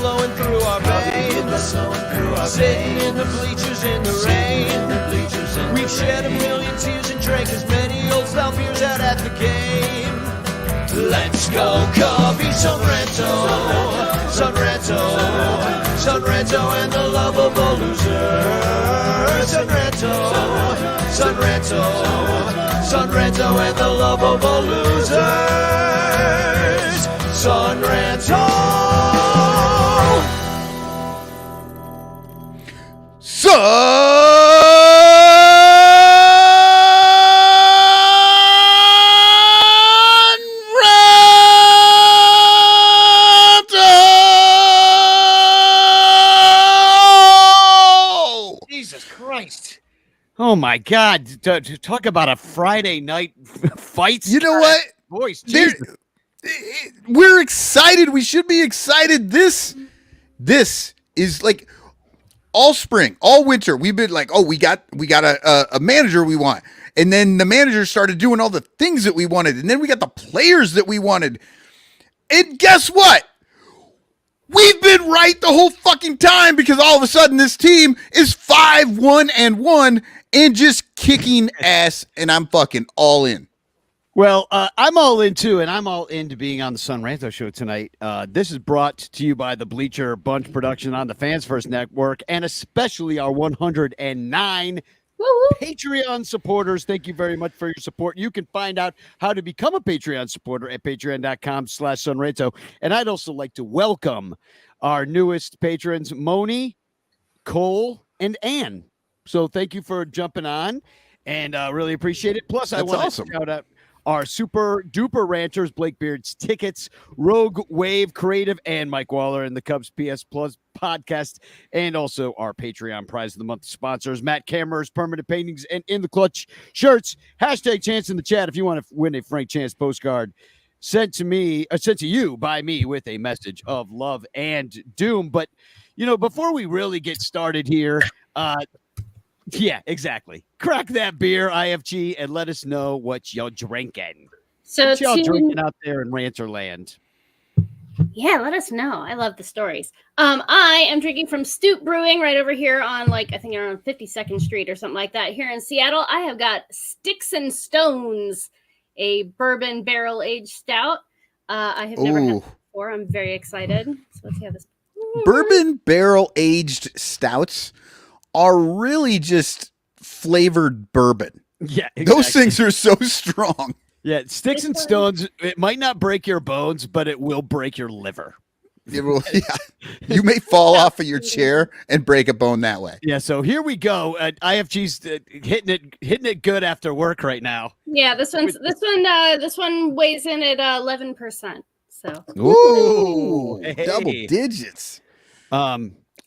flowing through our veins. Sitting in the bleachers in the rain. We've shed a million tears and drank as many old style beers out at the game. Let's go Cubby, Son Ranto, Son Ranto, Son Ranto and the lovable loser. Son Ranto, Son Ranto, Son Ranto and the lovable losers. Son Ranto. Jesus Christ. Oh my God. Talk about a Friday night fight. You know what? Boys, we're excited. We should be excited. This is like all spring, all winter. We've been like, oh, we got a manager we want. And then the manager started doing all the things that we wanted. And then we got the players that we wanted. And guess what? We've been right the whole fucking time, because all of a sudden this team is 5-1-1 and just kicking ass, and I'm fucking all in. Well, I'm all in too, and I'm all into being on the Son Ranto show tonight. This is brought to you by the Bleacher Bunch production on the Fans First Network, and especially our 109 Patreon supporters. Thank you very much for your support. You can find out how to become a Patreon supporter at patreon.com/sonranto. And I'd also like to welcome our newest patrons, Moni, Cole, and Ann. So thank you for jumping on, and really appreciate it. Plus, I want to shout out our super duper ranters, Blake Beard's Tickets, Rogue Wave Creative, and Mike Waller and the Cubs PS Plus podcast, and also our Patreon Prize of the Month sponsors, Matt Cameras, Permanent Paintings, and In the Clutch shirts. Hashtag Chance in the chat if you want to win a Frank Chance postcard sent to you by me with a message of love and doom. But, you know, before we really get started here, yeah, exactly. Crack that beer, IFG, and let us know what y'all drinking. So what y'all drinking out there in Ranterland? Yeah, let us know. I love the stories. I am drinking from Stoop Brewing right over here on, I think around 52nd Street or something like that here in Seattle. I have got Sticks and Stones, a bourbon barrel-aged stout. I have never had this before. I'm very excited. So let's see how this... Bourbon barrel-aged stouts are really just flavored bourbon. Yeah, exactly. Those things are so strong. Yeah, Sticks and Stones, it might not break your bones, but it will break your liver. It will, yeah. You may fall off of your chair and break a bone that way. Yeah, so here we go. IFG's hitting it good after work right now. Yeah, this one weighs in at 11%. So ooh, hey. Double digits.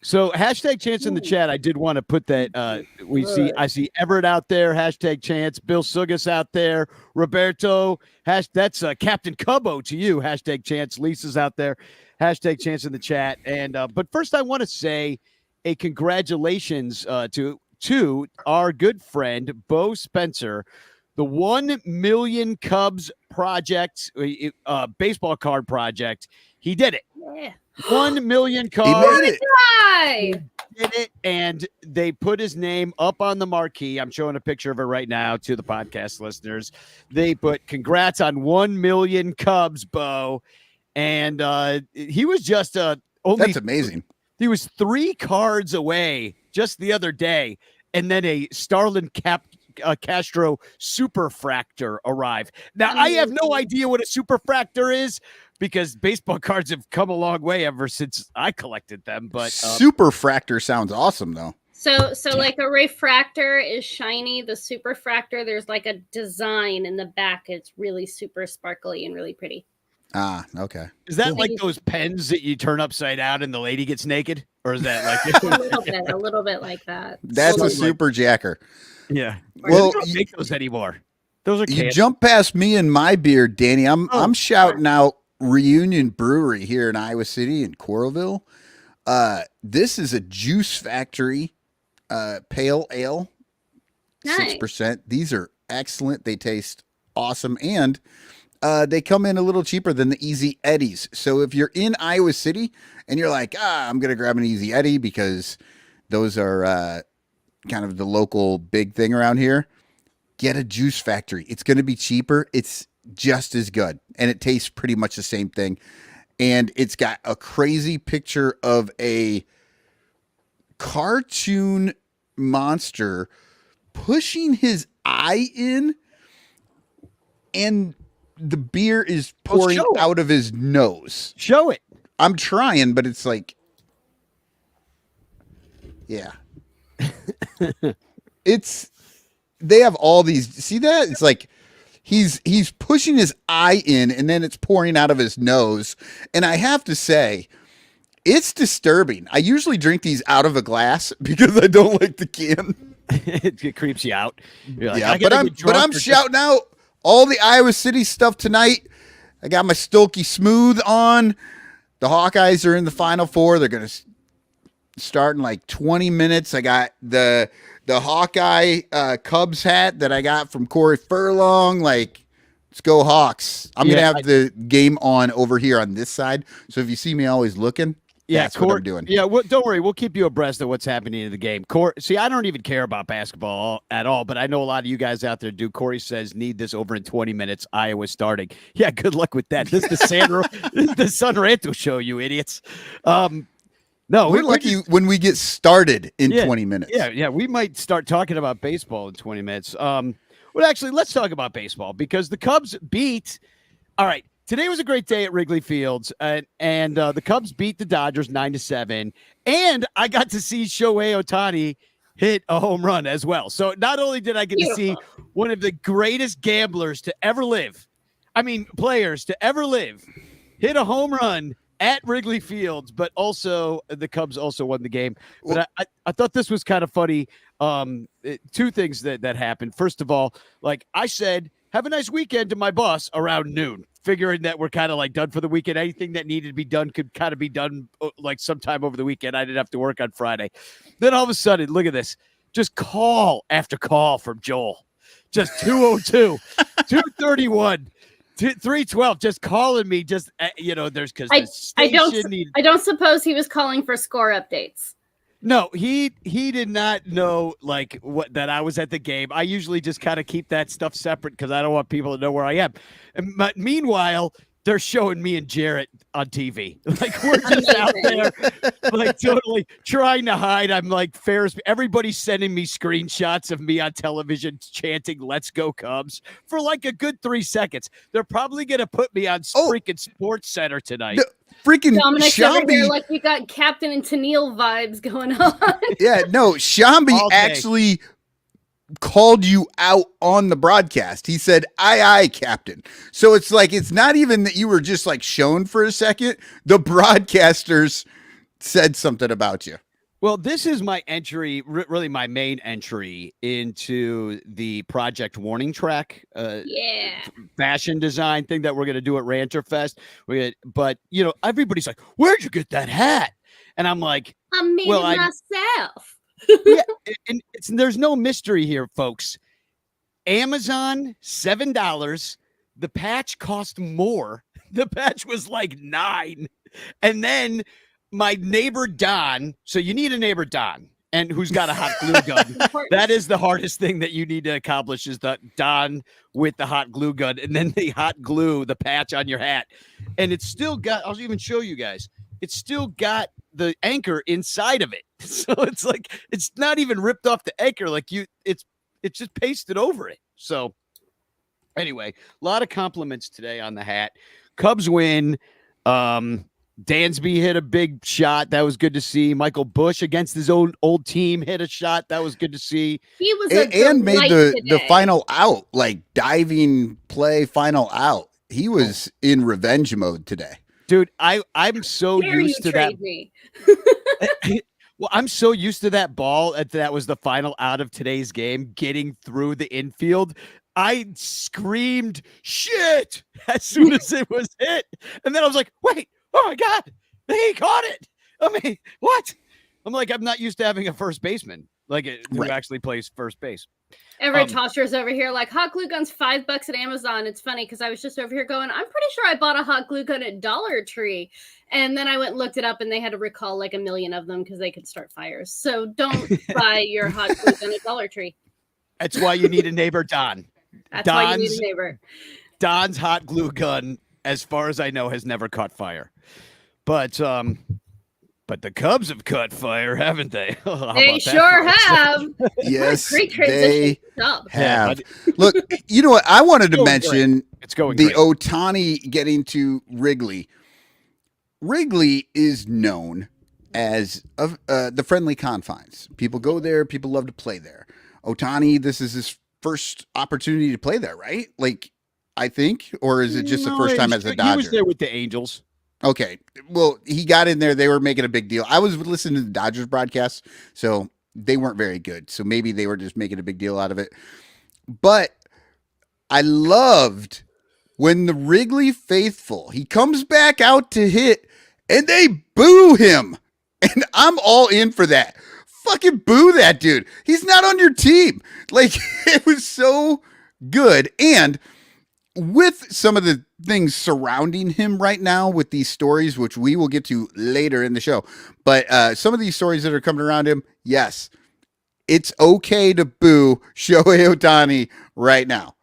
So hashtag Chance in the chat. I did want to put that. I see Everett out there. Hashtag Chance. Bill Sugas out there. Roberto. That's Captain Cubbo to you. Hashtag Chance. Lisa's out there. Hashtag Chance in the chat. And but first, I want to say a congratulations to our good friend Bo Spencer, the 1 million Cubs project, baseball card project. He did it. Yeah. 1 million cards. He made it. Hi. Did it, and they put his name up on the marquee. I'm showing a picture of it right now to the podcast listeners. They put congrats on 1 million Cubs, Bo. And he was just only that's amazing. He was 3 cards away just the other day, and then a Starlin Castro superfractor arrived. Now I have no idea what a superfractor is, because baseball cards have come a long way ever since I collected them. But superfractor sounds awesome, though. So like a refractor is shiny. The superfractor, there's like a design in the back. It's really super sparkly and really pretty. Ah, okay. Is that like those pens that you turn upside down and the lady gets naked? Or is that like a little bit like that? That's a super jacker. Yeah. Well, they don't make those anymore. Those are you jump past me and my beer, Danny. I'm shouting out Reunion Brewery here in Iowa City in Coralville. This is a Juice Factory pale ale, 6%. These are excellent. They taste awesome, and they come in a little cheaper than the Easy Eddies. So if you're in Iowa City and you're like, I'm going to grab an Easy Eddy because those are kind of the local big thing around here, get a Juice Factory. It's going to be cheaper. It's just as good. And it tastes pretty much the same thing. And it's got a crazy picture of a cartoon monster pushing his eye in, and the beer is pouring out of his nose. Show it. I'm trying, but it's like, yeah. They have all these, see that? It's like he's pushing his eye in and then it's pouring out of his nose. And I have to say, it's disturbing. I usually drink these out of a glass because I don't like the can. It creeps you out. Like, yeah, but I'm shouting out all the Iowa City stuff tonight. I got my Stokey Smooth on. The Hawkeyes are in the Final Four. They're going to start in like 20 minutes. I got the Hawkeye Cubs hat that I got from Corey Furlong. Like, let's go Hawks. I'm going to have the game on over here on this side. So if you see me always looking, that's what I'm doing. Yeah, don't worry. We'll keep you abreast of what's happening in the game. See, I don't even care about basketball at all, but I know a lot of you guys out there do. Corey says, need this over in 20 minutes. Iowa starting. Yeah, good luck with that. This is the Sun Ranto show, you idiots. No, we're lucky when we get started in 20 minutes. Yeah, we might start talking about baseball in 20 minutes. Well, actually, let's talk about baseball because the Cubs beat. All right. Today was a great day at Wrigley Fields, and the Cubs beat the Dodgers 9-7, and I got to see Shohei Ohtani hit a home run as well. So not only did I get to see one of the greatest gamblers to ever live, players to ever live, hit a home run at Wrigley Fields, but also the Cubs also won the game. But I thought this was kind of funny. Two things that happened. First of all, like I said, have a nice weekend to my boss around noon, figuring that we're kind of like done for the weekend. Anything that needed to be done could kind of be done like sometime over the weekend. I didn't have to work on Friday. Then all of a sudden, look at this. Just call after call from Joel. Just 202, 231, 312, just calling me. Just, there's because I don't suppose he was calling for score updates. No, he did not know like that I was at the game. I usually just kind of keep that stuff separate because I don't want people to know where I am. But meanwhile, they're showing me and Jarrett on TV. Like we're just out there, like totally trying to hide. I'm like Ferris. Everybody's sending me screenshots of me on television chanting "Let's go Cubs" for like a good 3 seconds. They're probably gonna put me on freaking Sports Center tonight. Freaking Dominic's over here, Shambi, like you got Captain and Tennille vibes going on. Yeah, no, Shambi actually called you out on the broadcast. He said, aye, Captain. So it's like, it's not even that you were just like shown for a second. The broadcasters said something about you. Well, this is my entry, really my main entry into the Project Warning Track fashion design thing that we're going to do at Ranter Fest. But, everybody's like, where'd you get that hat? And I'm like, I made it myself. And there's no mystery here, folks. Amazon, $7. The patch cost more. The patch was like $9. And then my neighbor Don, so you need a neighbor Don, and who's got a hot glue gun. That is the hardest thing that you need to accomplish is the Don with the hot glue gun, and then the hot glue, the patch on your hat. And it's still got, I'll even show you guys, it's still got the anchor inside of it. So it's like, it's not even ripped off the anchor. Like it's just pasted over it. So anyway, a lot of compliments today on the hat. Cubs win. Dansby hit a big shot. That was good to see. Michael Busch against his own old team hit a shot. That was good to see. He was and made the final out, like diving play final out. He was in revenge mode today. Dude, I'm so used to that. Well, I'm so used to that ball that was the final out of today's game getting through the infield. I screamed shit as soon as it was hit. And then I was like, wait, oh my God, he caught it. I mean, what? I'm like, I'm not used to having a first baseman who actually plays first base. Everett Tosher's over here like hot glue guns $5 at Amazon. It's funny because I was just over here going, I'm pretty sure I bought a hot glue gun at Dollar Tree. And then I went and looked it up and they had to recall like 1 million of them because they could start fires. So don't buy your hot glue gun at Dollar Tree. That's why you need a neighbor, Don. That's why you need a neighbor. Don's hot glue gun, as far as I know, has never caught fire. But the Cubs have caught fire, haven't they? They sure have. Yes, great transition. they have. Look, you know what? I wanted to mention it's going the great. Ohtani getting to Wrigley. Wrigley is known as the friendly confines. People go there. People love to play there. Ohtani, this is his first opportunity to play there, right? Like, I think, or is it just the first time as a Dodger? He was there with the Angels. Okay. Well, he got in there. They were making a big deal. I was listening to the Dodgers broadcast, so they weren't very good. So maybe they were just making a big deal out of it. But I loved when the Wrigley faithful, he comes back out to hit and they boo him. And I'm all in for that. Fucking boo that dude. He's not on your team. Like, it was so good. And with some of the things surrounding him right now with these stories, which we will get to later in the show, but some of these stories that are coming around him, yes, it's okay to boo Shohei Ohtani right now.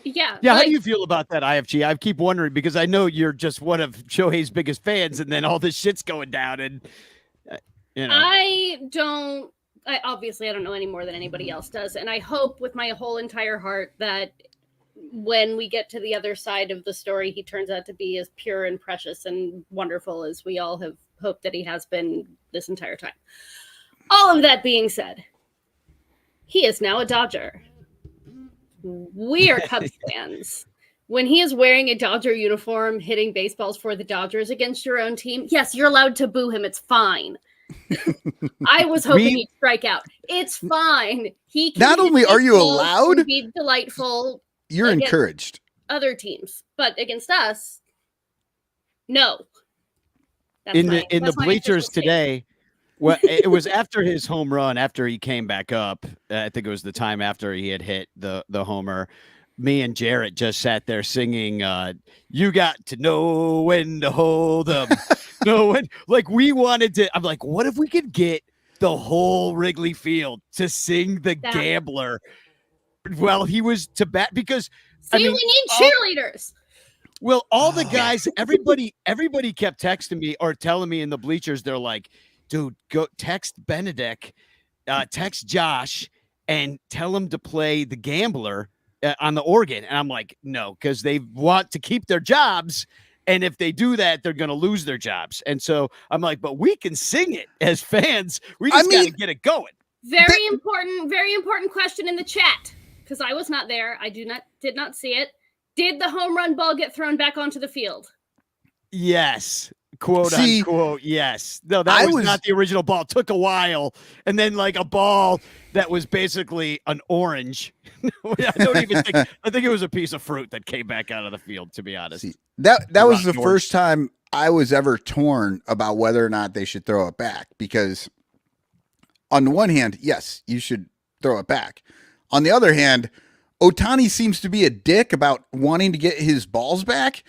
Yeah. Yeah. How do you feel about that, IFG? I keep wondering because I know you're just one of Shohei's biggest fans, and then all this shit's going down, and you know. I don't know any more than anybody else does, and I hope with my whole entire heart that when we get to the other side of the story, he turns out to be as pure and precious and wonderful as we all have hoped that he has been this entire time. All of that being said, he is now a Dodger. We are Cubs fans. When he is wearing a Dodger uniform, hitting baseballs for the Dodgers against your own team, yes, you're allowed to boo him. It's fine. I was hoping he'd strike out. It's fine. He can not only are you allowed, be delightful. You're encouraged. Other teams, but against us, no. That's in the bleachers today. Well, it was after his home run, after he came back up. I think it was the time after he had hit the homer. Me and Jarrett just sat there singing, "You got to know when to hold them." No, when like we wanted to. I'm like, what if we could get the whole Wrigley Field to sing the Gambler? Well, he was to bat because we need cheerleaders. Well, all the guys, everybody kept texting me or telling me in the bleachers, they're like, dude, go text Benedict, text Josh, and tell him to play the Gambler on the organ. And I'm like, no, because they want to keep their jobs. And if they do that, they're going to lose their jobs. And so I'm like, but we can sing it as fans. We just got to get it going. Very important question in the chat. Because I was not there. I did not see it. Did the home run ball get thrown back onto the field? Yes. Quote unquote. Yes. No, that was not the original ball. It took a while. And then like a ball that was basically an orange. I think it was a piece of fruit that came back out of the field, to be honest. See, that was the first time I was ever torn about whether or not they should throw it back. Because on the one hand, yes, you should throw it back. On the other hand, Ohtani seems to be a dick about wanting to get his balls back,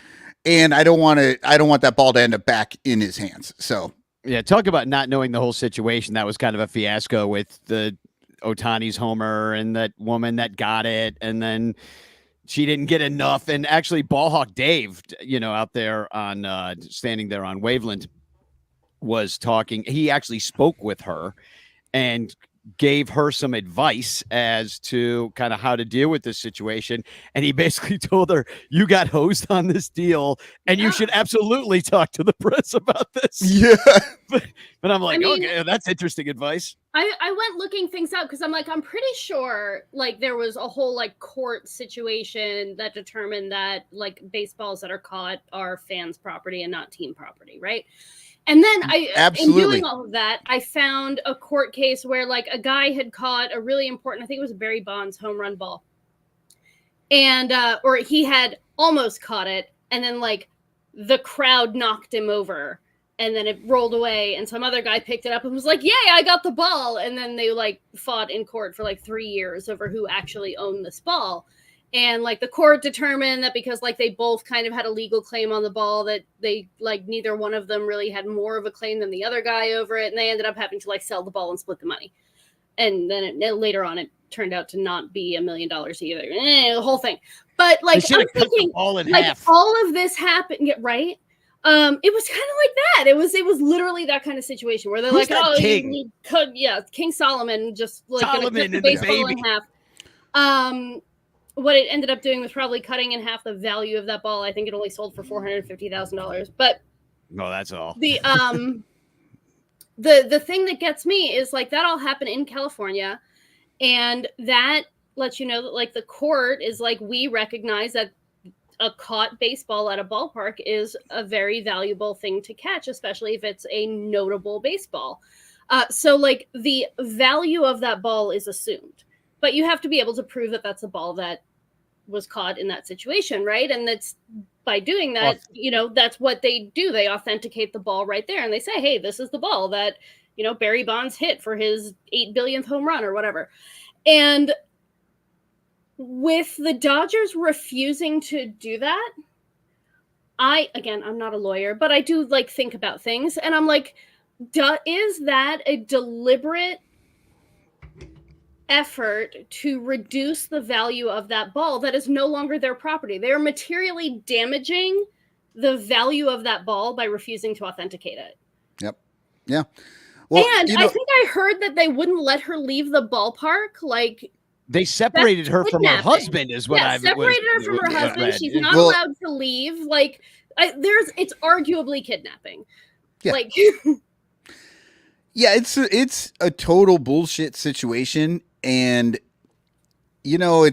and I don't want that ball to end up back in his hands. So yeah, talk about not knowing the whole situation. That was kind of a fiasco with the Ohtani's homer and that woman that got it, and then she didn't get enough. And actually, Ballhawk Dave, out there on standing there on Waveland, was talking. He actually spoke with her and gave her some advice as to kind of how to deal with this situation. And he basically told her, you got hosed on this deal and you should absolutely talk to the press about this. Yeah. But I'm like, okay, that's interesting advice. I went looking things up because I'm like, I'm pretty sure like there was a whole like court situation that determined that like baseballs that are caught are fans' property and not team property, right? And then in doing all of that, I found a court case where like a guy had caught a really important, I think it was Barry Bonds home run ball. And, or he had almost caught it. And then like the crowd knocked him over and then it rolled away, and some other guy picked it up and was like, "Yay, I got the ball!" And then they like fought in court for like 3 years over who actually owned this ball. And like the court determined that because like they both kind of had a legal claim on the ball, that they like neither one of them really had more of a claim than the other guy over it, and they ended up having to like sell the ball and split the money. And then later on, it turned out to not be $1 million either. The whole thing. But like I'm thinking, like half. All of this happened, right? It was kind of like that. It was literally that kind of situation where they're Who's like, "Oh, king? you could, yeah, King Solomon just like Solomon the baseball in half." What it ended up doing was probably cutting in half the value of that ball. I think it only sold for $450,000. But no, that's all. The the thing that gets me is like that all happened in California, and that lets you know that like the court is like, we recognize that a caught baseball at a ballpark is a very valuable thing to catch, especially if it's a notable baseball. So like the value of that ball is assumed, but you have to be able to prove that that's a ball that was caught in that situation, right? And that's by doing that, you know, that's what they do. They authenticate the ball right there, and they say, "Hey, this is the ball that, you know, Barry Bonds hit for his 8 billionth home run," or whatever. And with the Dodgers refusing to do that, I'm not a lawyer, but I do like think about things, and I'm like, is that a deliberate effort to reduce the value of that ball that is no longer their property? They are materially damaging the value of that ball by refusing to authenticate it. Yep. Yeah. Well, and I think I heard that they wouldn't let her leave the ballpark. Like they separated her from her husband, is what I've separated her from her husband. She's not allowed to leave. Like it's arguably kidnapping. Yeah. Like yeah, it's a total bullshit situation. And you know,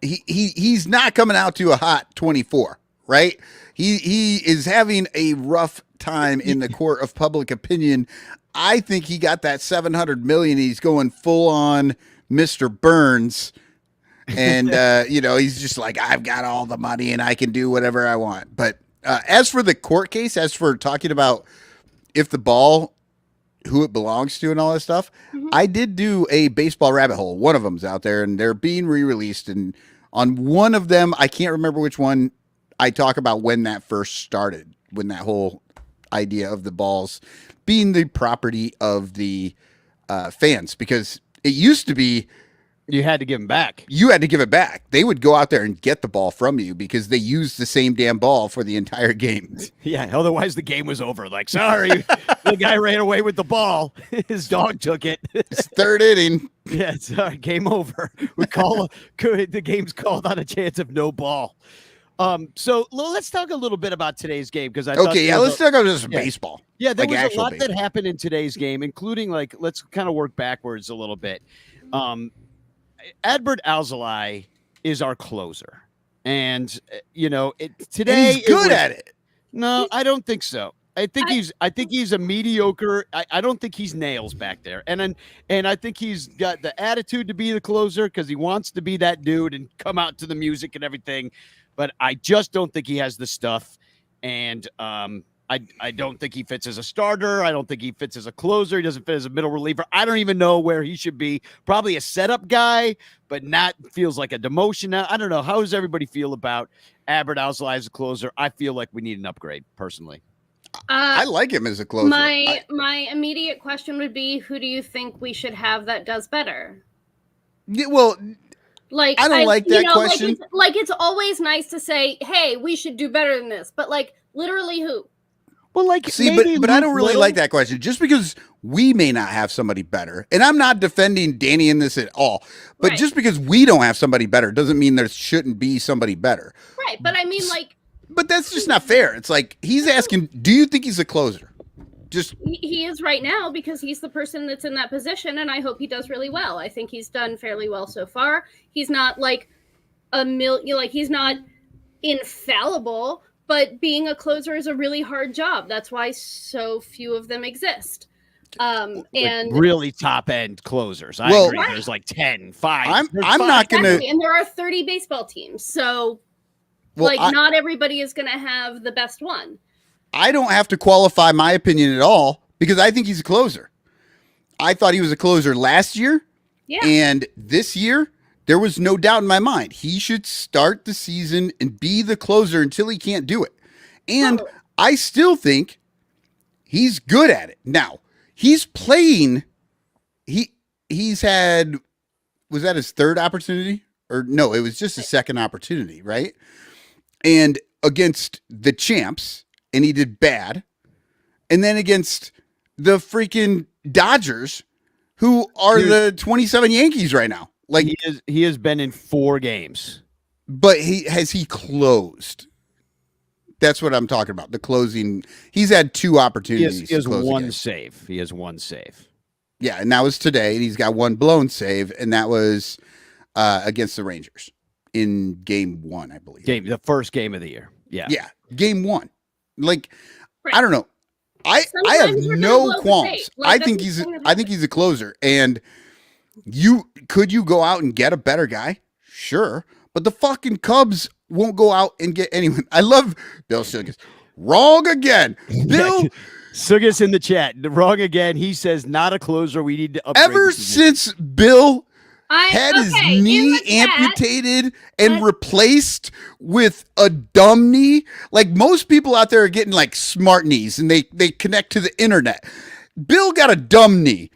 he's not coming out to a hot 24, right? He is having a rough time in the court of public opinion. I think he got that 700 million. He's going full on Mr. Burns, and you know, he's just like, I've got all the money and I can do whatever I want. But as for the court case, as for talking about if the ball, who it belongs to and all that stuff, I did do a baseball rabbit hole. One of them's out there and they're being re-released. And on one of them, I can't remember which one, I talk about when that first started, when that whole idea of the balls being the property of the fans, because it used to be you had to give them back. You had to give it back. They would go out there and get the ball from you because they used the same damn ball for the entire game. Yeah, otherwise the game was over. Like, sorry, the guy ran away with the ball. His dog took it. It's third inning. Yeah, sorry, game over. The game's called on a chance of no ball. So let's talk a little bit about today's game, because let's talk about just baseball. Yeah, there was a lot that happened in today's game, including like, let's kind of work backwards a little bit. Adbert Alzolay is our closer, and you know today he's good at it. No, I don't think so. I think he's a mediocre. I don't think he's nails back there, and I think he's got the attitude to be the closer because he wants to be that dude and come out to the music and everything. But I just don't think he has the stuff, and I don't think he fits as a starter. I don't think he fits as a closer. He doesn't fit as a middle reliever. I don't even know where he should be. Probably a setup guy, but not feels like a demotion. I don't know. How does everybody feel about Adbert Alzolay as a closer? I feel like we need an upgrade, personally. I like him as a closer. My immediate question would be, who do you think we should have that does better? Yeah, well, like I don't like that question. Like it's always nice to say, hey, we should do better than this, but like literally who? Well, like, see, but I don't really like that question. Just because we may not have somebody better, and I'm not defending Danny in this at all, but just because we don't have somebody better doesn't mean there shouldn't be somebody better. Right, but I mean, like, but that's just not fair. It's like he's asking, do you think he's a closer? Just he is right now because he's the person that's in that position, and I hope he does really well. I think he's done fairly well so far. He's not like he's not infallible. But being a closer is a really hard job. That's why so few of them exist. And really top end closers. I agree. Right. There's like 10, 5. I'm not going to. And there are 30 baseball teams. So not everybody is going to have the best one. I don't have to qualify my opinion at all because I think he's a closer. I thought he was a closer last year. Yeah. And this year, there was no doubt in my mind. He should start the season and be the closer until he can't do it. And I still think he's good at it. Now, he's playing. He's had, was that his third opportunity? Or no, it was just a second opportunity, right? And against the champs, and he did bad. And then against the freaking Dodgers, who are the 27 Yankees right now. Like he has been in 4 games. But has he closed? That's what I'm talking about. The closing. He's had 2 opportunities. He has one save. He has one save. Yeah, and that was today. And he's got 1 blown save, and that was against the Rangers in game 1, I believe. The first game of the year. Yeah. Yeah, game 1. Like, right. I don't know. I have no qualms. Like, I think he's a closer. And could you go out and get a better guy? Sure. But the fucking Cubs won't go out and get anyone. I love Bill Sugas. Wrong again. Bill Sugas in the chat. Wrong again. He says not a closer. We need to upgrade. Ever since Bill had his knee amputated and replaced with a dumb knee. Like most people out there are getting like smart knees and they connect to the internet. Bill got a dumb knee.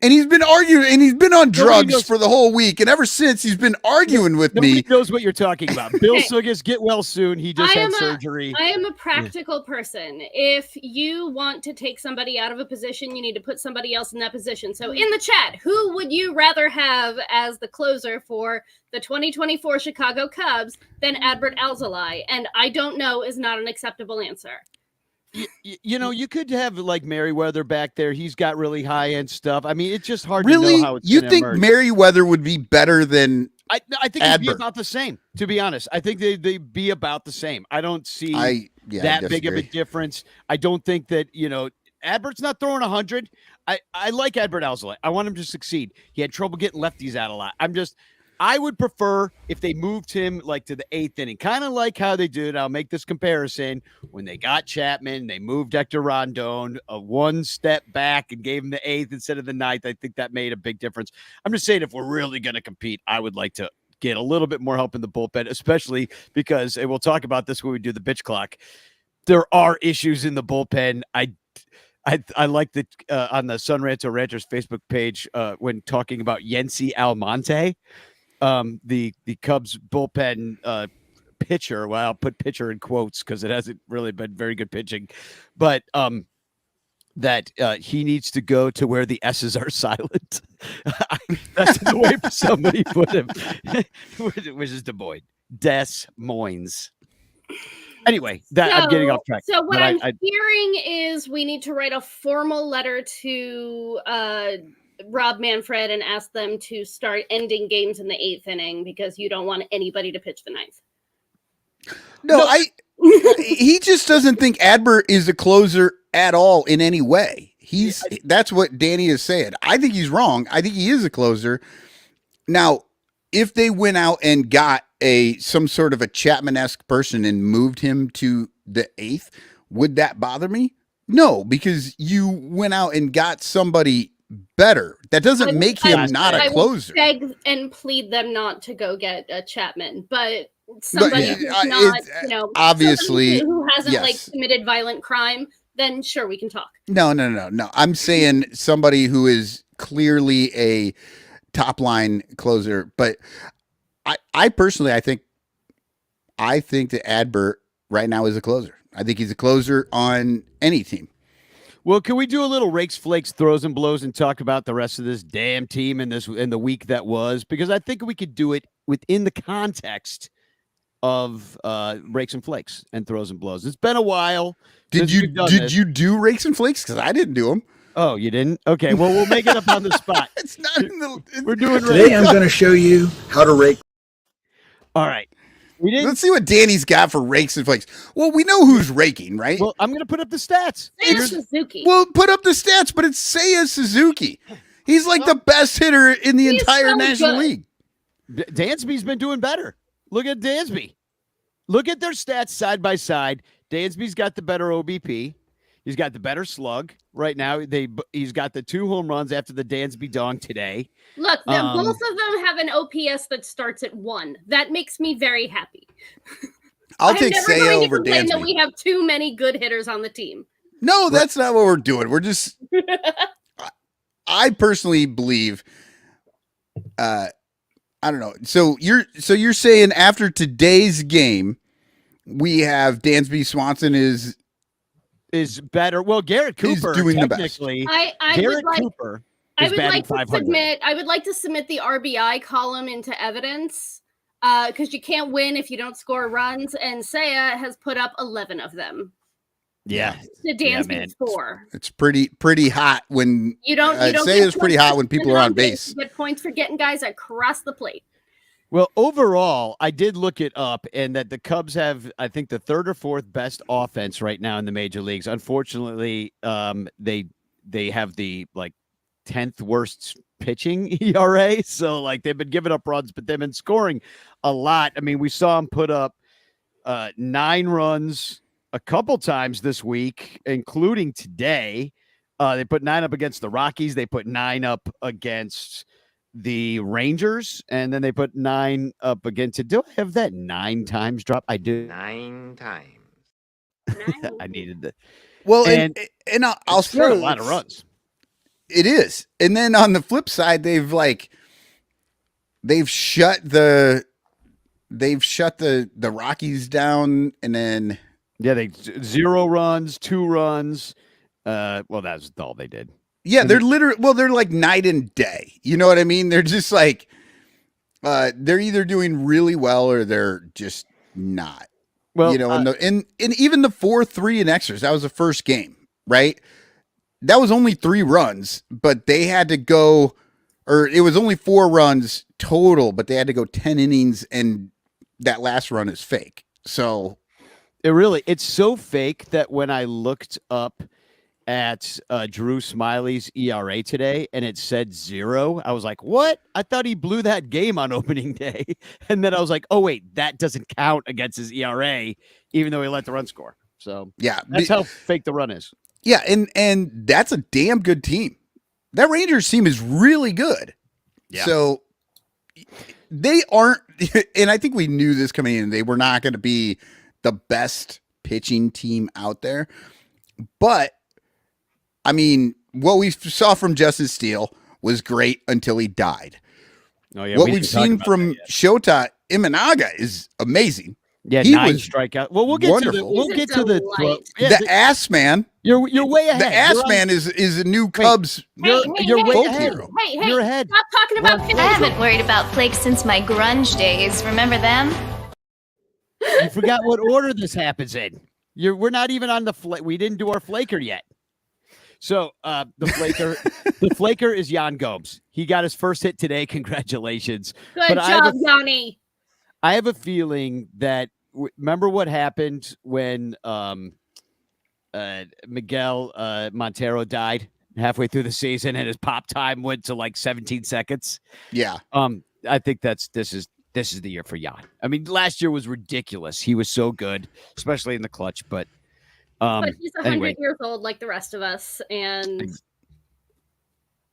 And he's been arguing, and he's been on drugs for the whole week. And ever since, he's been arguing with me. Nobody knows what you're talking about. Bill Sugas, get well soon. He just had surgery. I am a practical person. If you want to take somebody out of a position, you need to put somebody else in that position. So in the chat, who would you rather have as the closer for the 2024 Chicago Cubs than Adbert Alzolay? And I don't know is not an acceptable answer. You know, you could have like Merriweather back there. He's got really high end stuff. I mean, it's just hard to know how it's you think emerge. Merriweather would be better than I think it'd be about the same, to be honest. I think they'd be about the same. I don't see that big of a difference. I don't think that, Adbert's not throwing 100. I like Adbert Alzolay. I want him to succeed. He had trouble getting lefties out a lot. I would prefer if they moved him like to the 8th inning, kind of like how they did. I'll make this comparison when they got Chapman, they moved Hector Rondon 1 step back and gave him the 8th instead of the 9th. I think that made a big difference. I'm just saying, if we're really going to compete, I would like to get a little bit more help in the bullpen, especially because, and we'll talk about this when we do the bitch clock, there are issues in the bullpen. I like that on the Sun Ranto Ranchers Facebook page when talking about Yency Almonte. The Cubs bullpen pitcher. Well, I'll put pitcher in quotes because it hasn't really been very good pitching, but that he needs to go to where the S's are silent. That's the way somebody put him, which is Des Moines. Anyway, I'm getting off track. So what I'm hearing is we need to write a formal letter to Rob Manfred and ask them to start ending games in the 8th inning because you don't want anybody to pitch the 9th. No. He just doesn't think Adbert is a closer at all in any way. That's what Danny is saying. I think he's wrong. I think he is a closer. Now, if they went out and got some sort of a Chapman-esque person and moved him to the 8th, would that bother me? No, because you went out and got somebody better. That doesn't make him not a closer. I would beg and plead them not to go get a Chapman, but somebody who's not, obviously who hasn't like committed violent crime, then sure, we can talk. No. I'm saying somebody who is clearly a top line closer, but I personally, I think that Adbert right now is a closer. I think he's a closer on any team. Well, can we do a little rakes, flakes, throws, and blows and talk about the rest of this damn team in the week that was? Because I think we could do it within the context of rakes and flakes and throws and blows. It's been a while. Did you do rakes and flakes? Because I didn't do them. Oh, you didn't? Okay, well, we'll make it up on the spot. It's not in the. We're doing today. I'm going to show you how to rake. All right. Let's see what Danny's got for rakes and flakes. Well, we know who's raking, right? Well, I'm going to put up the stats. It's Suzuki. Well, put up the stats, but it's Seiya Suzuki. He's like the best hitter in the entire National League. Dansby's been doing better. Look at Dansby. Look at their stats side by side. Dansby's got the better OBP. He's got the better slug right now. He's got the 2 home runs after the Dansby dong today. Look, both of them have an OPS that starts at 1. That makes me very happy. I'll take Seiya over Dansby. That Dansby. we have too many good hitters on the team. No, that's not what we're doing. We're just. I personally believe. I don't know. So you're saying after today's game, we have Dansby Swanson is better. Well, Garrett Cooper doing the best. Garrett Cooper. I would like to submit the RBI column into evidence because you can't win if you don't score runs, and Seiya has put up 11 of them. Yeah, the Dansby's 4. It's pretty hot when you don't Seiya's pretty hot when people are on base. You get points for getting guys across the plate. Well, overall, I did look it up, and that the Cubs have, I think, the 3rd or 4th best offense right now in the major leagues. Unfortunately, they have the 10th worst pitching ERA, so they've been giving up runs, but they've been scoring a lot. I mean, we saw them put up 9 runs a couple times this week, including today. They put 9 up against the Rockies. They put 9 up against the Rangers, and then they put 9 up against. Do I have that 9 times drop? I do. 9 times. I needed that. Well, and I'll score a lot of runs. It is, and then on the flip side, they've shut the Rockies down, and then they 0 runs, 2 runs. Well, that's all they did. Yeah, they're they're like night and day. You know what I mean? They're just they're either doing really well or they're just not. Well, and even the 4-3 in extras, that was the first game, right? That was only 3 runs, but they had to go, or it was only 4 runs total, but they had to go 10 innings, and that last run is fake. So it's so fake that when I looked up at Drew Smiley's ERA today and it said 0, I was like, what? I thought he blew that game on opening day. And then I was like, oh wait, that doesn't count against his ERA, even though he let the run score. So yeah, that's how fake the run is. Yeah, and that's a damn good team. That Rangers team is really good. Yeah. So they aren't, and I think we knew this coming in, they were not going to be the best pitching team out there. But I mean, what we saw from Justin Steele was great until he died. Oh, yeah, what we've seen from Shota Imanaga is amazing. Yeah, he 9 strikeout. Well, we'll get wonderful. to the the ass man. You're way ahead. The ass man is a new Cubs. You're way ahead. Hero. Hey, you're ahead. Stop talking about. I haven't worried about flakes since my grunge days. Remember them? You forgot what order this happens in. We're not even on the flake. We didn't do our flaker yet. So the flaker is Yan Gomes. He got his first hit today. Congratulations. Good job, Yanni. I have a feeling that remember what happened when Miguel Montero died halfway through the season and his pop time went to 17 seconds. Yeah. I think this is the year for Yan. I mean, last year was ridiculous. He was so good, especially in the clutch, but he's 100 years old like the rest of us, and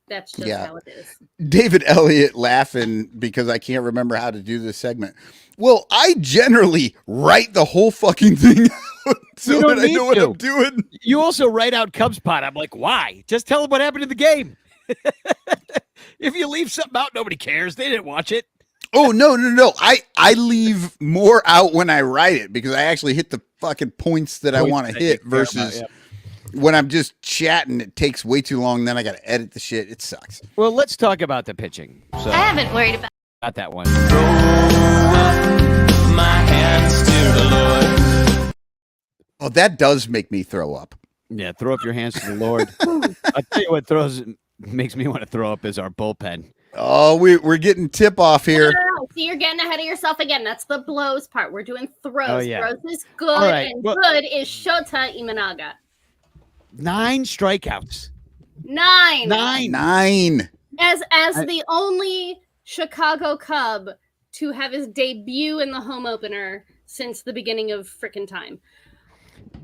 that's just how it is. David Elliott laughing because I can't remember how to do this segment. Well, I generally write the whole fucking thing out so that I know what I'm doing. You also write out Cubs Pod. I'm like, why? Just tell them what happened in the game. If you leave something out, nobody cares. They didn't watch it. Oh, no. I leave more out when I write it because I actually hit the fucking points that I want to hit versus when I'm just chatting, it takes way too long. Then I got to edit the shit. It sucks. Well, let's talk about the pitching. So, I haven't worried about that one. My hands to the Lord. Oh, that does make me throw up. Yeah, throw up your hands to the Lord. I tell you what makes me want to throw up is our bullpen. Oh, we're getting tip off here. No. See, you're getting ahead of yourself again. That's the blows part. We're doing throws. Oh, yeah. Throws is good, and good is Shota Imanaga. 9 strikeouts. 9. 9. As the only Chicago Cub to have his debut in the home opener since the beginning of frickin' time.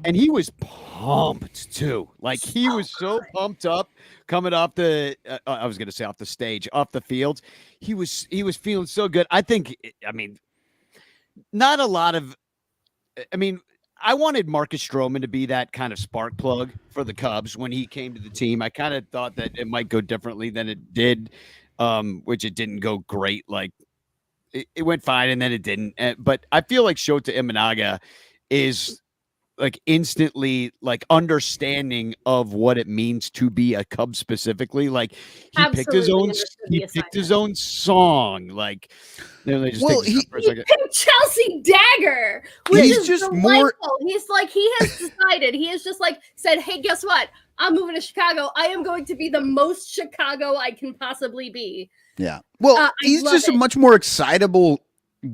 And he was pumped too. Like he was so pumped up coming off the I was going to say off the stage, off the field. He was feeling so good. I think I mean not a lot of I mean I wanted Marcus Stroman to be that kind of spark plug for the Cubs when he came to the team. I kind of thought that it might go differently than it did, which it didn't go great. Like it went fine and then it didn't. But I feel like Shota Imanaga is like instantly like understanding of what it means to be a Cub specifically. Like he picked his Absolutely own understood the song. Like just Well, take this up for a He second. picked Chelsea Dagger, which He's is just delightful. more- He's like, he has decided. He has just like said, hey, guess what? I'm moving to Chicago. I am going to be the most Chicago I can possibly be. Yeah. Well, I he's love just a it. much more excitable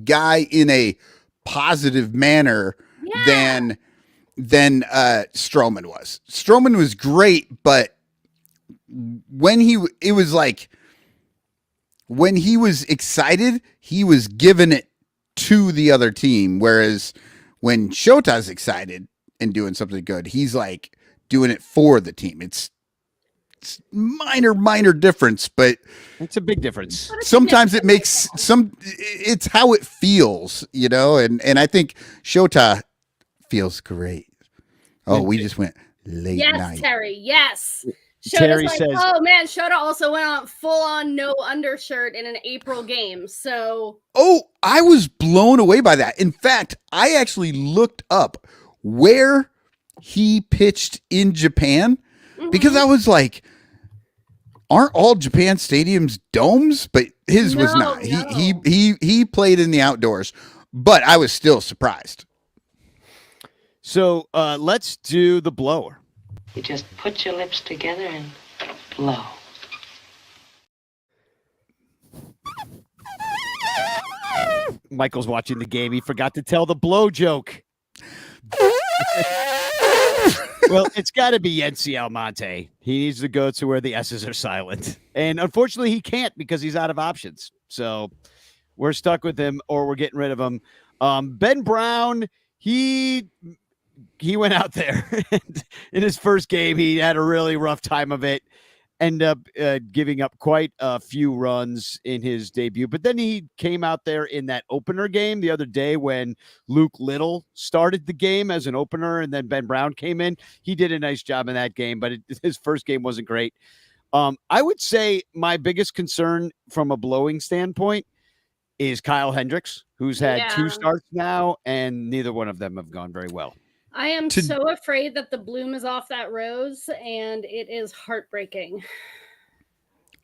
guy in a positive manner Yeah. than Stroman was. Stroman was great, but when it was like when he was excited, he was giving it to the other team. Whereas when Shota's excited and doing something good, he's like doing it for the team. It's minor difference, but It's a big difference. sometimes it makes it's how it feels, and I think Shota feels great. Oh, we just went late Yes, night. Terry. Yes. Terry Shota's like, says- oh man, Shota also went on full on no undershirt in an April game. So Oh, I was blown away by that. In fact, I actually looked up where he pitched in Japan because I was like, aren't all Japan stadiums domes? But his was No, not. no. He played in the outdoors, but I was still surprised. So let's do the blower. You just put your lips together and blow. Michael's watching the game. He forgot to tell the blow joke. Well, it's got to be Yency Almonte. He needs to go to where the S's are silent. And unfortunately, he can't because he's out of options. So we're stuck with him or we're getting rid of him. Ben Brown, he went out there. And in his first game, he had a really rough time of it. Ended up giving up quite a few runs in his debut. But then he came out there in that opener game the other day when Luke Little started the game as an opener and then Ben Brown came in. He did a nice job in that game, but his first game wasn't great. I would say my biggest concern from a blowing standpoint is Kyle Hendricks, who's had 2 starts now, and neither one of them have gone very well. I am so afraid that the bloom is off that rose, and it is heartbreaking.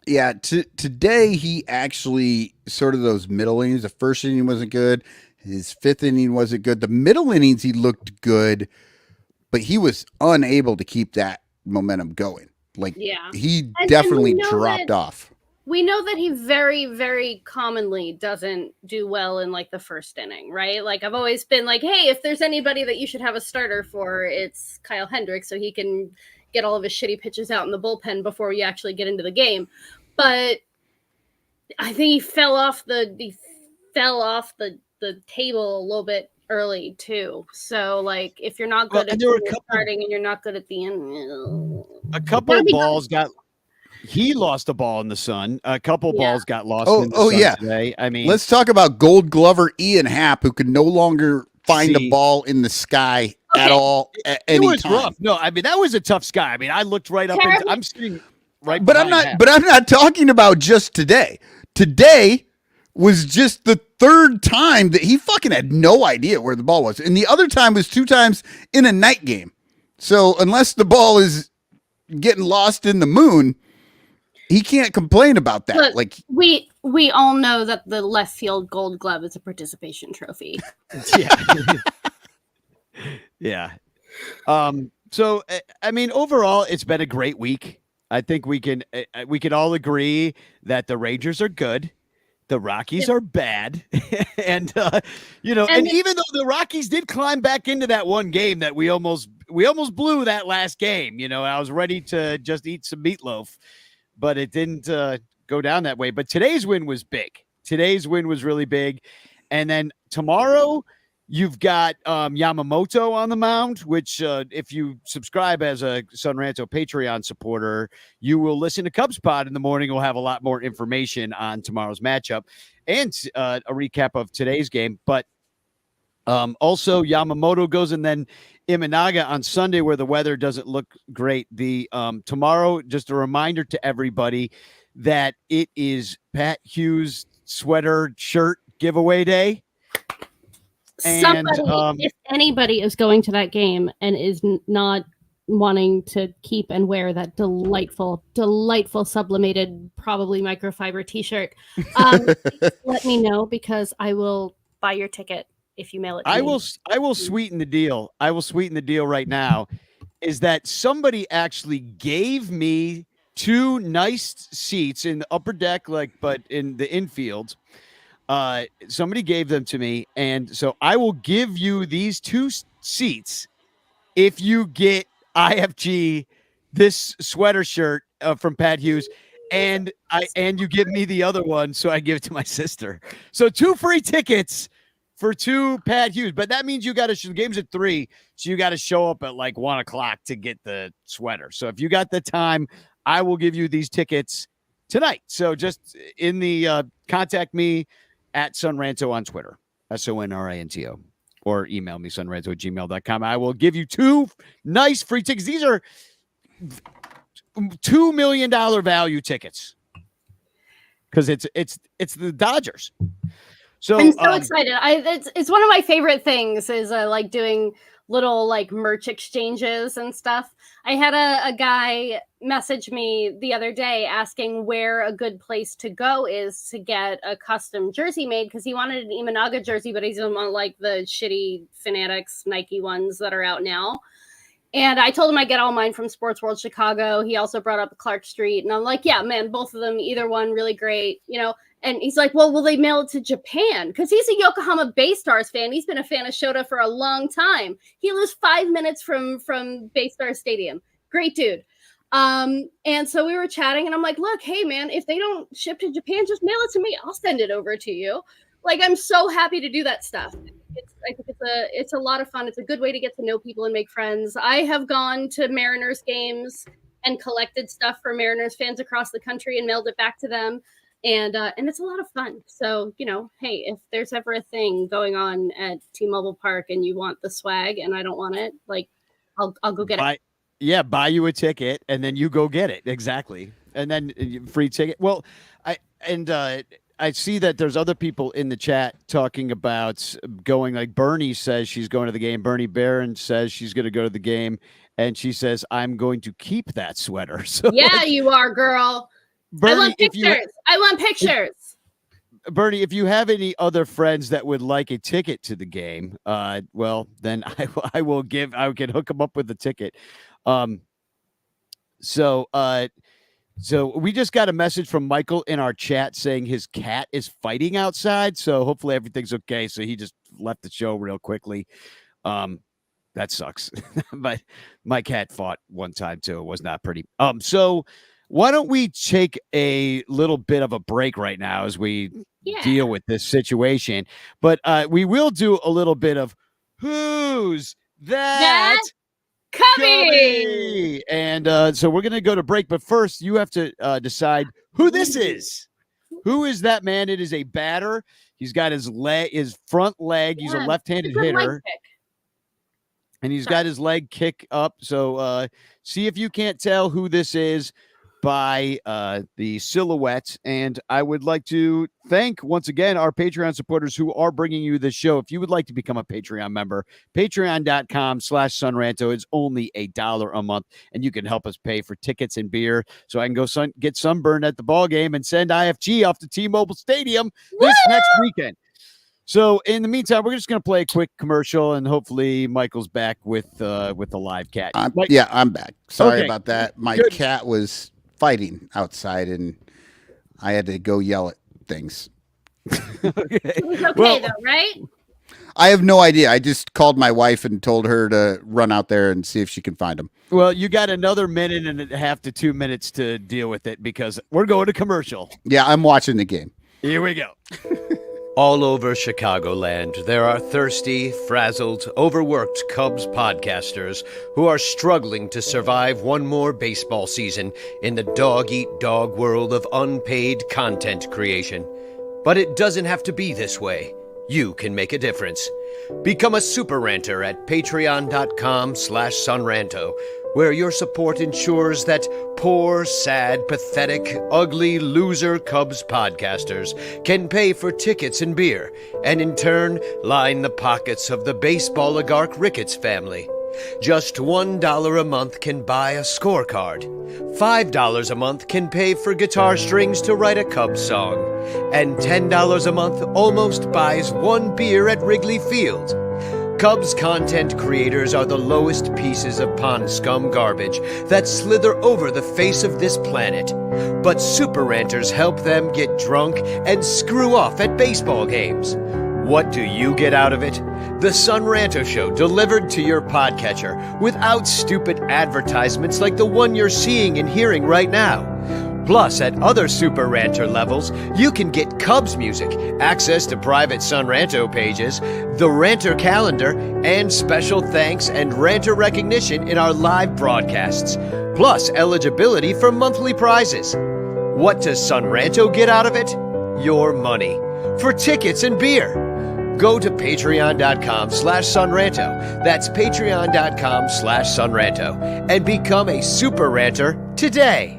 Yeah, today he actually sort of those middle innings. The first inning wasn't good. His 5th inning wasn't good. The middle innings he looked good, but he was unable to keep that momentum going. Like he definitely dropped off. We know that he very, very commonly doesn't do well in like the first inning, right? Like I've always been like, hey, if there's anybody that you should have a starter for, it's Kyle Hendricks, so he can get all of his shitty pitches out in the bullpen before you actually get into the game. But I think he fell off the table a little bit early too. So like if you're not good at starting and you're not good at the end, a couple of balls he lost a ball in the sun. A couple balls got lost in the sun today. I mean, let's talk about Gold Glover Ian Happ, who could no longer find a ball in the sky at all at any time. Rough. No, I mean that was a tough sky. I mean, I looked right up and I'm sitting right but I'm not talking about just today. Today was just the 3rd time that he fucking had no idea where the ball was. And the other time was 2 times in a night game. So unless the ball is getting lost in the moon, he can't complain about that. Look, like we all know that the left field Gold Glove is a participation trophy. Yeah. So I mean, overall, it's been a great week. I think we can all agree that the Rangers are good, the Rockies are bad, and and even though the Rockies did climb back into that one game that we almost blew that last game. I was ready to just eat some meatloaf. But it didn't go down that way. But today's win was big. Today's win was really big. And then tomorrow, You've got Yamamoto on the mound, which if you subscribe as a Sun Ranto Patreon supporter, you will listen to Cubs Pod in the morning. We'll have a lot more information on tomorrow's matchup and a recap of today's game. But also Yamamoto goes, and then Imanaga on Sunday, where the weather doesn't look great. The tomorrow, just a reminder to everybody that it is Pat Hughes sweater shirt giveaway day. And Somebody, if anybody is going to that game and is not wanting to keep and wear that delightful sublimated, probably microfiber T-shirt, let me know, because I will buy your ticket if you mail it to me. I will sweeten the deal. I will sweeten the deal right now. Is that somebody actually gave me 2 nice seats in the upper deck, but in the infield. Somebody gave them to me, and so I will give you these 2 seats if you get IFG this sweater shirt from Pat Hughes, and you give me the other one, so I give it to my sister. So 2 free tickets for 2 Pat Hughes, but that means you got to. The game's at 3, so you got to show up at like 1:00 to get the sweater. So if you got the time, I will give you these tickets tonight. So just in the contact me at Sunranto on Twitter, SONRANTO, or email me sunranto@gmail.com. I will give you 2 nice free tickets. These are $2 million value tickets because it's the Dodgers. So I'm so excited. It's one of my favorite things is like doing little like merch exchanges and stuff. I had a guy message me the other day asking where a good place to go is to get a custom jersey made, because he wanted an Imanaga jersey, but he doesn't want like the shitty Fanatics Nike ones that are out now. And I told him I get all mine from Sports World Chicago. He also brought up Clark Street, and I'm like, yeah, man, both of them, either one, really great, you know. And he's like, well, will they mail it to Japan? Because he's a Yokohama Bay Stars fan. He's been a fan of Shota for a long time. He lives 5 minutes from Bay Stars Stadium. Great dude. And so we were chatting, and I'm like, look, hey, man, if they don't ship to Japan, just mail it to me. I'll send it over to you. Like, I'm so happy to do that stuff. I think it's a lot of fun. It's a good way to get to know people and make friends. I have gone to Mariners games and collected stuff for Mariners fans across the country and mailed it back to them. And it's a lot of fun. So, you know, hey, if there's ever a thing going on at T-Mobile Park and you want the swag and I don't want it, like, I'll go get it. Yeah, buy you a ticket and then you go get it. Exactly. And then free ticket. Well, I see that there's other people in the chat talking about going, like Bernie says she's going to the game. Bernie Barron says she's going to go to the game. And she says, I'm going to keep that sweater. So yeah, you are, girl. Bernie, I want pictures. I want pictures. Bernie, if you have any other friends that would like a ticket to the game, well, then I can hook them up with the ticket. So we just got a message from Michael in our chat saying his cat is fighting outside. So hopefully everything's okay. So he just left the show real quickly. That sucks. But my cat fought one time too. It was not pretty. So why don't we take a little bit of a break right now as we deal with this situation? But we will do a little bit of Who's That Cubby? And so we're going to go to break. But first, you have to decide who this is. Who is that man? It is a batter. He's got his front leg. He's a left-handed hitter. And he's got his leg kick up. So see if you can't tell who this is by the silhouette. And I would like to thank once again our Patreon supporters who are bringing you this show. If you would like to become a Patreon member, patreon.com/sunranto is only $1 a month, and you can help us pay for tickets and beer so I can go get sunburned at the ball game and send IFG off to T-Mobile Stadium this next weekend. So in the meantime, we're just going to play a quick commercial, and hopefully Michael's back with the live cat. Yeah, I'm back. Sorry about that. My cat was fighting outside, and I had to go yell at things. It was okay though, right? I have no idea. I just called my wife and told her to run out there and see if she can find him. Well, you got another minute and a half to 2 minutes to deal with it because we're going to commercial. Yeah, I'm watching the game. Here we go. All over Chicagoland, there are thirsty, frazzled, overworked Cubs podcasters who are struggling to survive one more baseball season in the dog-eat-dog world of unpaid content creation. But it doesn't have to be this way. You can make a difference. Become a super ranter at patreon.com/sunranto, where your support ensures that poor, sad, pathetic, ugly, loser Cubs podcasters can pay for tickets and beer, and in turn line the pockets of the baseball oligarch Ricketts family. Just $1 a month can buy a scorecard. $5 a month can pay for guitar strings to write a Cubs song. And $10 a month almost buys one beer at Wrigley Field. Cubs content creators are the lowest pieces of pond scum garbage that slither over the face of this planet. But super ranters help them get drunk and screw off at baseball games. What do you get out of it? The Sun Ranto Show delivered to your podcatcher without stupid advertisements like the one you're seeing and hearing right now. Plus, at other Super Ranter levels, you can get Cubs music, access to private Sun Ranto pages, the Ranter calendar, and special thanks and Ranter recognition in our live broadcasts. Plus, eligibility for monthly prizes. What does Sun Ranto get out of it? Your money. For tickets and beer. Go to patreon.com/sunranto. That's patreon.com/sunranto. And become a super ranter today.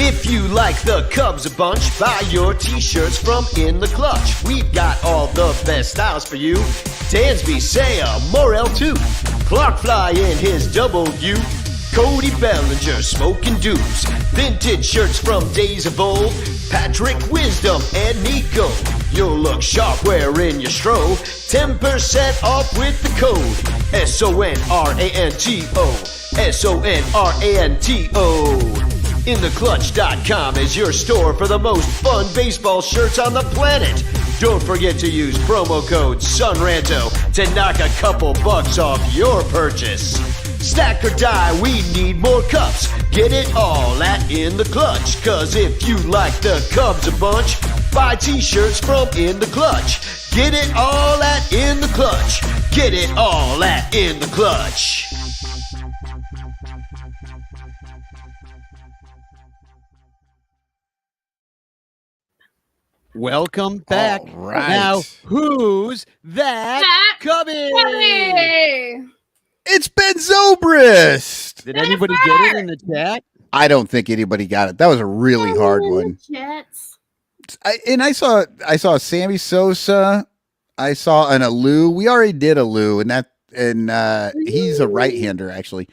If you like the Cubs a bunch, buy your t-shirts from In the Clutch. We've got all the best styles for you. Dansby, Saya, Morel too. Clark Fly in his double U. Cody Bellinger smoking dupes. Vintage shirts from days of old. Patrick Wisdom and Nico. You'll look sharp wearing your stro. 10% off with the code SONRANTO. SONRANTO. InTheClutch.com is your store for the most fun baseball shirts on the planet. Don't forget to use promo code SUNRANTO to knock a couple bucks off your purchase. Stack or die, we need more cups. Get it all at In the Clutch. Cause if you like the Cubs a bunch, buy t-shirts from In the Clutch. Get it all at In the Clutch. Get it all at In the Clutch. Welcome back. All right. Now, who's that coming? Hey! It's Ben Zobrist. Did anybody get it in the chat? I don't think anybody got it. That was a really hard one. Jets. I saw Sammy Sosa. I saw an Alou. We already did Alou, and he's a right-hander actually.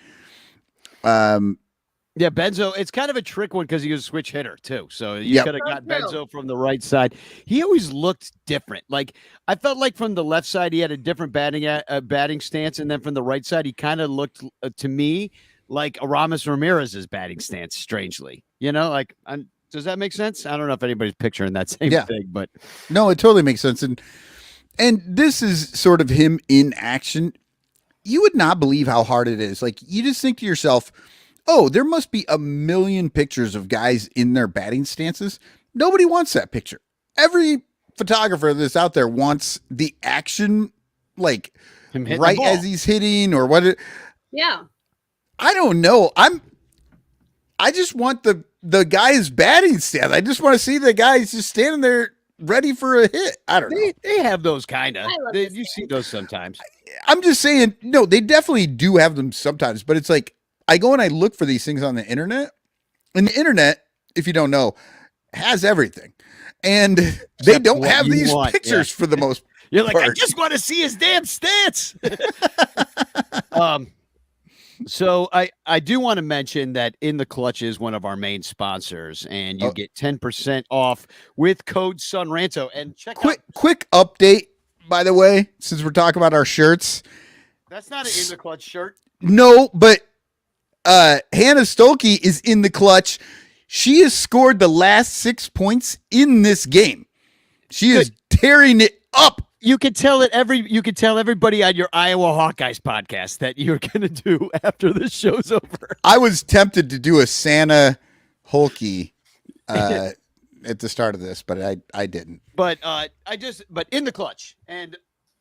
Yeah, Benzo, it's kind of a trick one because he was a switch hitter too. So you Yep. could have got Benzo from the right side. He always looked different. Like I felt like from the left side he had a different batting stance, and then from the right side he kind of looked to me like Aramis Ramirez's batting stance. Strangely, like does that make sense? I don't know if anybody's picturing that same thing, but no, it totally makes sense. And this is sort of him in action. You would not believe how hard it is. Like you just think to yourself, oh, there must be a million pictures of guys in their batting stances. Nobody wants that picture. Every photographer that's out there wants the action, like right as he's hitting or what. Yeah. I don't know. I just want the guy's batting stance. I just want to see the guys just standing there ready for a hit. I don't know. They have those kind of. this You see those sometimes. I'm just saying, no, they definitely do have them sometimes, but it's like, I go and I look for these things on the internet, and the internet, if you don't know, has everything, and they don't have these pictures for the most. You're like, part. I just want to see his damn stance. So I do want to mention that In the Clutch is one of our main sponsors, and you get 10% off with code SUNRANTO. And quick update, by the way, since we're talking about our shirts. That's not an In the Clutch shirt. No, but Hannah Stolke is in the clutch. She has scored the last 6 points in this game. She is tearing it up. You could tell everybody on your Iowa Hawkeyes podcast that you're going to do after this show's over. I was tempted to do a Santa Holkey at the start of this, but I didn't. But but in the clutch, and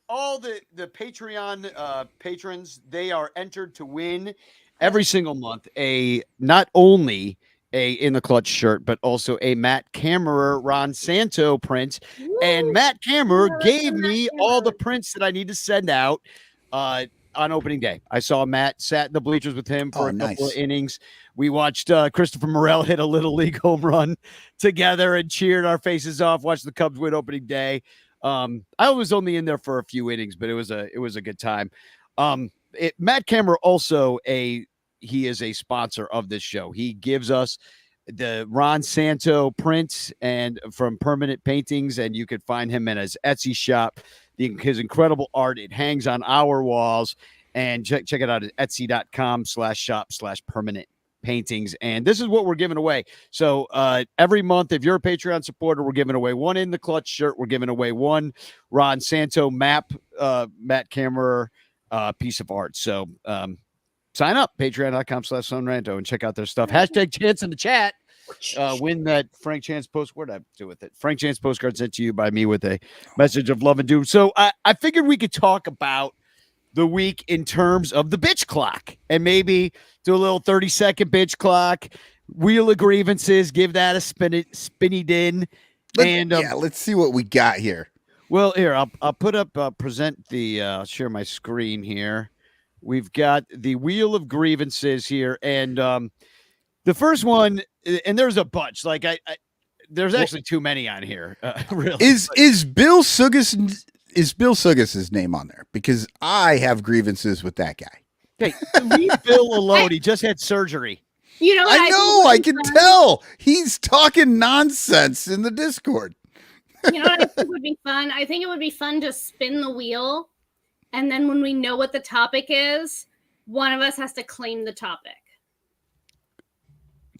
all the Patreon patrons, they are entered to win every single month a not only a in the clutch shirt, but also a Matt Kammerer Ron Santo print. And Matt Kammerer gave me all the prints that I need to send out on opening day. I saw Matt, sat in the bleachers with him for a couple of innings. We watched Christopher Morel hit a little league home run together and cheered our faces off, watched the Cubs win opening day. I was only in there for a few innings, but it was a good time. Matt Kammerer also he is a sponsor of this show. He gives us the Ron Santo prints and from Permanent Paintings, and you can find him in his Etsy shop. His incredible art, it hangs on our walls, and check it out at etsy.com/shop/permanent paintings. And this is what we're giving away. So every month, if you're a Patreon supporter, we're giving away one in the clutch shirt. We're giving away one Ron Santo Matt Kammerer piece of art. So sign up, patreon.com/sonranto, and check out their stuff. Hashtag Chance in the chat. Win that Frank Chance post. What did I do with it? Frank Chance postcard sent to you by me with a message of love and doom. So I figured we could talk about the week in terms of the bitch clock and maybe do a little 30-second bitch clock, wheel of grievances, give that a spinny din. Let's see what we got here. Well, here, I'll put up, present the, I'll share my screen here. We've got the wheel of grievances here. And the first one, and there's a bunch, like there's actually too many on here. Really. Is Bill Suggis' name on there? Because I have grievances with that guy. Hey, leave Bill alone. He just had surgery. You know what? I can tell. He's talking nonsense in the Discord. You know what I think would be fun? I think it would be fun to spin the wheel, and then when we know what the topic is, one of us has to claim the topic.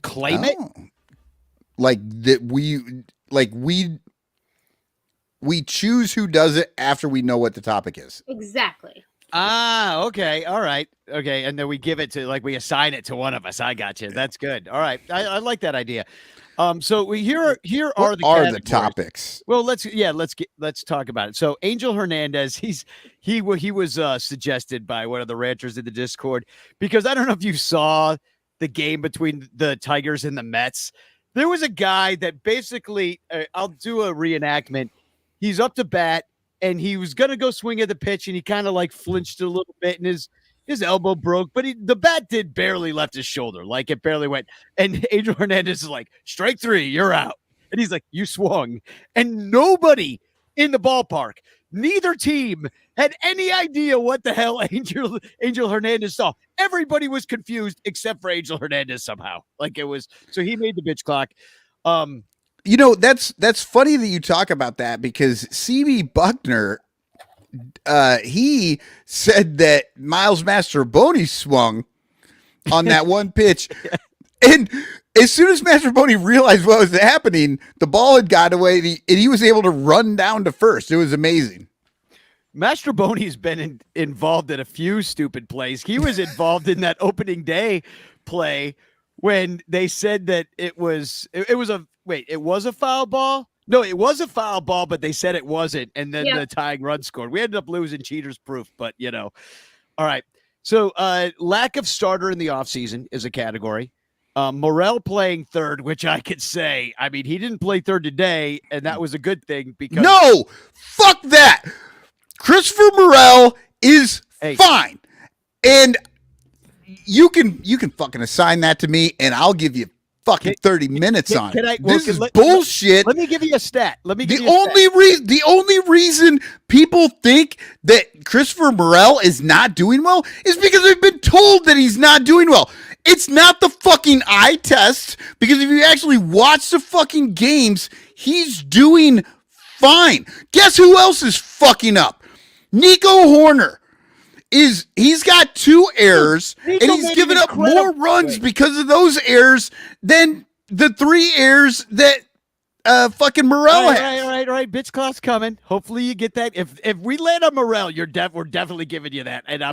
Claim it? Like that we choose who does it after we know what the topic is. Exactly. Okay. All right. Okay. And then we give it to, we assign it to one of us. I got you. That's good. All right. I like that idea. So here are the topics. Well, let's talk about it. So Angel Hernandez, he was suggested by one of the ranchers in the Discord, because I don't know if you saw the game between the Tigers and the Mets. There was a guy that basically, I'll do a reenactment. He's up to bat and he was going to go swing at the pitch, and he kind of flinched a little bit and his elbow broke, but the bat did barely left his shoulder. It barely went. And Angel Hernandez is like, strike three, you're out. And he's like, you swung. And nobody in the ballpark, neither team, had any idea what the hell Angel Hernandez saw. Everybody was confused except for Angel Hernandez somehow. So he made the bitch clock. That's funny that you talk about that, because CB Buckner, he said that Miles Mastrobuoni swung on that one pitch. And as soon as Mastrobuoni realized what was happening, the ball had got away, and he was able to run down to first. It was amazing. Mastrobuoni has been involved in a few stupid plays. He was involved in that opening day play when they said that it was a foul ball. No, it was a foul ball, but they said it wasn't. And then the tying run scored. We ended up losing cheaters proof, but all right. So lack of starter in the offseason is a category. Morel playing third, which I could say, he didn't play third today, and that was a good thing, because no, fuck that. Christopher Morel is fine. And you can fucking assign that to me, and I'll give you fucking 30 minutes on it. This is bullshit. Let me give you a stat. The only reason people think that Christopher Morel is not doing well is because they've been told that he's not doing well. It's not the fucking eye test, because if you actually watch the fucking games, he's doing fine. Guess who else is fucking up? Nico Horner. He's got 2 errors, and he's given up more runs because of those errors than the 3 errors that fucking Morel has. All right. Bitch clock's coming. Hopefully you get that. If we land on Morel, we're definitely giving you that. And I'm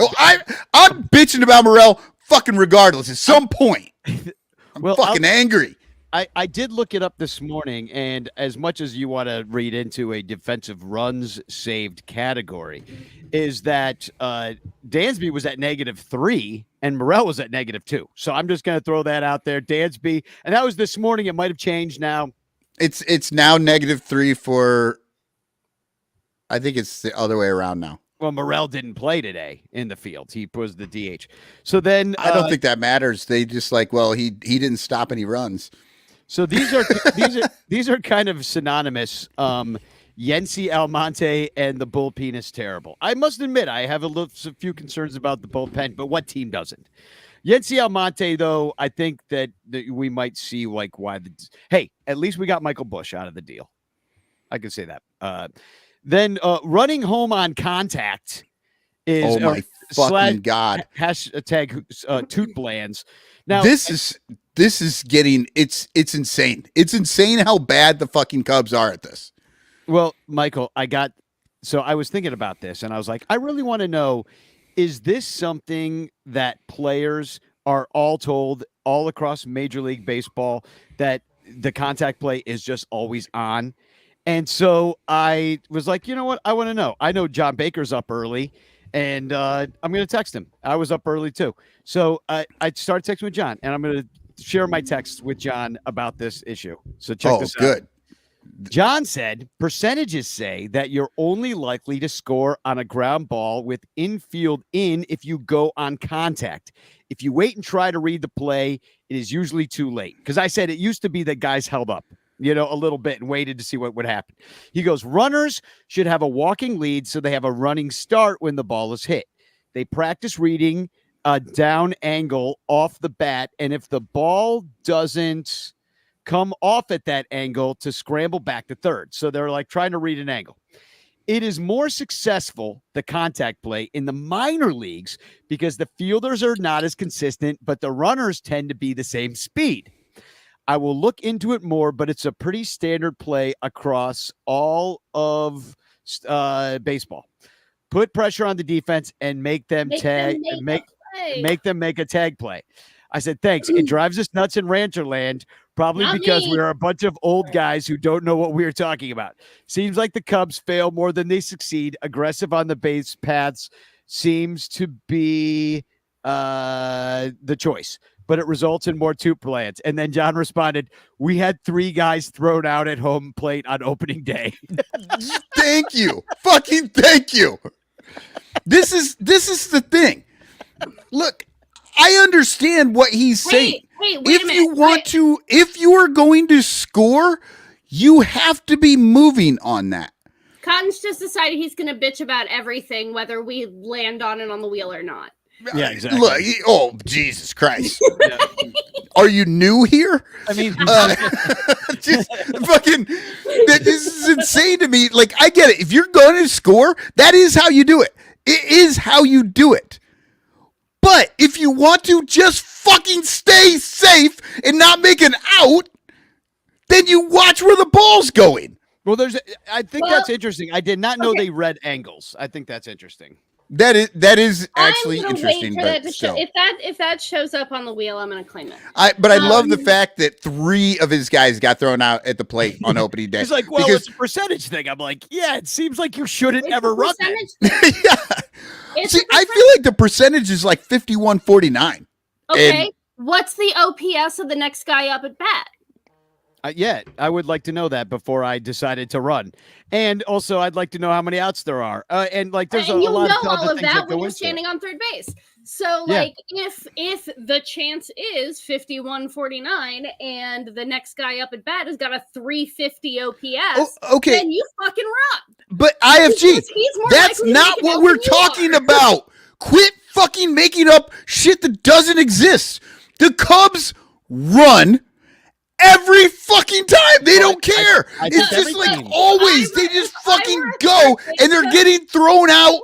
bitching about Morel fucking regardless at some point. I'm fucking angry. I did look it up this morning, and as much as you want to read into a defensive runs saved category, is that Dansby was at -3 and Morrell was at -2. So I'm just going to throw that out there. Dansby, and that was this morning. It might have changed now. It's now -3 for. I think it's the other way around now. Well, Morrell didn't play today in the field. He was the DH. So then I don't think that matters. They just like, well, he didn't stop any runs. So these are kind of synonymous. Yency Almonte and the bullpen is terrible. I must admit, I have a few concerns about the bullpen, but what team doesn't? Yency Almonte, though, I think that we might see like why hey, at least we got Michael Busch out of the deal. I can say that. Then running home on contact is oh my fucking god! Hashtag Toot Blands. Now this is getting it's insane. It's insane how bad the fucking Cubs are at this. Well, Michael, I was thinking about this, and I was like, I really want to know, is this something that players are all told all across Major League Baseball that the contact play is just always on? And so I was like, you know what? I want to know. I know John Baker's up early, and I'm going to text him. I was up early too. So I started texting with John, and I'm going to share my text with John about this issue. So check this out. Good. John said, percentages say that you're only likely to score on a ground ball with infield in if you go on contact. If you wait and try to read the play, it is usually too late. Because I said it used to be that guys held up, a little bit and waited to see what would happen. He goes, runners should have a walking lead so they have a running start when the ball is hit. They practice reading a down angle off the bat, and if the ball doesn't come off at that angle, to scramble back to third. So they're like trying to read an angle. It is more successful, the contact play, in the minor leagues because the fielders are not as consistent, but the runners tend to be the same speed. I will look into it more, but it's a pretty standard play across all of baseball. Put pressure on the defense and make them make them make a tag play. I said, thanks. It drives us nuts in Rancher land, probably not because me. We're a bunch of old guys who don't know what we're talking about. Seems like the Cubs fail more than they succeed. Aggressive on the base paths seems to be the choice, but it results in more Toot Blands. And then John responded, we had 3 guys thrown out at home plate on opening day. Thank you. Fucking thank you. This is the thing. Look, I understand what he's saying. Wait if a minute. You want to, if you are going to score, you have to be moving on that. Cotton's just decided he's going to bitch about everything, whether we land on it on the wheel or not. Yeah, exactly. Look, oh, Jesus Christ. Are you new here? I mean, just fucking, this is insane to me. Like, I get it. If you're going to score, that is how you do it. It is how you do it. But if you want to just fucking stay safe and not make an out, then you watch where the ball's going. Well, I think that's interesting. I did not know they read angles. I think that's interesting. That is actually interesting. Wait for that to if that shows up on the wheel, I'm going to claim it. I love the fact that 3 of his guys got thrown out at the plate on opening day. He's like, well, it's a percentage thing. I'm like, yeah, it seems like you shouldn't ever run that. Yeah. See, I feel like the percentage is like 51-49. Okay. What's the OPS of the next guy up at bat? Yeah, I would like to know that before I decided to run. And also, I'd like to know how many outs there are. And like, there's a lot of all of things that when go you're into standing on third base. So, yeah. like, if the chance is 51-49 and the next guy up at bat has got a 350 OPS, okay, then you fucking run. But IFG, that's not what we're talking about. Quit fucking making up shit that doesn't exist. The Cubs run every fucking time. They don't care. It's just like always. They just fucking go, and they're getting thrown out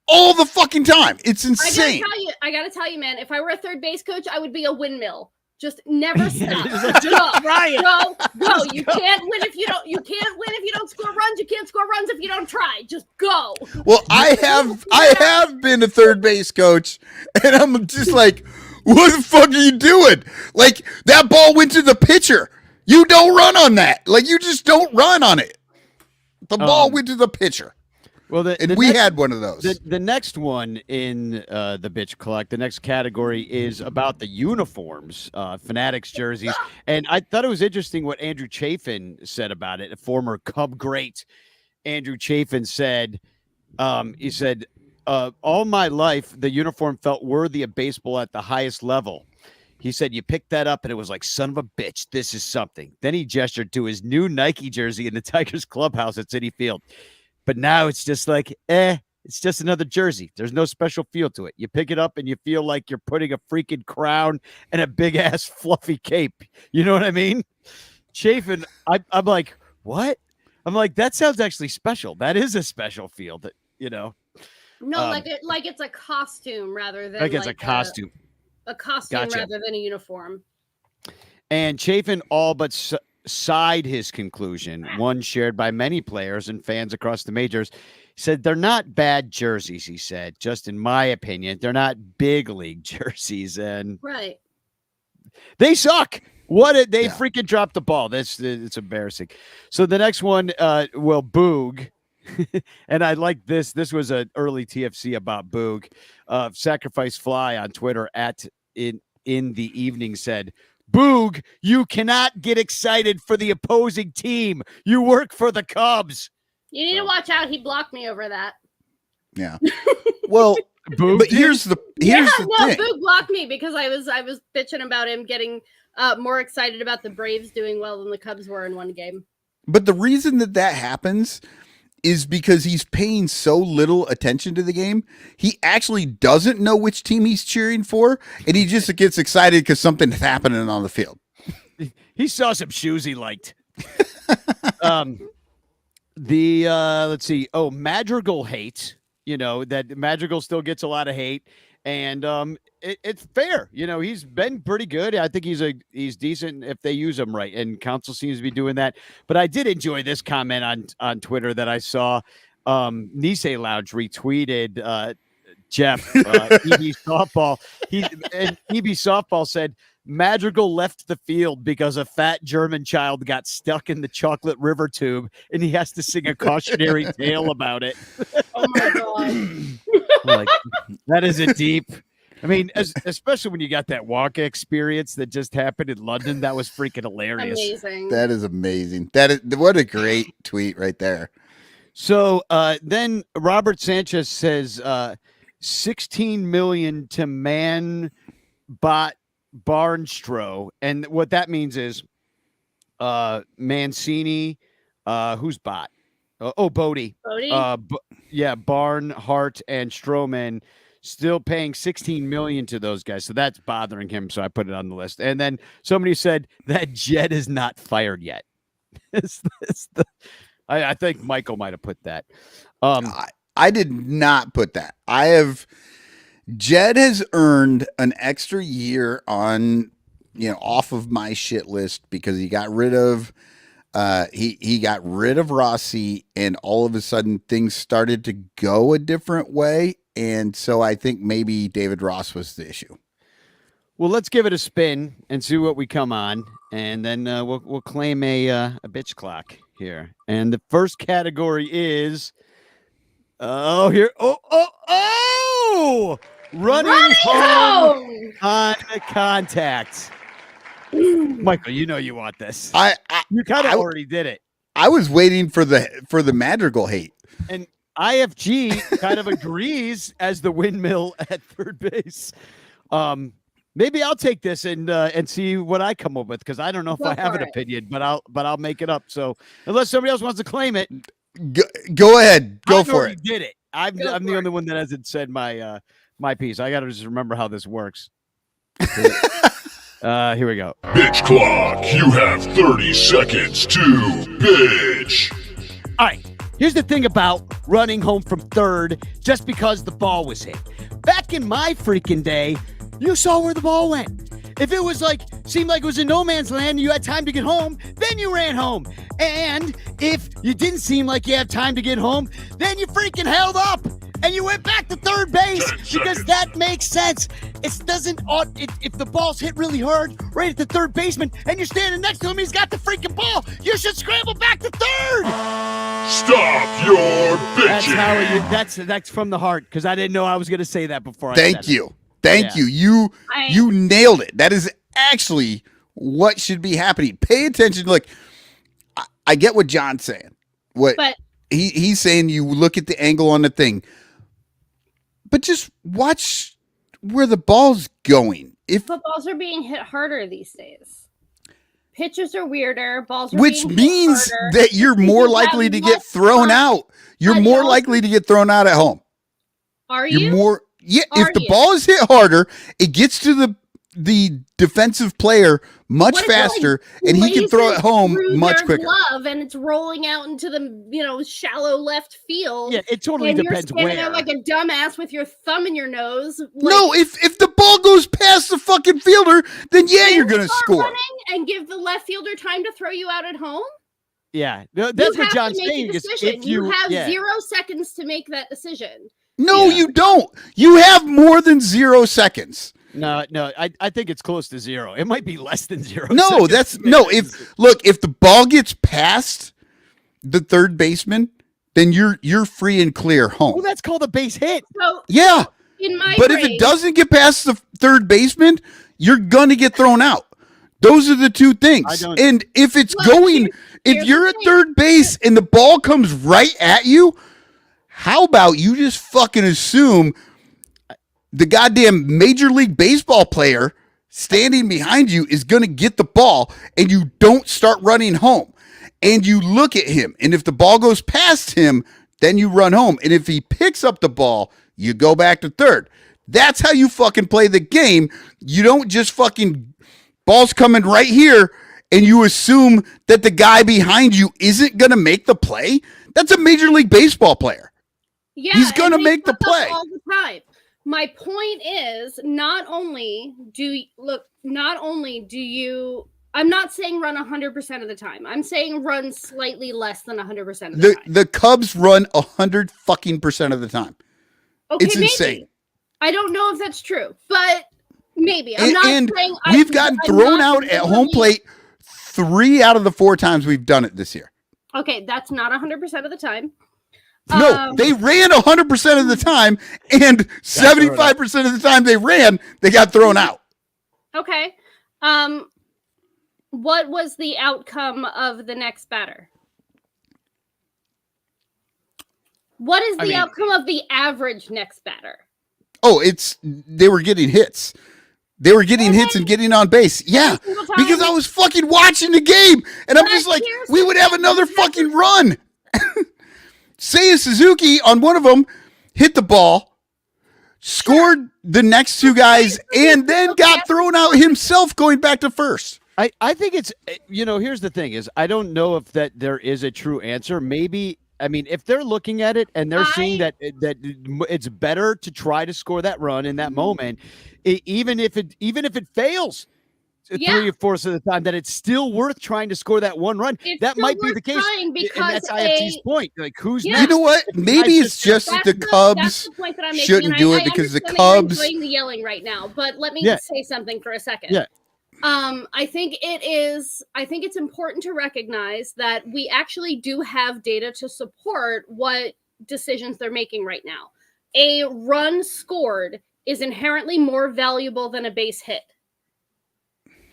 all the fucking time. It's insane. I gotta tell you, man, if I were a third base coach, I would be a windmill. Just never stop. Go. You can't win if you don't. You can't win if you don't score runs. You can't score runs if you don't try. Just go. Well, I have been a third base coach, and I'm just like, what the fuck are you doing? Like, that ball went to the pitcher. You don't run on that. Like, you just don't run on it. The ball went to the pitcher. Well, we had one of those. The next one in the bitch collect, the next category is about the uniforms, Fanatics jerseys. And I thought it was interesting what Andrew Chafin said about it. A former Cub great, Andrew Chafin said, he said, all my life, the uniform felt worthy of baseball at the highest level. He said, you picked that up and it was like, son of a bitch, this is something. Then he gestured to his new Nike jersey in the Tigers clubhouse at Citi Field. But now it's just like, it's just another jersey. There's no special feel to it. You pick it up and you feel like you're putting a freaking crown and a big ass fluffy cape. You know what I mean? Chafin, I'm like, what? I'm like, that sounds actually special. That is a special feel that, you know. No, like it's a costume rather than like it's a costume. A costume Gotcha. rather than a uniform. And Chafin all but side his conclusion, one shared by many players and fans across the majors. He said, they're not bad jerseys, he said. Just in my opinion, they're not big league jerseys. And right. They suck. They freaking dropped the ball. It's embarrassing. So the next one, Boog. And I like this. This was an early TFC about Boog. Sacrifice Fly on Twitter in the evening said, Boog, you cannot get excited for the opposing team. You work for the Cubs. You need to watch out. He blocked me over that. Yeah. Well, Boog but here's the thing. Boog blocked me because I was bitching about him getting more excited about the Braves doing well than the Cubs were in one game. But the reason that happens is because he's paying so little attention to the game. He actually doesn't know which team he's cheering for, and he just gets excited because something's happening on the field. He saw some shoes he liked. Let's see. Oh, Madrigal hate. You know, that Madrigal still gets a lot of hate. And it's fair. You know, he's been pretty good. I think he's decent if they use him right. And Council seems to be doing that. But I did enjoy this comment on Twitter that I saw. Nisei Lounge retweeted Jeff EB Softball. EB Softball said Madrigal left the field because a fat German child got stuck in the chocolate river tube, and he has to sing a cautionary tale about it. Oh my god! Like, that is a deep. I mean, especially when you got that Wonka experience that just happened in London, that was freaking hilarious. Amazing. That is amazing. What a great tweet right there. So then Robert Sanchez says 16 million to Man Bot Barnstrow, and what that means is Mancini, who's Bot? Bodie. Barnhart and Stroman still paying 16 million to those guys, so that's bothering him. So I put it on the list. And then somebody said that Jed is not fired yet. I think Michael might have put that. I did not put that. Jed has earned an extra year on, off of my shit list because he got rid of he got rid of Rossi, and all of a sudden things started to go a different way. And so I think maybe David Ross was the issue. Well, let's give it a spin and see what we come on, and then we'll claim a bitch clock here. And the first category is running home on contact. Michael, you want this. You kind of already did it. I was waiting for the Madrigal hate. And IFG kind of agrees as the windmill at third base. Maybe I'll take this and see what I come up with, because I don't know if I have an opinion, but I'll make it up. So unless somebody else wants to claim it, go ahead, go for it. Did it? I'm the only one that hasn't said my piece. I got to just remember how this works. Here we go. Bitch clock. You have 30 seconds to bitch. All right. Here's the thing about running home from third just because the ball was hit. Back in my freaking day, you saw where the ball went. If it was seemed like it was in no man's land and you had time to get home, then you ran home. And if you didn't seem like you had time to get home, then you freaking held up. and you went back to third base 10 because seconds. that makes sense. It doesn't. If the ball's hit really hard right at the third baseman, and you're standing next to him, he's got the freaking ball. You should scramble back to third. Stop your That's bitching. how that's from the heart, because I didn't know I was going to say that before. I Thank said it. you. Thank Yeah. you. I- You nailed it. That is actually what should be happening. Pay attention. Look, I get what John's saying. What But he's saying, you look at the angle on the thing, but just watch where the ball's going. If footballs are being hit harder these days. Pitches are weirder. Balls are which being means hit harder. that you're more You likely have to get less thrown time. out. You're But more also- likely to get thrown out at home. Are You're you? more if Are the you? ball is hit harder, it gets to the defensive player much What if it, like, faster, and he can throw it blazes home through much their quicker. glove and it's rolling out into the shallow left field. Yeah, it totally and depends you're standing where. there like a dumbass with your thumb in your nose. No, if the ball goes past the fucking fielder, then yeah, you're gonna start score. running and give the left fielder time to throw you out at home. Yeah, no, that's you what have John's to make saying. a Is decision. if You have yeah. 0 seconds to make that decision. No, Yeah. you don't. You have more than 0 seconds. No, I think it's close to 0. It might be less than 0. No, seconds. that's no. If the ball gets past the third baseman, then you're free and clear home. well, that's called a base hit. So Yeah, in my but if brain, it doesn't get past the third baseman, you're gonna get thrown out. Those are the two things. I don't- And if it's Well, going, if here's you're the at thing. third base and the ball comes right at you, how about you just fucking assume the goddamn Major League Baseball player standing behind you is going to get the ball, and you don't start running home, and you look at him, and if the ball goes past him, then you run home, and if he picks up the ball, you go back to third. That's how you fucking play the game. You don't just fucking ball's coming right here and you assume that the guy behind you isn't going to make the play. That's a Major League Baseball player. yeah, he's gonna and they make the fuck up play. all the time. My point is, not only do you. I'm not saying run 100% of the time. I'm saying run slightly less than 100% of the time. The Cubs run 100% of the time. Okay, It's maybe. insane. I don't know if that's true, but maybe. I'm And, not and saying we've gotten I'm thrown not out at home literally- plate 3 out of the 4 times we've done it this year. Okay, that's not 100% of the time. No, they ran 100% of the time, and 75% of the time they ran, they got thrown out. Okay. What was the outcome of the next batter? What is the outcome of the average next batter? Oh, they were getting hits. They were getting hits and getting on base. Yeah, single time? because I was fucking watching the game, and I'm But just like, here's we the would have thing, another you have fucking run. Seiya Suzuki on one of them hit the ball, scored the next 2 guys, and then got thrown out himself going back to first. I think it's, here's the thing is, I don't know if that there is a true answer. Maybe, I mean, if they're looking at it and they're seeing that it's better to try to score that run in that moment, even if it fails 3 or 4 of the time, that it's still worth trying to score that one run. It's That still might be worth the case. trying And because that's IFT's point. Like, who's Yeah. You know what? Maybe guys it's just That's the that's Cubs the point that I'm making, shouldn't and do I it because the understand that you're Cubs. enjoying the yelling right now, but let me Yeah. say something for a second. Yeah. I think it's important to recognize that we actually do have data to support what decisions they're making right now. A run scored is inherently more valuable than a base hit.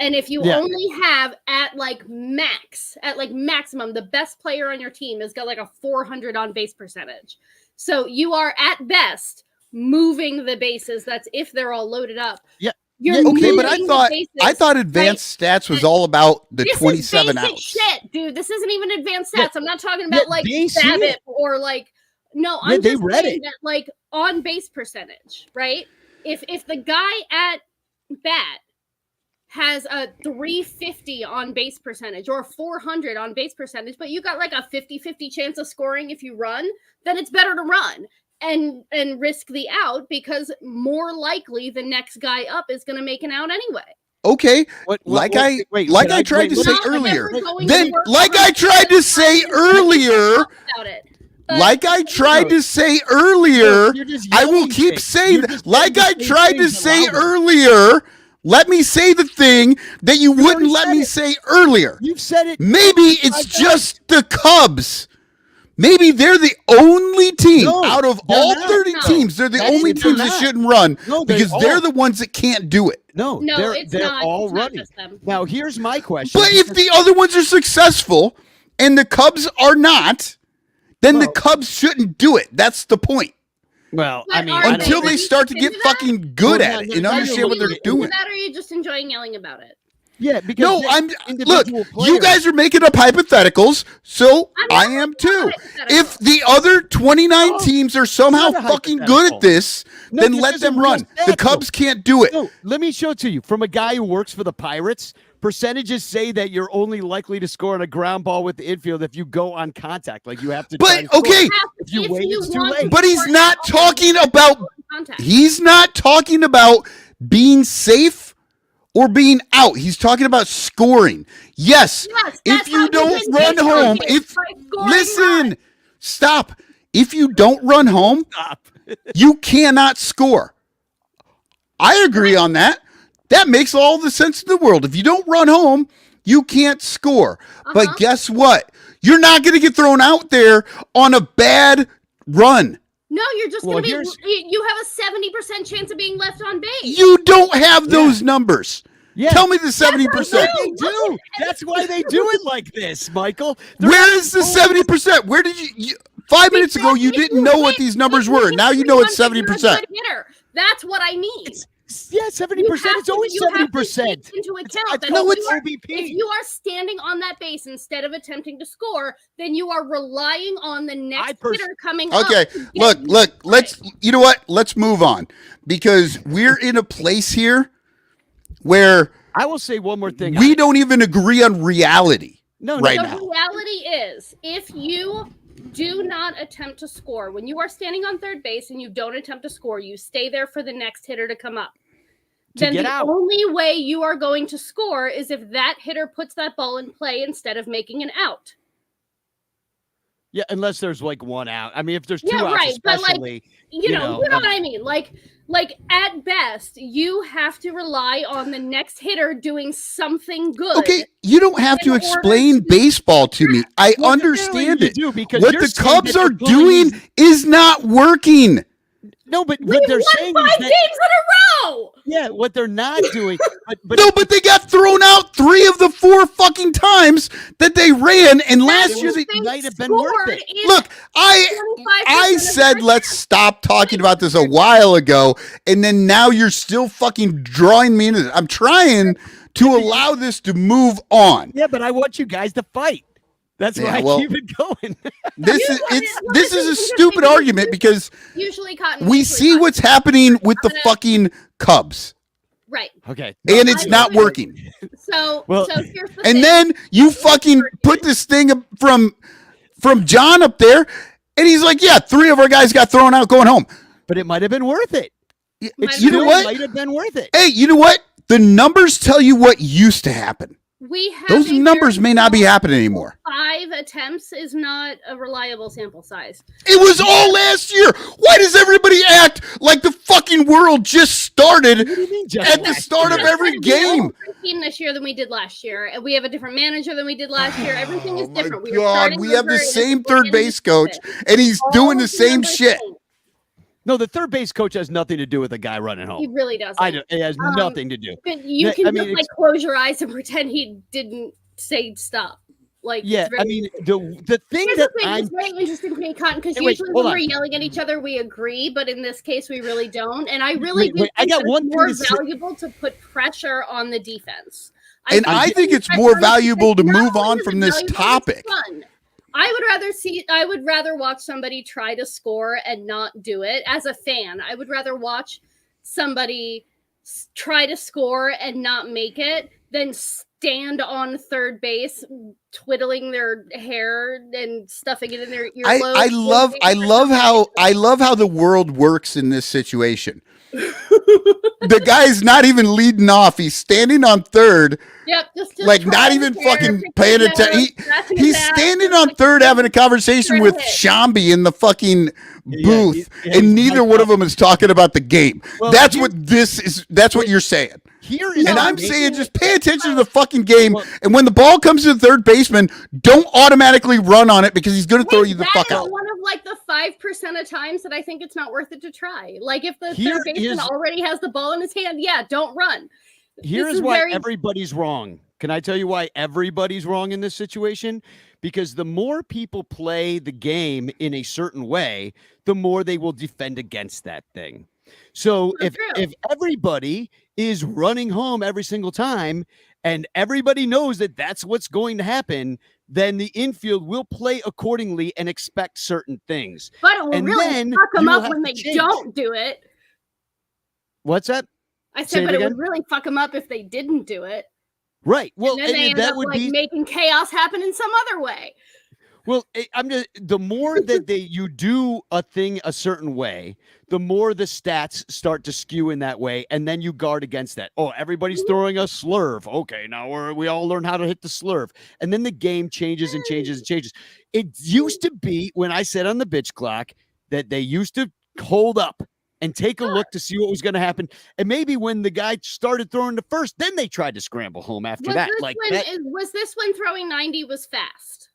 And if you Yeah. only have at maximum, the best player on your team has got like a 400 on base percentage. So you are at best moving the bases. That's if they're all loaded up. Yeah. You're Okay, but moving the bases, I thought advanced stats was all about the this 27 is basic outs. shit, dude. This isn't even advanced stats. Yeah. I'm not talking about like basic. BABIP or like no. Yeah, I'm they just read saying it. that like on base percentage, right? If the guy at bat has a 350 on base percentage or 400 on base percentage, but you got like a 50-50 chance of scoring if you run, then it's better to run and risk the out because more likely the next guy up is going to make an out anyway. Okay, What- like what- I wait, like but I tried to wait, say Not like earlier. we're going Then, to work like on I tried to say earlier, about it. like I tried to say earlier, No, you're just I will yelling keep things. saying You're that. just Like saying I the same tried to things say louder. earlier, let me say the thing that you wouldn't already let said me it. say earlier. You've said it. Maybe it's just the Cubs. Maybe they're the only team No, out of they're all not. 30 No. teams. They're the That's only it, they're teams that not. shouldn't run No, they because they're all- the ones that can't do it. No, No, it's they're not. all It's not running. just them. Now, here's my question. But if the other ones are successful and the Cubs are not, then the Well- Cubs shouldn't do it. That's the point. well, But I mean, are I don't Until think- they start to get into that? fucking good Well, at it no, and no, understand what you're they're into doing. That, or are you just enjoying yelling about it? yeah, because No, they're I'm look. individual You players. guys are making up hypotheticals, so I'm not I am making too. up hypotheticals. If the other 29 No, teams are somehow not a fucking good hypothetical. at this, No, then this let is a them real run. stat, The though. Cubs can't do it. No, let me show it to you. From a guy who works for the Pirates, percentages say that you're only likely to score on a ground ball with the infield if you go on contact. Like you have to. try But and score. okay, if you wait, it's too want late. to but he's score not at all, talking you have to about. go in contact. He's not talking about being safe or being out. He's talking about scoring. Yes, Yes, if that's how you you don't win run baseball home, games, if by scoring listen, runs. stop. If you don't run home, Stop. you cannot score. I agree on that. That makes all the sense in the world. If you don't run home, you can't score. But guess what? You're not going to get thrown out there on a bad run. No, you're just Well, gonna be. here's- You have a 70% chance of being left on base. You don't have those numbers. Yeah. Tell me the 70%. They do. That's why they do it like this, Michael. They're Where not is the always- 70%? Where did you 5 minutes ago you Because didn't if know what hit- these numbers if you were. hit Now you know it's 300, you're a 70%. good hitter. That's what I mean. Yeah, 70%. It's always you have to 70%. take into account I that know if it's you are- OBP. If you are standing on that base instead of attempting to score, then you are relying on the next hitter coming up. Okay, to get look, you look, strike. let's, you know what? Let's move on because we're in a place here where I will say one more thing. we don't even agree on reality No, no, right The now. reality is, if you do not attempt to score, when you are standing on third base and you don't attempt to score, you stay there for the next hitter to come up. To Then get the out. only way you are going to score is if that hitter puts that ball in play instead of making an out. Yeah, unless there's like one out. I mean, if there's two Yeah, outs, right, but, like, especially. You know what I mean? Like at best, you have to rely on the next hitter doing something good. Okay, you don't have in to order explain to- baseball to me. I Well, understand clearly it. you do, because What you're the saying Cubs that are they're pulling doing these- is not working. No, but We've what they're won saying 5 is games that in a row. yeah, what they're not doing. But No, but they got thrown out 3 of the 4 fucking times that they ran, and last That year they might have been worth it. look. I 25% of the said time. let's stop talking about this a while ago, and then now you're still fucking drawing me into this. I'm trying to allow this to move on. yeah, but I want you guys to fight. That's Yeah, why I well, keep it going. This is want it's it- well, this this is a is stupid interesting. argument because Usually cotton. we usually see cotton. what's happening with the fucking Cubs, right. Okay. and it's I not agree. working. So, Well- so here's the And thing. then you fucking put this thing up from John up there, and he's like, "Yeah, 3 of our guys got thrown out going home." But it might have been worth it. It Might have You know still what? might have been worth it. Hey, you know what? The numbers tell you what used to happen. we have Those a numbers very may not be small- happening anymore. 5 attempts is not a reliable sample size. It was all last year. Why does everybody act like the fucking world just started What do you mean, just at the last start of year? every We have a game? different team this year than we did last year, and we have a different manager than we did last year. Everything is Oh my different. were God, starting we have the over same and third base coach, and he's all doing the of same numbers shit. change. No, the third base coach has nothing to do with the guy running He home. really doesn't. I don't, it has nothing to do. But you Yeah, can I mean, just like close your eyes and pretend he didn't say stop. Like Yeah, it's very, I mean the thing here's that the thing. I'm It's very interesting to me, Cotton, because Hey, wait, usually hold when on. we're yelling at each other, we agree, but in this case, we really don't. And I really Wait, do wait, I think got that one it's thing more to say- valuable to put pressure on the defense. And I think it's more valuable to move on from this topic. I would rather watch somebody try to score and not do it as a fan. I would rather watch somebody try to score and not make it than stand on third base twiddling their hair and stuffing it in their earlobes. I love how the world works in this situation. The guy's not even leading off. He's standing on third. Yep, just Like not even fucking paying attention. He's standing on third having a conversation with Shambi in the fucking booth, and neither one of them is talking about the game. Well, that's what this is. That's what you're saying. Here is And I'm saying just pay attention to the fucking game. And when the ball comes to the third baseman, don't automatically run on it because he's going to throw you the fuck out. One of like the 5% of times that I think it's not worth it to try. Like if the third baseman already has the ball in his hand, yeah, don't run. Here's why everybody's wrong. Can I tell you why everybody's wrong in this situation? Because the more people play the game in a certain way, the more they will defend against that thing. So if everybody is running home every single time and everybody knows that that's what's going to happen, then the infield will play accordingly and expect certain things. But it will really fuck them up when they don't do it. What's that? I said, but it would really fuck them up if they didn't do it. Right. Well, and then they end up making chaos happen in some other way. Well, the more that you do a thing a certain way, the more the stats start to skew in that way, and then you guard against that. Oh, everybody's throwing a slurve. Okay, now we all learn how to hit the slurve, and then the game changes and changes and changes. It used to be when I said on the bitch clock that they used to hold up and take a look to see what was going to happen, and maybe when the guy started throwing the first, then they tried to scramble home after that. Was this when throwing 90 was fast?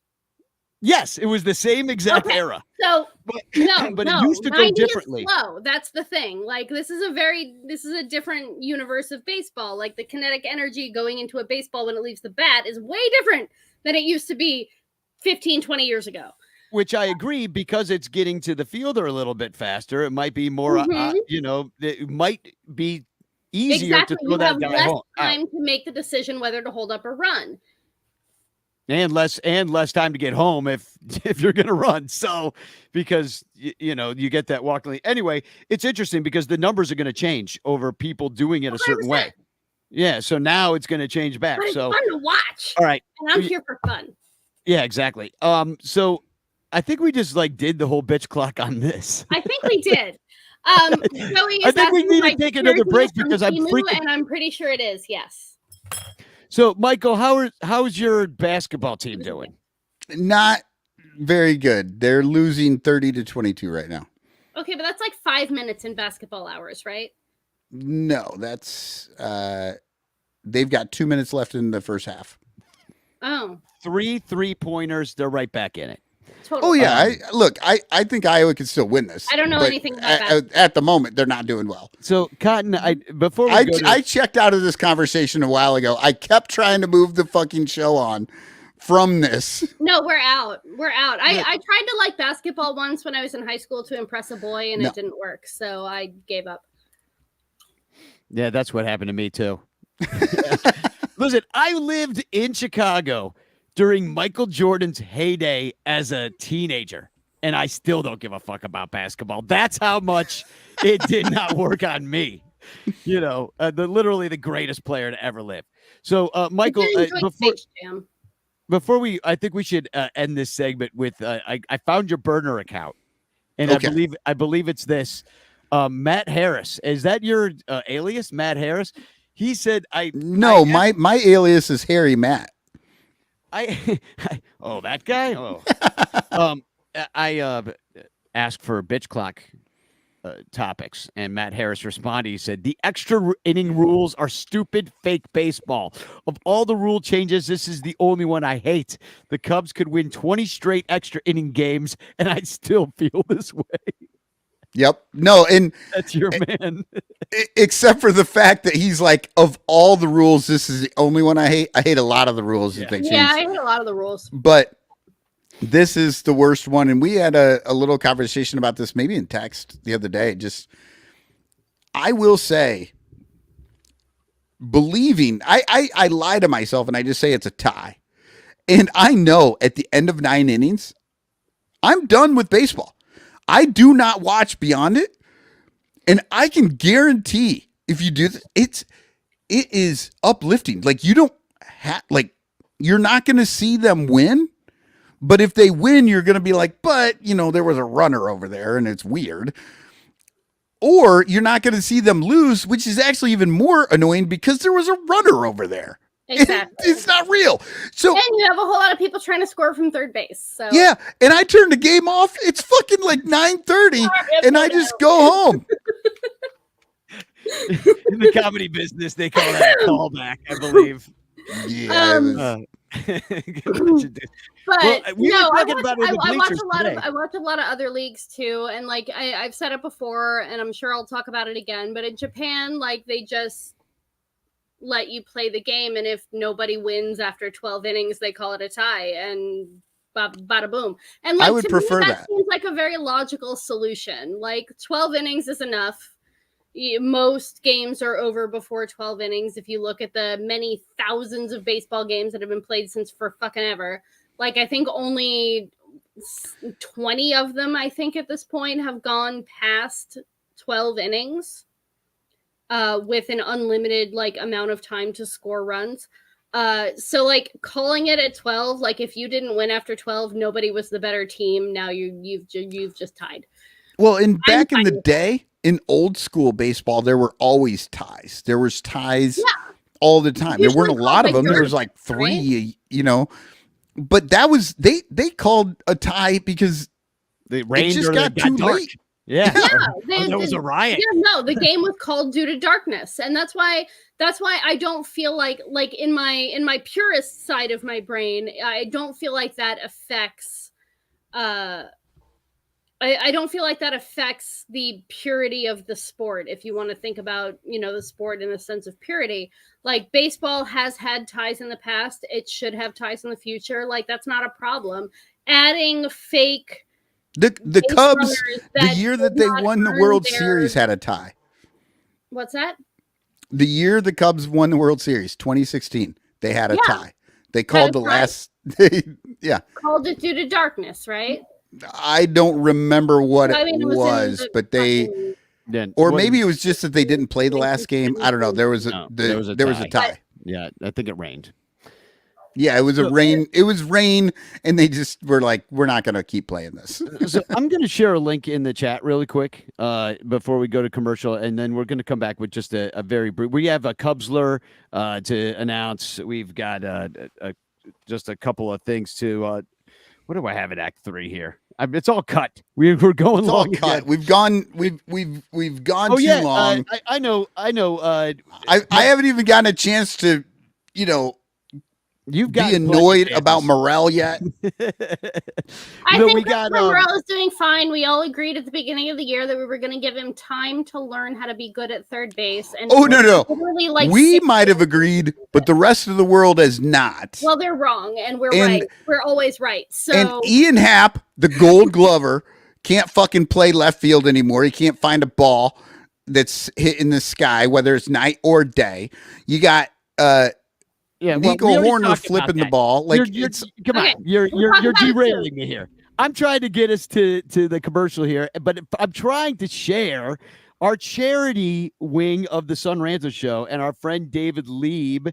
Yes, it was the same exact era. So but it used to go differently. Slow. That's the thing. Like this is a different universe of baseball. Like the kinetic energy going into a baseball when it leaves the bat is way different than it used to be 15, 20 years ago. Which I agree, because it's getting to the fielder a little bit faster. It might be more, it might be easier to throw that guy home. Time to make the decision whether to hold up or run. And less time to get home if you're going to run. So because you get that walk lane. Anyway, it's interesting because the numbers are going to change over people doing it 100%. A certain way. Yeah, so now it's going to change back. But it's fun to watch. All right. And I'm here for fun. Yeah, exactly. So I think we just did the whole bitch clock on this. I think we did. Joey I think we need to take another break because I'm freaking. And I'm pretty sure it is. Yes. So, Michael, how's your basketball team doing? Not very good. They're losing 30-22 right now. Okay, but that's like 5 minutes in basketball hours, right? No, that's they've got 2 minutes left in the first half. Oh. 3 3-pointers. They're right back in it. Totally. Oh yeah, I think Iowa can still win this. I don't know anything about that. At the moment, they're not doing well. So, Cotton, I checked out of this conversation a while ago. I kept trying to move the fucking show on from this. No, we're out. I tried to like basketball once when I was in high school to impress a boy, and it didn't work, so I gave up. Yeah, that's what happened to me too. Listen, I lived in Chicago during Michael Jordan's heyday as a teenager, and I still don't give a fuck about basketball. That's how much it did not work on me. Literally the greatest player to ever live. So, Michael, before I think we should end this segment with I found your burner account, and okay. I believe it's this. Matt Harris, is that your alias, Matt Harris? He said, my alias is Harry Matt. That guy. I asked for bitch clock topics, and Matt Harris responded. He said, "The extra inning rules are stupid, fake baseball. Of all the rule changes, this is the only one I hate. The Cubs could win 20 straight extra inning games, and I still feel this way." Yep. No, and that's your man. Except for the fact that he's like, of all the rules, this is the only one I hate. I hate a lot of the rules that they changed. Yeah, I hate a lot of the rules. But this is the worst one. And we had a little conversation about this maybe in text the other day. I will say, believing, I lie to myself and I just say it's a tie. And I know at the end of 9 innings, I'm done with baseball. I do not watch beyond it. And I can guarantee if you do this, it is uplifting. Like you don't you're not going to see them win, but if they win, you're going to be like, but there was a runner over there and it's weird. or you're not going to see them lose, which is actually even more annoying because there was a runner over there. Exactly. It's not real. So and you have a whole lot of people trying to score from third base. So yeah, and I turned the game off. It's fucking like 9:30, and I just go home. In the comedy business, they call that a callback, I believe. Yeah, But Well, we were no, talking about it in the I watch bleachers a lot today. of I watch a lot of other leagues too, and like I've said it before, and I'm sure I'll talk about it again. But in Japan, like they just let you play the game, and if nobody wins after 12 innings, they call it a tie, and bada boom. And like I would to prefer me, that. seems like a very logical solution. Like 12 innings is enough. Most games are over before 12 innings. If you look at the many thousands of baseball games that have been played since for fucking ever, like I think only 20 of them, I think at this point, have gone past 12 innings with an unlimited like amount of time to score runs. So like calling it at 12, like if you didn't win after 12, nobody was the better team. Now you've just tied. Well, back in fine the with day, in old school baseball, there were always ties. There was ties all the time. There weren't a Usually lot called of them. like There was like three, you know. But that was they called a tie because They it rained just or got they too dark. late. Yeah. Yeah, There was a riot. Yeah, no, the game was called due to darkness, and that's why I don't feel like in my purist side of my brain, I don't feel like that affects. I don't feel like that affects the purity of the sport. If you want to think about, the sport in a sense of purity, like baseball has had ties in the past, it should have ties in the future. Like that's not a problem. Adding fake The base Cubs, runners the that year did that they not won the earn World their- Series had a tie. What's that? The year the Cubs won the World Series, 2016, they had a tie. They called the tie. last. Yeah, Called it due to darkness, right? I don't remember what I mean, it it was in was, the but they. fucking- Then Or what- maybe it was just that they didn't play the last game. I don't know. There was a No, there was a tie. Yeah, I think it rained. Yeah, it was a rain. It was rain, and they just were like, "We're not going to keep playing this." So I'm going to share a link in the chat really quick before we go to commercial, and then we're going to come back with just a very brief. We have a Cubsler to announce. We've got just a couple of things to. What do I have at Act 3 here? It's all cut. We're going It's all long. cut. Again. We've gone. We've gone Oh too yeah, long. I know. I haven't even gotten a chance to, You've got be annoyed about morale yet. I No, think we got, Morel is doing fine. We all agreed at the beginning of the year that we were going to give him time to learn how to be good at third base. And Oh no! literally, like We 6 might have agreed, but the rest of the world has not. Well, they're wrong, and we're And- right. We're always right. So And Ian Happ, the Gold Glover, can't fucking play left field anymore. He can't find a ball that's hit in the sky, whether it's night or day. You got Yeah, Nico we already Horner talked about flipping the that. ball. Like You're, it's come Okay, on, you're talk about it derailing me here. I'm trying to get us to the commercial here, but I'm trying to share our charity wing of the Sun Ranto show, and our friend David Lieb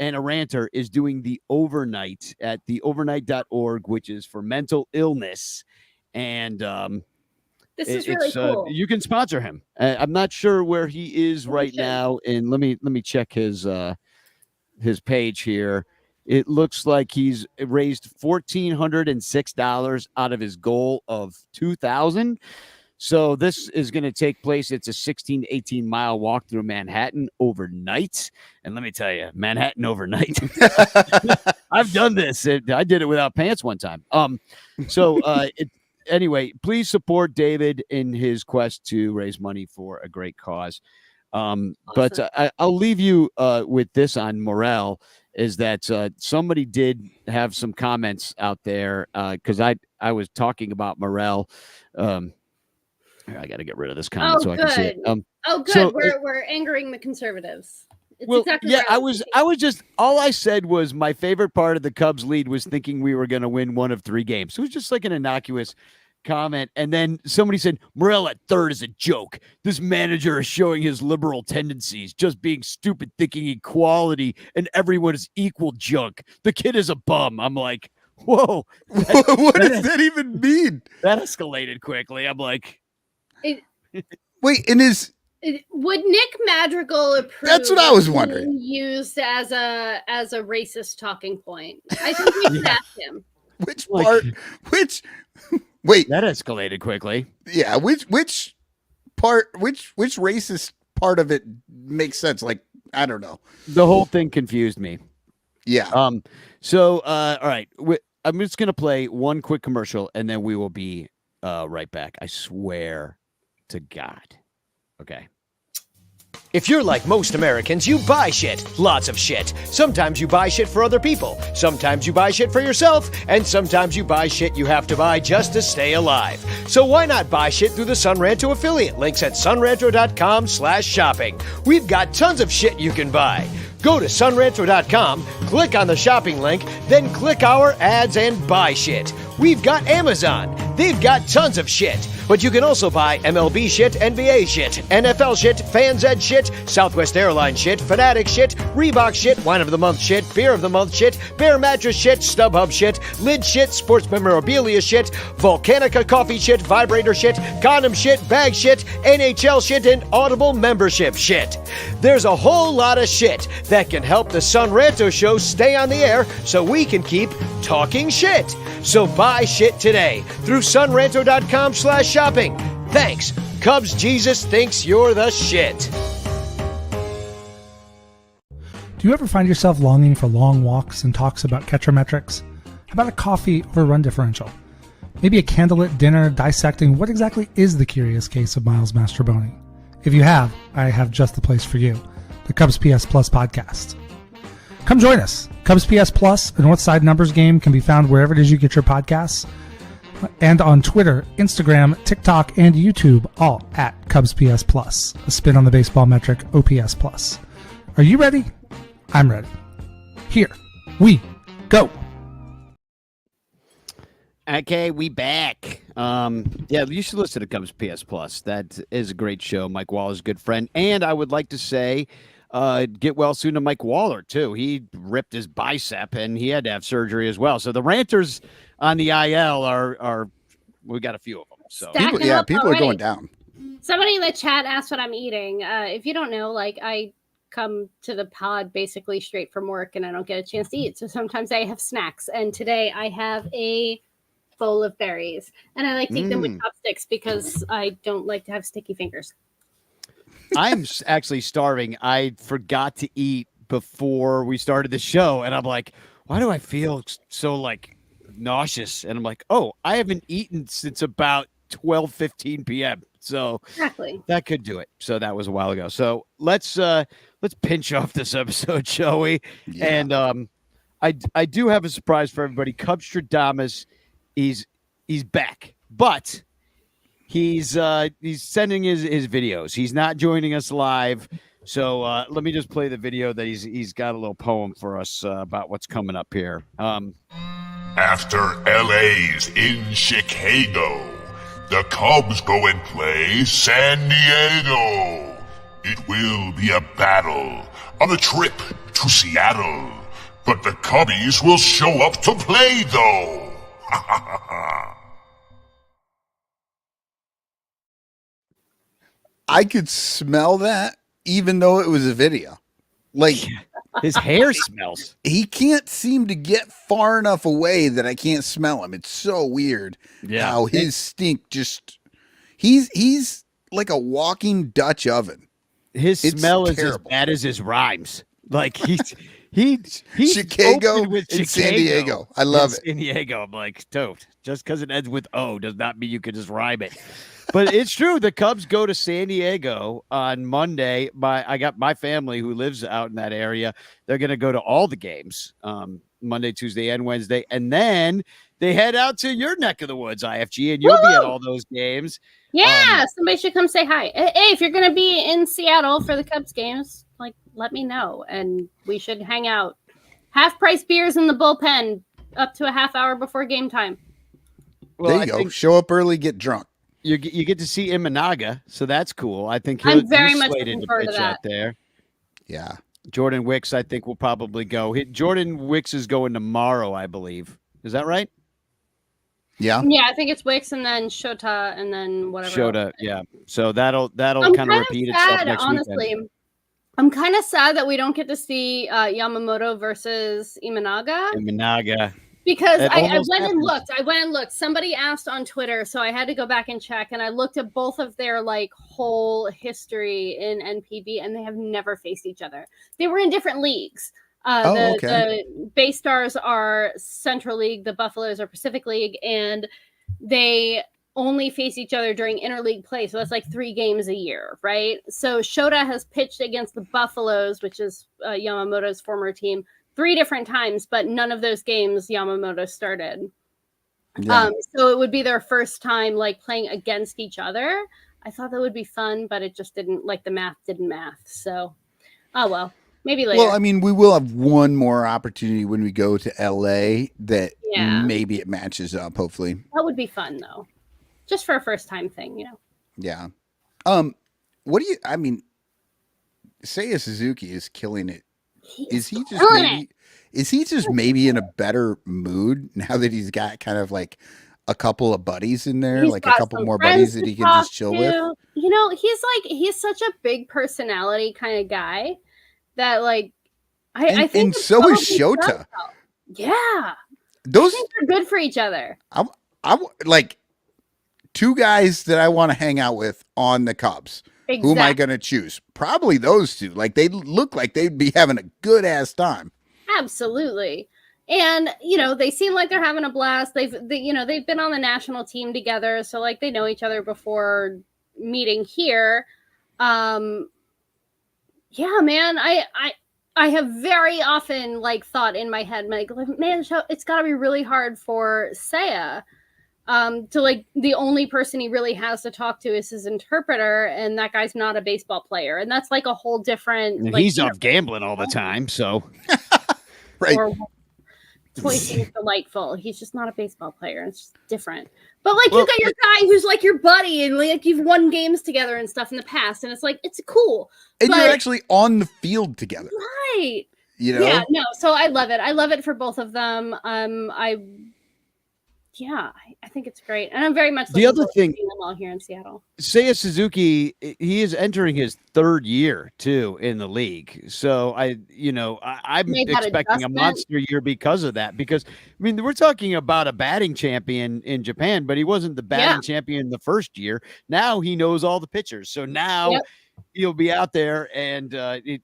and a ranter is doing the overnight at theovernight.org, which is for mental illness. And this is really cool. you can sponsor him. I'm not sure where he is right should. now, and let me check his page here. It looks like he's raised $1,406 out of his goal of $2,000. So this is going to take place. It's a 16 to 18 mile walk through Manhattan overnight. And let me tell you, Manhattan overnight. I've done this. I did it without pants one time. Anyway, please support David in his quest to raise money for a great cause. But I'll leave you with this on morale, is that somebody did have some comments out there because I was talking about morale. I got to get rid of this comment so I can see it. Oh, good. so, we're angering the conservatives. It's Well, exactly yeah, what I was was just, all I said was my favorite part of the Cubs lead was thinking we were going to win one of 3 games. It was just like an innocuous comment. And then somebody said, Morel at third is a joke. This manager is showing his liberal tendencies, just being stupid, thinking equality and everyone is equal junk. The kid is a bum. I'm like, whoa. what does that even mean? That escalated quickly. I'm like, Wait, and is Would Nick Madrigal approve? That's what I was of wondering. being used as a racist talking point. I think we should ask him. which Like- part? Which? Wait, That escalated quickly. yeah. Which part? Which racist part of it makes sense? Like, I don't know. The whole thing confused me. Yeah. So, all right. I'm just going to play one quick commercial and then we will be right back. I swear to God. Okay. If you're like most Americans, you buy shit. Lots of shit. Sometimes you buy shit for other people. Sometimes you buy shit for yourself. And sometimes you buy shit you have to buy just to stay alive. So why not buy shit through the Sunranto affiliate? Links at sunranto.com/shopping. We've got tons of shit you can buy. Go to sunranto.com, click on the shopping link, then click our ads and buy shit. We've got Amazon. They've got tons of shit. But you can also buy MLB shit, NBA shit, NFL shit, Fans Ed shit, Southwest Airlines shit, Fanatic shit, Reebok shit, Wine of the Month shit, Beer of the Month shit, Bear Mattress shit, StubHub shit, Lid shit, Sports Memorabilia shit, Volcanica coffee shit, Vibrator shit, Condom shit, Bag shit, NHL shit, and Audible membership shit. There's a whole lot of shit that can help the Sunranto show stay on the air so we can keep talking shit. So buy shit today through sunranto.com/shopping. Thanks. Cubs Jesus thinks you're the shit. Do you ever find yourself longing for long walks and talks about Ketrometrics? How about a coffee or a run differential? Maybe a candlelit dinner dissecting what exactly is the curious case of Miles Mastrobuoni? If you have, I have just the place for you, the Cubs PS Plus podcast. Come join us. Cubs PS Plus, a Northside numbers game, can be found wherever it is you get your podcasts, and on Twitter, Instagram, TikTok, and YouTube, all at Cubs PS Plus, a spin on the baseball metric OPS Plus. Are you ready? I'm ready. Here we go. Okay, we back. Yeah, you should listen to Cubs PS Plus. That is a great show. Mike Waller's a good friend. And I would like to say, get well soon to Mike Waller, too. He ripped his bicep and he had to have surgery as well. So the ranters on the IL are we got a few of them. So Stacking People up are already. going down. Somebody in the chat asked what I'm eating. If you don't know, like I come to the pod basically straight from work and I don't get a chance to eat. So sometimes I have snacks. And today I have a bowl of berries. And I like to eat them with chopsticks because I don't like to have sticky fingers. I'm actually starving. I forgot to eat before we started the show. And I'm like, why do I feel so like nauseous? And I'm like, oh, I haven't eaten since about 12:15 p.m. So Exactly. that could do it. So that was a while ago. So let's pinch off this episode, shall we? Yeah. And I do have a surprise for everybody. Cubstradamus, he's back, but he's sending his videos. He's not joining us live. So let me just play the video that he's got a little poem for us about what's coming up here. After LA's in Chicago, the Cubs go and play San Diego. It will be a battle on the trip to Seattle, but the Cubbies will show up to play though. I could smell that even though it was a video. Like, His hair smells. he can't seem to get far enough away that I can't smell him. It's so weird how his stink just he's like a walking Dutch oven. His It's smell is as terrible. bad as his rhymes. Like he's Chicago opened with and San Chicago Diego. I love and it. San Diego. I'm like, dope. Just because it ends with O does not mean you can just rhyme it. But it's true. The Cubs go to San Diego on Monday. I got my family who lives out in that area. They're going to go to all the games Monday, Tuesday, and Wednesday. And then they head out to your neck of the woods, IFG, and you'll be at all those games. Yeah, somebody should come say hi. Hey, if you're going to be in Seattle for the Cubs games, like let me know and we should hang out. Half price beers in the bullpen up to a half hour before game time. Well, There you go. Show up early, get drunk. You get to see Imanaga, so that's cool. I think I'm he's very much slated looking to forward to pitch that. out there. Yeah. Jordan Wicks, I think, will probably go. Jordan Wicks is going tomorrow, I believe. Is that right? Yeah. Yeah, I think it's Wicks and then Shota and then whatever else. Showed yeah. So that'll I'm kind of kind repeat of itself sad, next honestly. weekend. I'm kind of sad that we don't get to see Yamamoto versus Imanaga. In Managa. Because It I almost went and happens. looked. I went and looked. Somebody asked on Twitter, so I had to go back and check. And I looked at both of their like whole history in NPB, and they have never faced each other. They were in different leagues. The Bay Stars are Central League, the Buffaloes are Pacific League, and they only face each other during interleague play. So that's like 3 games a year, right? So Shota has pitched against the Buffaloes, which is Yamamoto's former team, 3 different times, but none of those games Yamamoto started. Yeah. So it would be their first time like playing against each other. I thought that would be fun, but it just didn't, like the math didn't math. So, oh well, maybe later. Well, I mean, we will have one more opportunity when we go to LA that Yeah. maybe it matches up, hopefully. That would be fun though. Just for a first time thing, Yeah. What do you, I mean, Seiya Suzuki is killing it. Is he just killing maybe, is he just maybe in a better mood now that he's got kind of like a couple of buddies in there, He's like a got couple some more friends buddies that to he can talk just chill to. with? He's such a big personality kind of guy that like I think And it's so is probably Shota. done well. Yeah. Those, I think they're good for each other. I like 2 guys that I want to hang out with on the Cubs. Who am I going to choose? Probably those 2. Like they look like they'd be having a good ass time. Absolutely. And they seem like they're having a blast. They've been on the national team together, so like they know each other before meeting here. Yeah, man. I have very often like thought in my head, like, man, it's got to be really hard for Seiya. To like the only person he really has to talk to is his interpreter, and that guy's not a baseball player, and that's like a whole different. And like, he's off gambling all the time, so Right. Or toy seems delightful. He's just not a baseball player. It's just different. But like you got your guy who's like your buddy, and like you've won games together and stuff in the past, and it's like it's cool. And you're actually on the field together. Right. Yeah, no. So I love it. I love it for both of them. I think it's great, and I'm very much the other thing. Seeing them all here in Seattle. Seiya Suzuki, he is entering his 3rd year too in the league. So I'm expecting a monster year because of that. Because I mean, we're talking about a batting champion in Japan, but he wasn't the batting champion the first year. Now he knows all the pitchers. So now he'll be out there, and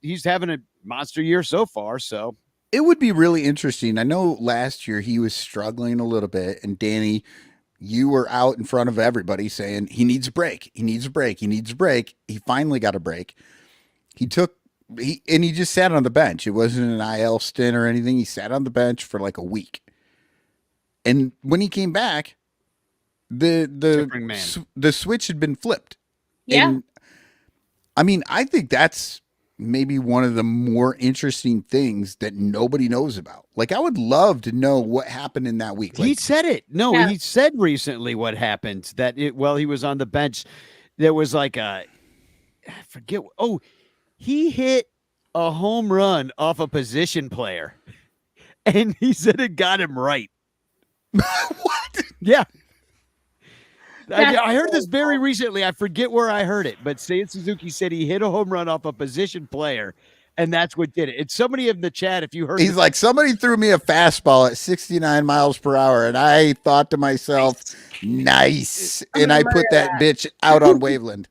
he's having a monster year so far. So it would be really interesting. I know last year he was struggling a little bit, and Danny, you were out in front of everybody saying he needs a break. He needs a break. He needs a break. He finally got a break. He just sat on the bench. It wasn't an IL stint or anything. He sat on the bench for like a week. And when he came back, the switch had been flipped. Yeah. And, I mean, I think that's maybe one of the more interesting things that nobody knows about. Like, I would love to know what happened in that week. Like, he said it. No, he said recently what happened that while he was on the bench, there was like I forget. Oh, he hit a home run off a position player, and he said it got him right. What? Yeah. I heard this very recently. I forget where I heard it, but Seiya Suzuki said he hit a home run off a position player, and that's what did it. It's somebody in the chat. If you heard, he's like, somebody threw me a fastball at 69 miles per hour, and I thought to myself, nice, and I put that bitch out on Waveland.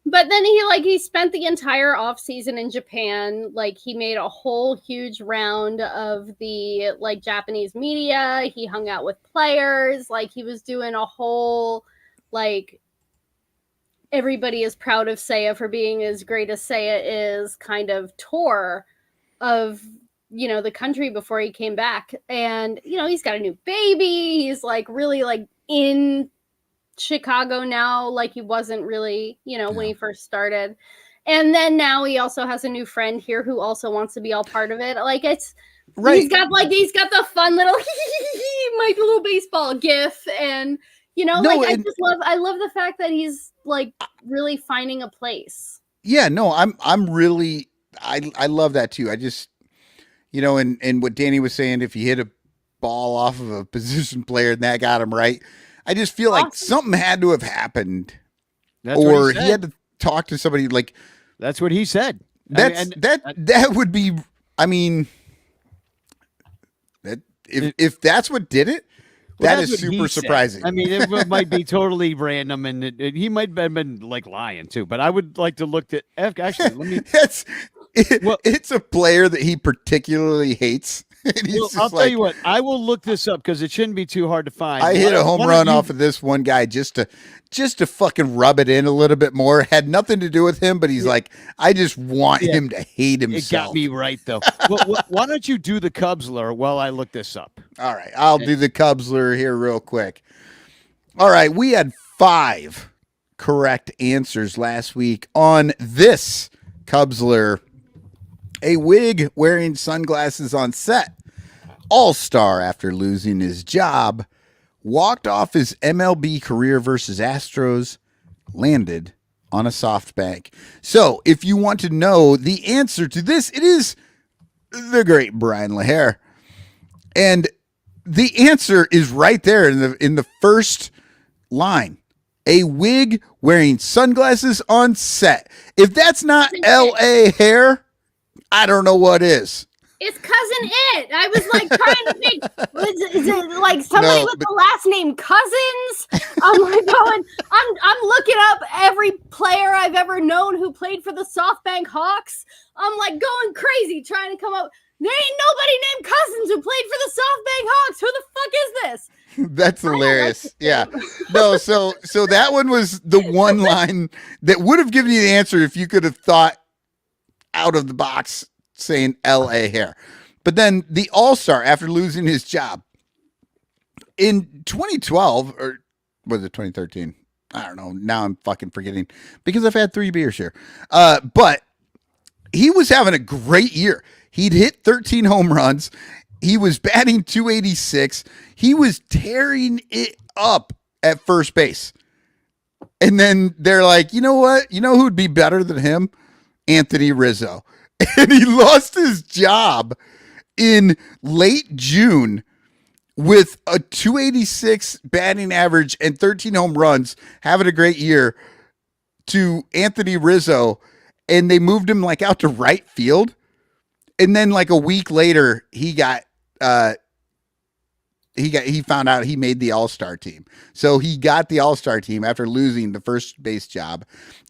But then he spent the entire off season in Japan. Like he made a whole huge round of the like Japanese media. He hung out with players. Like he was doing a whole like everybody is proud of Seiya for being as great as Seiya is kind of tour of the country before he came back. And he's got a new baby. He's like really like in Chicago now, like he wasn't really, when he first started. And then now he also has a new friend here who also wants to be all part of it. Like it's right. He's got the fun little my little baseball gif, and I love the fact that he's like really finding a place. Yeah, no, I'm really I love that too. I just and what Danny was saying, if you hit ball off of a position player and that got him right. I just feel like something had to have happened, That's or what he had to talk to somebody. Like that's what he said. that would be. I mean, that if that's what did it, that is super surprising. I mean, it might be totally random, and he might have been like lying too. But I would like to look at actually. Let me. It's a player that he particularly hates. Well, I'll tell you what. I will look this up because it shouldn't be too hard to find. I hit a home run off of this one guy just to fucking rub it in a little bit more. It had nothing to do with him, but he's like, I just want him to hate himself. It got me right though. Well, why don't you do the Cubsler while I look this up? All right, I'll do the Cubsler here real quick. All right, we had 5 correct answers last week on this Cubsler. A wig wearing sunglasses on set. All-star after losing his job. Walked off his MLB career versus Astros. Landed on a SoftBank. So, if you want to know the answer to this, it is the great Brian LaHare. And the answer is right there in the first line. A wig wearing sunglasses on set. If that's not L.A. hair, I don't know what is. It's Cousin It. I was like trying to think, is it like somebody with the last name Cousins? I'm like going, I'm looking up every player I've ever known who played for the SoftBank Hawks. I'm like going crazy trying to come up. There ain't nobody named Cousins who played for the SoftBank Hawks. Who the fuck is this? That's hilarious. Yeah. No, so that one was the one line that would have given you the answer if you could have thought out of the box saying L.A. hair. But then the All-Star after losing his job in 2012, or was it 2013? I don't know. Now I'm fucking forgetting because I've had 3 beers here. But he was having a great year. He'd hit 13 home runs. He was batting .286. He was tearing it up at first base. And then they're like, you know what? You know who'd be better than him? Anthony Rizzo. And he lost his job in late June with a .286 batting average and 13 home runs, having a great year, to Anthony Rizzo. And they moved him like out to right field. And then like a week later, he found out he made the All-Star team. So he got the All-Star team after losing the first base job.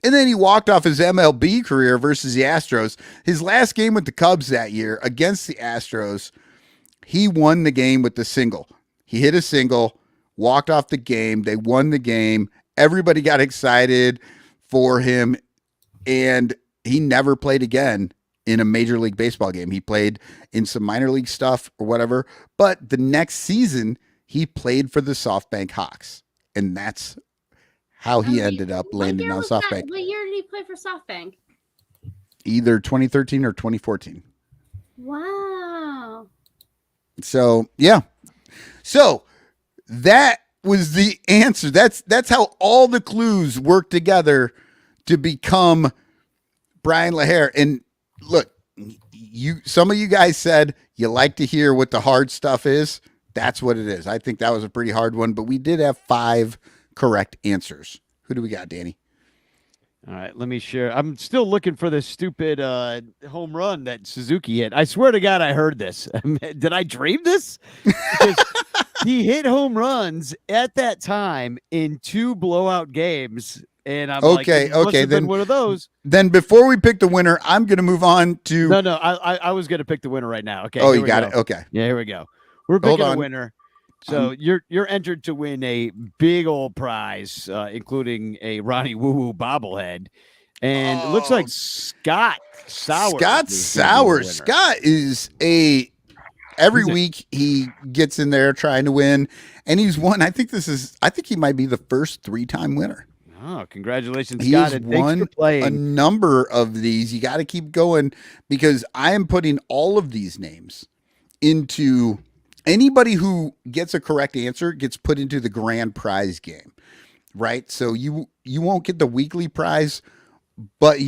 And then he walked off his MLB career versus the Astros. His last game with the Cubs that year against the Astros, he won the game with the single. He hit a single, walked off the game. They won the game. Everybody got excited for him. And he never played again in a Major League Baseball game. He played in some minor league stuff or whatever, but the next season he played for the SoftBank Hawks, and that's how he ended up landing on SoftBank. What year did he play for SoftBank? Either 2013 or 2014. Wow. So, yeah. So, that was the answer. That's how all the clues work together to become Brian LaHare. And look, some of you guys said you like to hear what the hard stuff is. That's what it is. I think that was a pretty hard one, but we did have 5 correct answers. Who do we got, Danny? All right, let me share. I'm still looking for this stupid home run that Suzuki hit. I swear to God, I heard this. Did I dream this? Because he hit home runs at that time in 2 blowout games. And I'm okay. Then one of those. Then before we pick the winner, I'm going to move on to. No. I was going to pick the winner right now. Okay. Oh, you got it. Okay. Yeah, here we go. We're picking a winner. So you're entered to win a big old prize, including a Ronnie Woo Woo bobblehead, and it looks like Scott Sauer. Scott is every week he gets in there trying to win, and he's won. I think he might be the first 3-time winner. Oh, congratulations, He Scott. has won a number of these. You got to keep going because I am putting all of these names into anybody who gets a correct answer gets put into the grand prize game, right? So you won't get the weekly prize, but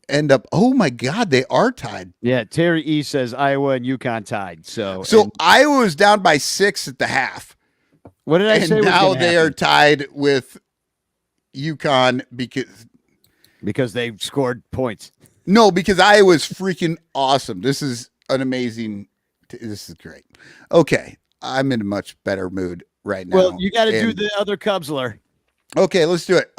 end up. Oh my God, they are tied. Yeah, Terry E says Iowa and UConn tied. So Iowa was down by 6 at the half. what did I say? And was now gonna they happen? are tied with UConn Because they scored points. because Iowa's freaking awesome. This is an amazing. This is great. Okay, I'm in a much better mood right now. Well, you got to do And- the other Cubsler. Okay, let's do it.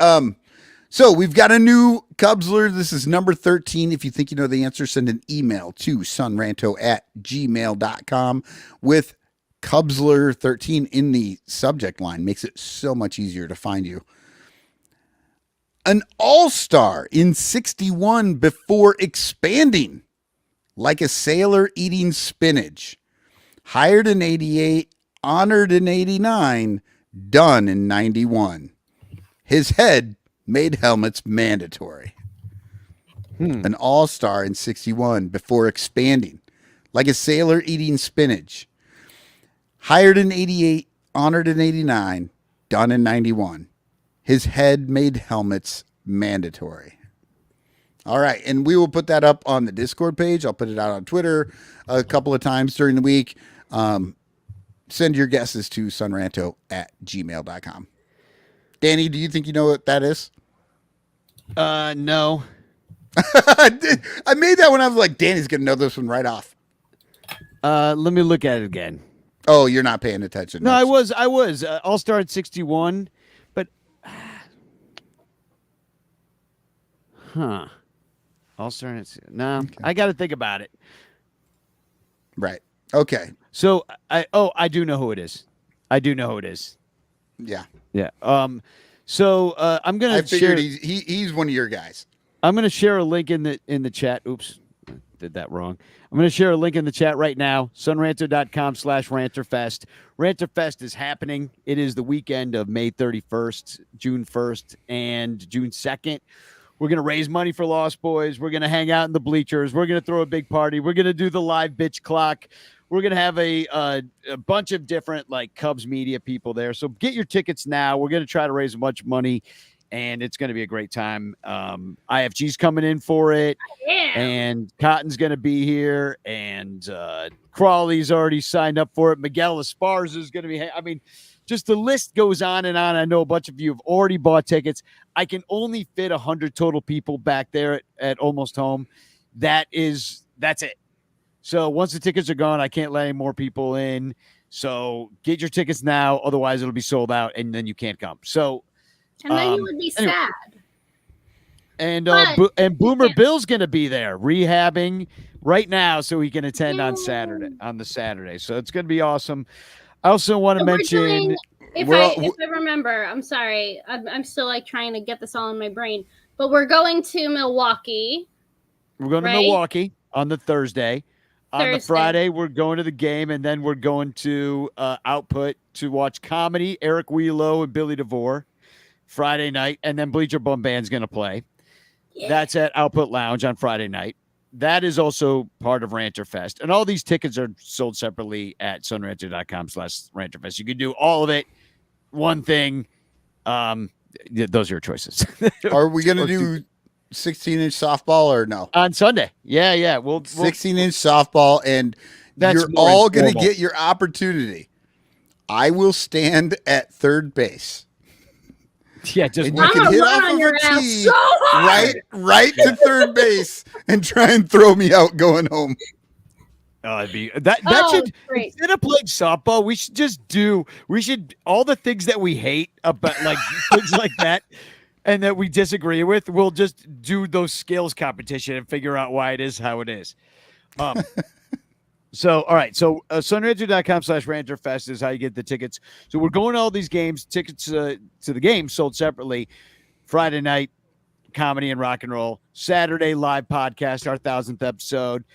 So we've got a new Cubsler. This is number 13. If you think you know the answer, send an email to sunranto@gmail.com with Cubsler 13 in the subject line. Makes it so much easier to find you. An all-star in 61 before expanding, like a sailor eating spinach. Hired in 88, honored in 89, done in 91. His head made helmets mandatory. An all-star in 61 before expanding, like a sailor eating spinach. Hired in 88, honored in 89, done in 91. His head made helmets mandatory. All right, and we will put that up on the Discord page. I'll put it out on Twitter a couple of times during the week. Send your guesses to sunranto@gmail.com. Danny, do you think you know what that is? No. I made that when I was like, Danny's going to know this one right off. Let me look at it again. Oh, you're not paying attention. No, I was all-star at 61, but all-star at no, okay. I got to think about it. Right. Okay. So I do know who it is. I do know who it is. Yeah. Yeah. So I'm gonna. I figured share, he's one of your guys. I'm gonna share a link in the chat. Oops, did that wrong. I'm gonna share a link in the chat right now. Sunranto.com/ranterfest. Ranterfest is happening. It is the weekend of May 31st, June 1st, and June 2nd. We're going to raise money for Lost Boys. We're going to hang out in the bleachers. We're going to throw a big party. We're going to do the live bitch clock. We're going to have a bunch of different like Cubs media people there. So get your tickets now. We're going to try to raise a bunch of money, and it's going to be a great time. IFG's coming in for it, and Cotton's going to be here, and Crawley's already signed up for it. Miguel Esparza is going to be. I mean, just the list goes on and on. I know a bunch of you have already bought tickets. I can only fit 100 total people back there at Almost Home. That's it. So once the tickets are gone, I can't let any more people in. So get your tickets now. Otherwise, it'll be sold out, and then you can't come. So, and then you would be sad. And Boomer Bill's going to be there rehabbing right now so he can attend on the Saturday. So it's going to be awesome. I also want to mention, if I remember, I'm sorry, I'm still like trying to get this all in my brain, but we're going to Milwaukee. We're going to Milwaukee on the Thursday. On the Friday, we're going to the game, and then we're going to Output to watch comedy, Eric Wheelo and Billy DeVore, Friday night, and then Bleacher Bum Band's going to play. Yeah. That's at Output Lounge on Friday night. That is also part of Ranterfest. And all these tickets are sold separately at sunranto.com/Ranterfest. You can do all of it. One thing. Those are your choices. Are we going to do 16-inch softball or no? On Sunday. Yeah. We'll 16-inch softball, and you're all going to get your opportunity. I will stand at third base. Yeah, just and you can hit off of a tee right to third base and try and throw me out going home. It'd be that should great. Instead of playing softball, we should all the things that we hate about like things like that and that we disagree with, we'll just do those skills competition and figure out why it is how it is. So, all right. So, sunranto.com/Ranterfest is how you get the tickets. So, we're going to all these games. Tickets to the game sold separately. Friday night, comedy and rock and roll. Saturday, live podcast, our 1,000th episode.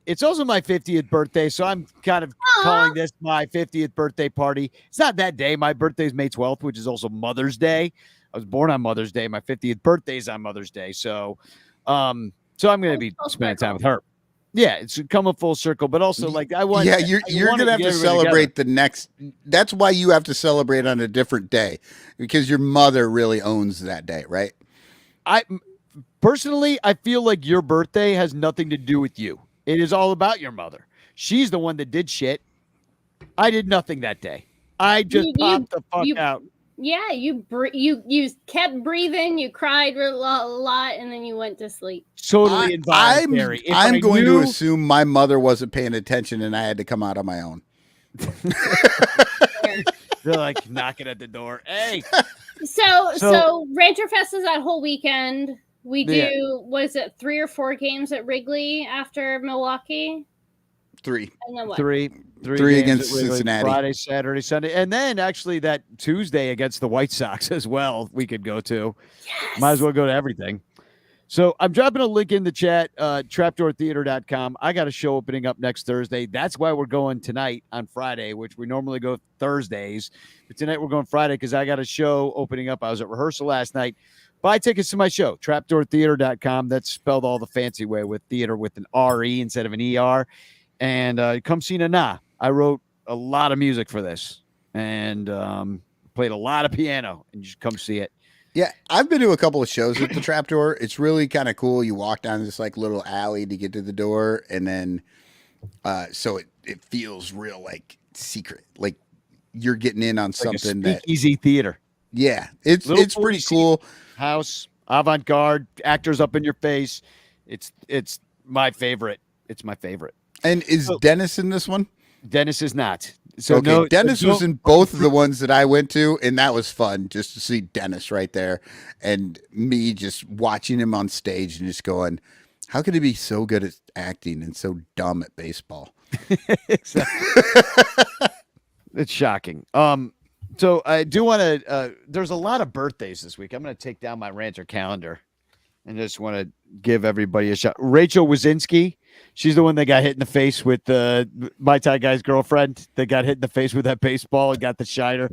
It's also my 50th birthday, so I'm kind of calling this my 50th birthday party. It's not that day. My birthday is May 12th, which is also Mother's Day. I was born on Mother's Day. My 50th birthday is on Mother's Day. So I'm going to be spending time with her. Yeah, it's coming full circle, but also like I want. Yeah, you're gonna have to celebrate the next. That's why you have to celebrate on a different day because your mother really owns that day, right? personally, I feel like your birthday has nothing to do with you. It is all about your mother. She's the one that did shit. I did nothing that day. I just popped the fuck out. Yeah, you kept breathing. You cried a lot, and then you went to sleep. Totally involuntary. I'm going to assume my mother wasn't paying attention, and I had to come out on my own. They're like knocking at the door. Hey. So Rancher Fest is that whole weekend. We do, was it 3 or 4 games at Wrigley after Milwaukee? 3. And then what? Three against Cincinnati. Friday, Saturday, Sunday. And then actually that Tuesday against the White Sox as well, we could go to. Yes. Might as well go to everything. So I'm dropping a link in the chat, trapdoortheater.com. I got a show opening up next Thursday. That's why we're going tonight on Friday, which we normally go Thursdays. But tonight we're going Friday because I got a show opening up. I was at rehearsal last night. Buy tickets to my show, trapdoortheater.com. That's spelled all the fancy way with theater with an R-E instead of an E-R. And come see Nana. I wrote a lot of music for this and played a lot of piano, and you should come see it. Yeah, I've been to a couple of shows at the Trapdoor. It's really kind of cool. You walk down this like little alley to get to the door, and then so it feels real like secret, like you're getting in on like something that easy theater. Yeah, it's pretty cool. House, avant-garde, actors up in your face. It's my favorite. It's my favorite. And is Dennis in this one? Dennis is not. So okay, no, Dennis was in both of the ones that I went to, and that was fun just to see Dennis right there and me just watching him on stage and just going, how could he be so good at acting and so dumb at baseball? It's shocking. So I do want to, there's a lot of birthdays this week. I'm going to take down my Rancher calendar and just want to give everybody a shot. Rachel Wazinski. She's the one that got hit in the face with my Thai guy's girlfriend that got hit in the face with that baseball and got the shiner.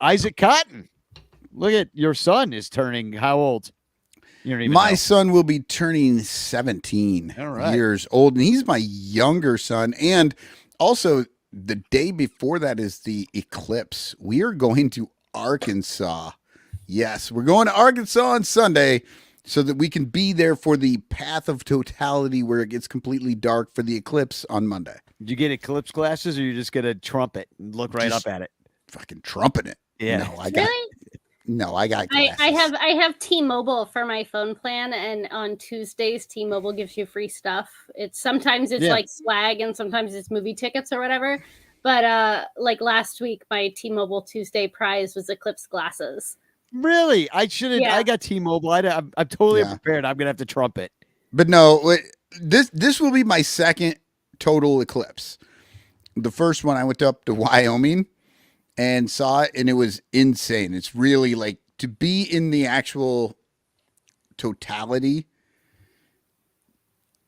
Isaac Cotton. Look at your son is turning how old? You don't even my know. son will be turning 17 years old, and he's my younger son. And also the day before that is the eclipse. We are going to Arkansas. Yes, we're going to Arkansas on Sunday so that we can be there for the path of totality where it gets completely dark for the eclipse on Monday. Did you get eclipse glasses, or you just get a trumpet and look right up at it? Fucking trumpet it. Yeah. No, I got glasses. I have T-Mobile for my phone plan, and on Tuesdays T-Mobile gives you free stuff. Sometimes it's like swag, and sometimes it's movie tickets or whatever. But like last week, my T-Mobile Tuesday prize was eclipse glasses. Really? I should have. Yeah. I got T-Mobile. I'm totally unprepared. I'm gonna have to trumpet. But no, this will be my second total eclipse. The first one I went up to Wyoming and saw it, and it was insane. It's really like to be in the actual totality.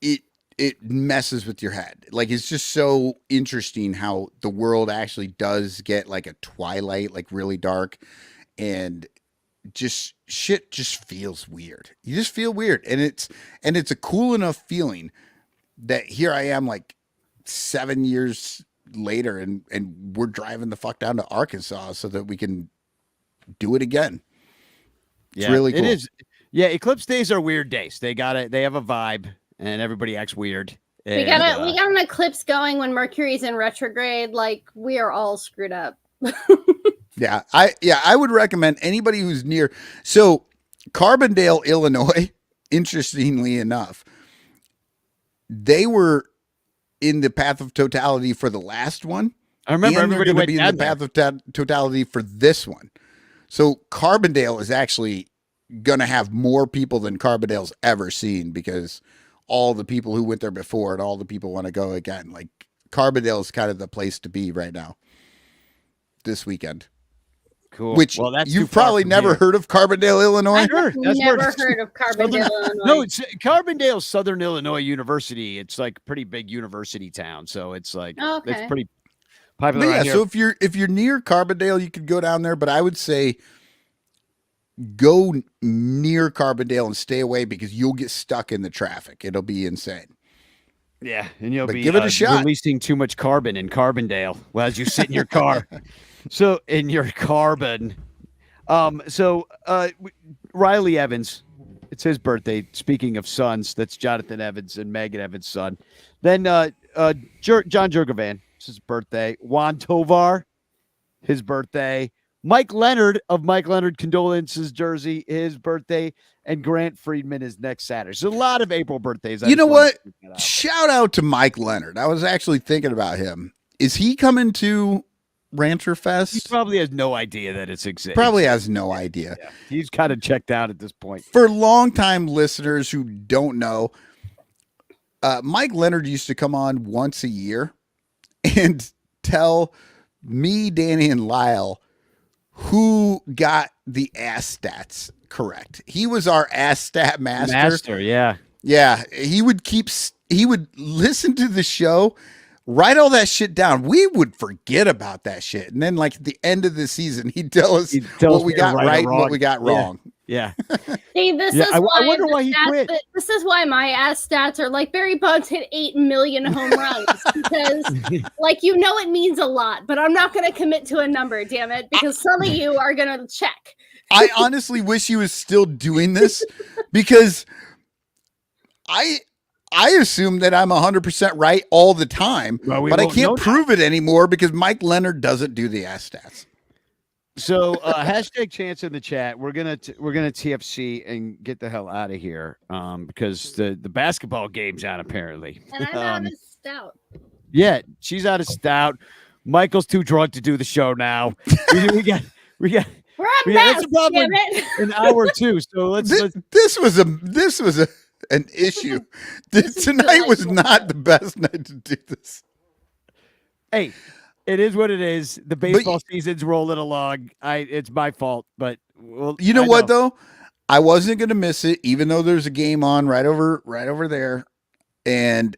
It messes with your head. Like it's just so interesting how the world actually does get like a twilight, like really dark, and just shit just feels weird. You just feel weird, and it's a cool enough feeling that here I am like 7 years later, and we're driving the fuck down to Arkansas so that we can do it again. It's really cool. It is. Yeah, eclipse days are weird days. They have a vibe, and everybody acts weird. And, we got an eclipse going when Mercury's in retrograde. Like we are all screwed up. Yeah, I would recommend anybody who's near. So, Carbondale, Illinois, interestingly enough, they were in the path of totality for the last one. I remember everybody going to went be in the path of totality for this one. So, Carbondale is actually going to have more people than Carbondale's ever seen because all the people who went there before and all the people want to go again. Like Carbondale is kind of the place to be right now. This weekend. Cool. Which you've probably never heard of Carbondale, Illinois. I've never heard of Carbondale, Illinois. No, it's Carbondale Southern Illinois University. It's like a pretty big university town, so it's like it's pretty popular. Yeah, so if you're near Carbondale, you could go down there. But I would say go near Carbondale and stay away because you'll get stuck in the traffic. It'll be insane. Yeah, and you'll be give it a shot. Releasing too much carbon in Carbondale as you sit in your car. So in your carbon. Riley Evans. It's his birthday. Speaking of sons, that's Jonathan Evans and Megan Evans' son. Then John Jurgovan. It's his birthday. Juan Tovar, his birthday. Mike Leonard of Mike Leonard Condolences Jersey, his birthday. And Grant Friedman is next Saturday. So a lot of April birthdays. You know what? Shout out to Mike Leonard. I was actually thinking about him. Is he coming to Rancher Fest? He probably has no idea that it's exists. Probably has no idea. Yeah. He's kind of checked out at this point. For longtime listeners who don't know, Mike Leonard used to come on once a year and tell me, Danny, and Lyle who got the ass stats correct. He was our ass stat master. Yeah. Yeah. He would listen to the show, write all that shit down. We would forget about that shit. And then, like, at the end of the season, he'd tell us what we got right and what we got wrong. Yeah. See, this is I why wonder why he quit. This is why my ass stats are like Barry Bonds hit 8 million home runs because, like, it means a lot, but I'm not going to commit to a number, damn it, because some of you are going to check. I honestly wish he was still doing this because I assume that I'm 100% right all the time, but I can't prove it anymore because Mike Leonard doesn't do the ass stats. So hashtag chance in the chat. We're gonna TFC and get the hell out of here because the basketball game's on apparently. And I'm out of stout. Yeah, she's out of stout. Michael's too drunk to do the show now. we got. We're a mess, damn it. An hour too. So this was an issue. Tonight was not the best night to do this. Hey. It is what it is. The baseball season's rolling along. It's my fault, but you know what though? I wasn't going to miss it, even though there's a game on right over there, and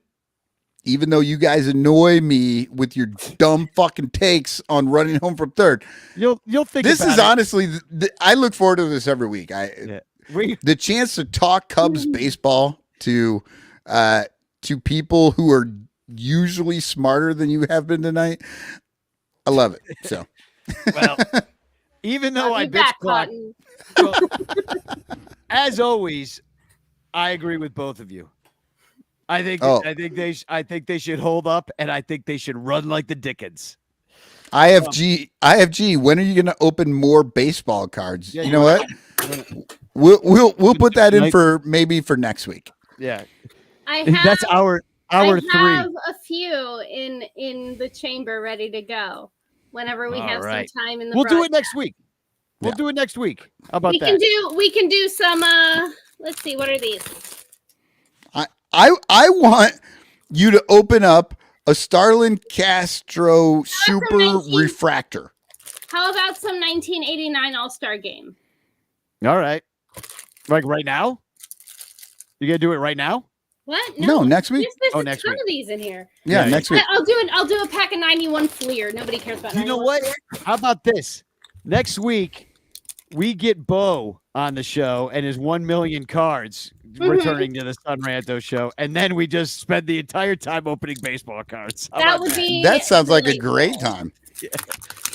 even though you guys annoy me with your dumb fucking takes on running home from third, you'll think this about is it. Honestly. I look forward to this every week. The chance to talk Cubs baseball to people who are usually smarter than you have been tonight. I love it. So, well, even though I bitch clock, well, as always, I agree with both of you. I think they should hold up, and I think they should run like the Dickens. IFG. When are you going to open more baseball cards? Yeah, you know what? We'll put that in for next week. Yeah, that's our I 3. have a few in the chamber ready to go whenever we have some time in the We'll do it next week. We'll do it next week. How about that? We can do some let's see, what are these? I want you to open up a Starlin Castro Super Refractor. How about some 1989 All-Star Game? All right. Like right now? You gonna do it right now? What? No, next week. There's next ton week. of these in here. Yeah, next week. I'll do a pack of 91 Fleer. Nobody cares about 91. You know what? How about this? Next week, we get Bo on the show and his 1 million cards returning to the Sun Ranto show, and then we just spend the entire time opening baseball cards. That sounds like a great time. Yeah.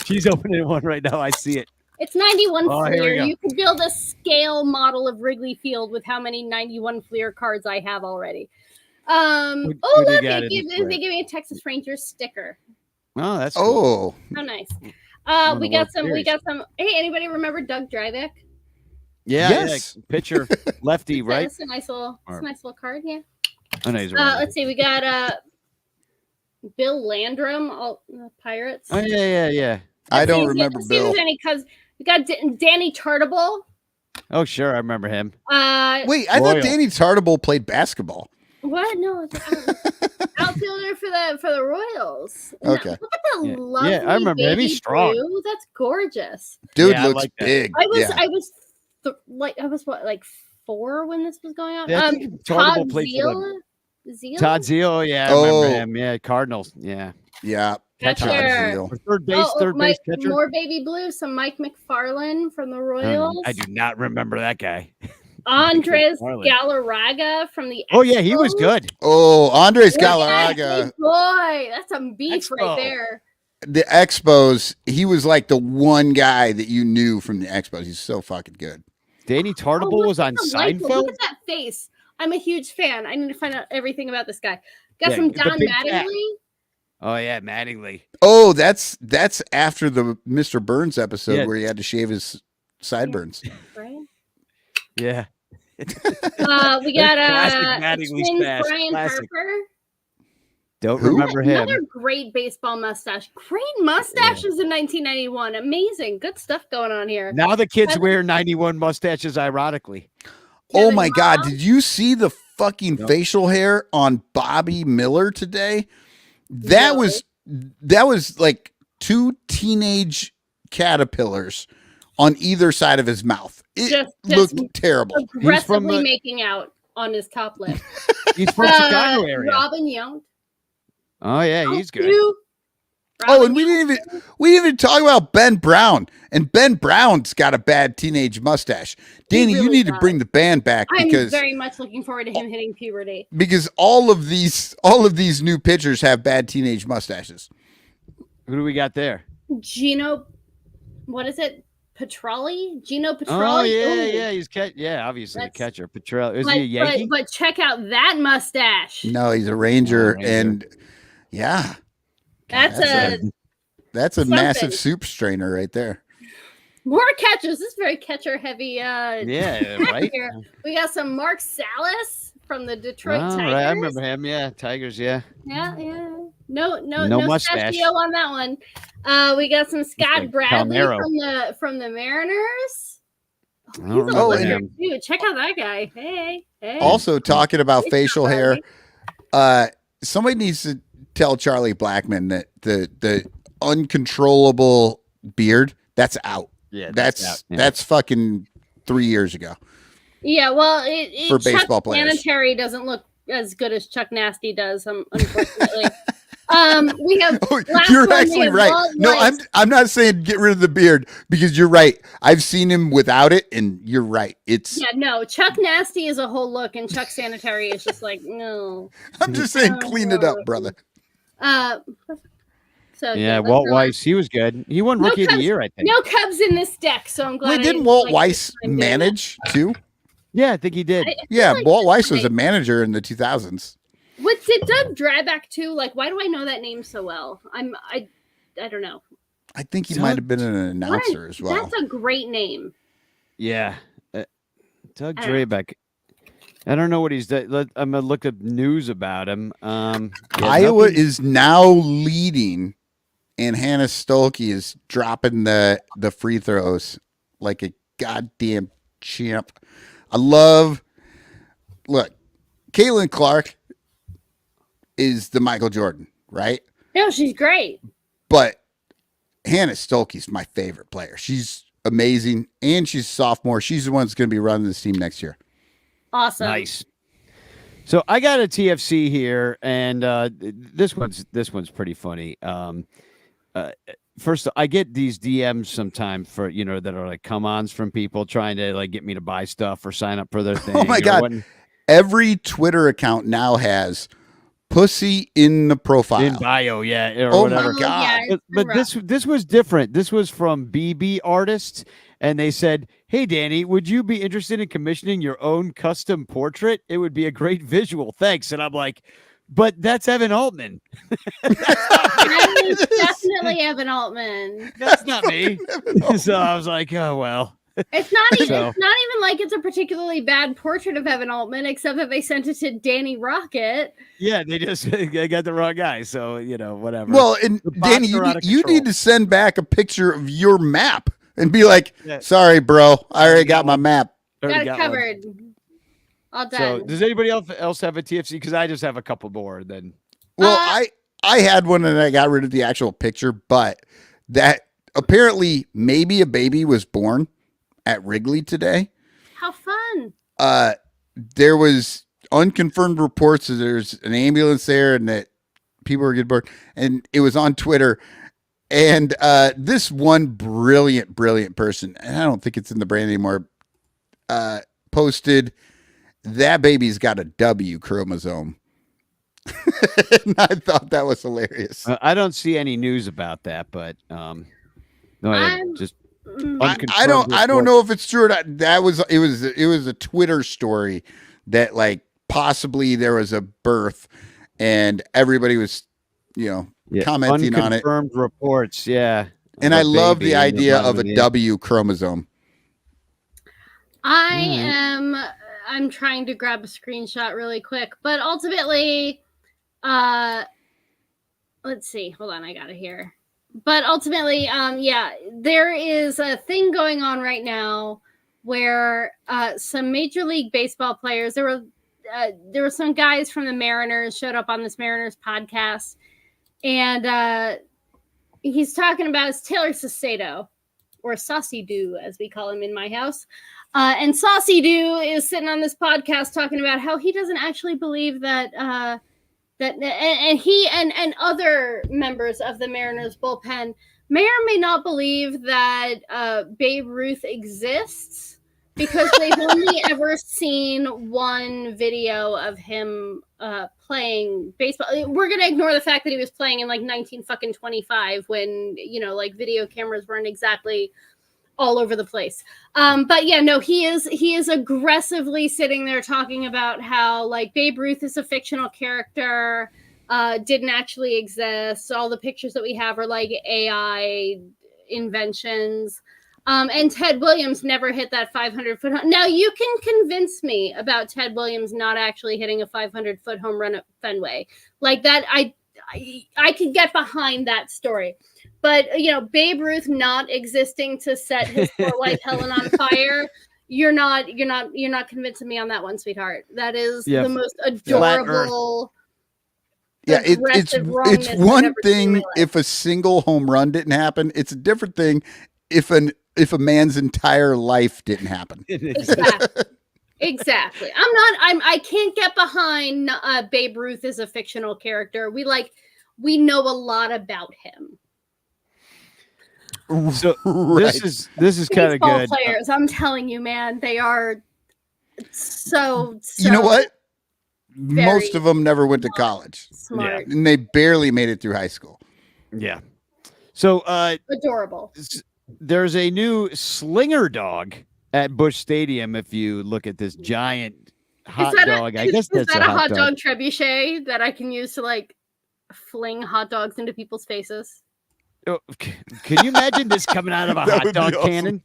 She's opening one right now. I see it. It's 91 Fleer. Go. You could build a scale model of Wrigley Field with how many 91 Fleer cards I have already. Look, they give me a Texas Rangers sticker. Oh, that's cool. How nice. We got some. Hey, anybody remember Doug Drybeck? Yeah, yes. Pitcher, lefty, right? That's a nice little card. Yeah. Oh, nice. Let's see. We got Bill Landrum, Pirates. Oh yeah. I don't remember Bill. We got Danny Tartable. Oh, sure, I remember him. Wait, I thought Danny Tartable played basketball. What? No, outfielder for the Royals. Okay. Look at that lovely I remember him. He's strong. Blue. That's gorgeous. Dude looks big. I was like 4 when this was going on. Yeah, Todd Zeal. Todd Zeal, yeah, I remember him. Yeah, Cardinals. Yeah. Catcher. Third base catcher. More baby blue. Some Mike McFarland from the Royals. I do not remember that guy. Andres Galarraga from the Expos. Oh yeah, he was good. Oh, Andres Galarraga. Boy, that's some beef right there. The Expos, he was like the one guy that you knew from the Expos. He's so fucking good. Danny Tartable was on Delightful. Seinfeld. Look at that face. I'm a huge fan. I need to find out everything about this guy. Got Yeah, some the Don big cat. Mattingly. Oh yeah, Mattingly. Oh, that's after the Mr. Burns episode Yeah. where he had to shave his sideburns. Right. Yeah. We got Classic Mattingly Twins stash. Brian Classic. Harper. Don't Who? remember him. Another great baseball mustache. Great mustaches in 1991. Amazing. Good stuff going on here. Now the kids wear 91 mustaches, ironically. Oh Kevin my God. Miles. Did you see the fucking facial hair on Bobby Miller today? That was like 2 teenage caterpillars on either side of his mouth. It Just looked terrible. Aggressively making out on his top lip. He's from Chicago area. Robin Young. Oh yeah, he's good. Oh, and we didn't even talk about Ben Brown. And Ben Brown's got a bad teenage mustache. Danny, you need to bring the band back I'm because very much looking forward to him hitting puberty. because all of these new pitchers have bad teenage mustaches. Who do we got there? Gino, what is it? Petrelli? Gino Petrelli? Oh yeah, Ooh. yeah, he's obviously a That's- catcher. Petrelli. Is But, he a Yankee? but check out that mustache. No, he's a Ranger, Ranger. and yeah, That's that's a something. massive soup strainer right there. more catchers. This is very catcher heavy. Yeah, right. Here. We got some Mark Salas from the Detroit Oh, Tigers. right. I remember him. Yeah, Tigers. Yeah. Yeah. No No mustache. mustachio on that one. We got some Scott like Bradley Palmero. from the Mariners. I don't He's a remember wonder him. too. Check out that guy. Hey. Also, talking about It's facial not hair, funny. somebody needs to tell Charlie Blackman that the uncontrollable beard that's out. Yeah, That's out. Yeah. that's fucking 3 years ago. Yeah, well, For Chuck baseball players. Sanitary doesn't look as good as Chuck Nasty does, unfortunately. We have Oh, last you're one, we actually have right. Walt No, Weiss. I'm not saying get rid of the beard because you're right. I've seen him without it, and you're right. It's Yeah, no, Chuck Nasty is a whole look, and Chuck Sanitary is just like, no. I'm just saying clean it up, brother. So Yeah, that's Walt really- Weiss. He was good. He won No Rookie of the Cubs- Year, I think. No Cubs in this deck, so I'm glad. Wait, I didn't didn't, Walt like, Weiss I'm doing that. manage too? Yeah, I think he did. Yeah, like Walt that's Weiss was a like- manager in the 2000s. What did Doug Draback too? Like, why do I know that name so well? I don't know. I think he Doug- might have been an What announcer as well. That's a great name. Yeah. Doug I don't know. Drabeck. I don't know what he's done. I'm going to look up news about him. Yeah, Iowa nothing- is now leading, and Hannah Stolke is dropping the free throws like a goddamn champ. Look, Caitlin Clark is the Michael Jordan, right? No, she's great. But Hannah Stolke's my favorite player. She's amazing, and she's a sophomore. She's the one that's going to be running this team next year. Awesome. Nice. So I got a TFC here, and this one's pretty funny. First, I get these DMs sometimes for that are like come-ons from people trying to like get me to buy stuff or sign up for their thing. Oh my or God. what- Every Twitter account now has pussy in the profile. in bio, yeah, or Oh whatever. my God. Yeah, it's But rough. this was different. This was from BB Artists, and they said, "Hey, Danny, would you be interested in commissioning your own custom portrait? It would be a great visual. Thanks." And I'm like, "But that's Evan Altman. That is definitely Evan Altman. That's not me." So I was like, "Oh well." It's not even. So- It's not even like it's a particularly bad portrait of Evan Altman, except that they sent it to Danny Rocket. Yeah, they just they got the wrong guy. So whatever. Well, and The bots Danny, are out of you control. need to send back a picture of your map and be like, Yeah. sorry, bro, I already got my map. Already Got it got one. covered. All So done. does anybody else have a TFC? Because I just have a couple more. Then Well, I had one and I got rid of the actual picture, but that apparently maybe a baby was born at Wrigley today. How fun. There was unconfirmed reports that there's an ambulance there and that people were getting born, and it was on Twitter. And this one brilliant person, and I don't think it's in the brand anymore, posted that baby's got a W chromosome. And I thought that was hilarious. I don't see any news about that, but no, I'm- just I don't know if it's true or not. It was a Twitter story that like possibly there was a birth and everybody was, commenting on it. Unconfirmed reports, yeah. And I love the idea of a W chromosome. I'm trying to grab a screenshot really quick, but ultimately, let's see. Hold on, I got it here. But ultimately, there is a thing going on right now where some Major League Baseball players, there were some guys from the Mariners showed up on this Mariners podcast, and he's talking about it's Taylor Saucedo, or Saucy Doo, as we call him in my house. And Saucy Doo is sitting on this podcast talking about how he doesn't actually believe that and he and other members of the Mariners bullpen may or may not believe that Babe Ruth exists because they've only ever seen one video of him playing baseball. We're gonna ignore the fact that he was playing in like 1925 when video cameras weren't exactly all over the place. But yeah, no, he is aggressively sitting there talking about how like Babe Ruth is a fictional character, didn't actually exist. All the pictures that we have are like AI inventions. And Ted Williams never hit that 500-foot home. Now you can convince me about Ted Williams not actually hitting a 500-foot home run at Fenway. Like that, I could get behind that story. But Babe Ruth not existing to set his poor wife Helen on fire, you're not convincing me on that one, sweetheart. That is the most adorable. Yeah, it's one thing if a single home run didn't happen. It's a different thing if a man's entire life didn't happen. Exactly. I can't get behind Babe Ruth as a fictional character. We know a lot about him. So this is kind of good. Players, I'm telling you, man, they are so you know what? Most of them never went to college. Smart. And they barely made it through high school. Yeah. So adorable. There's a new slinger dog at Busch Stadium. If you look at this giant hot dog, I guess that's a hot dog trebuchet that I can use to like fling hot dogs into people's faces. Oh, can you imagine this coming out of a hot dog cannon?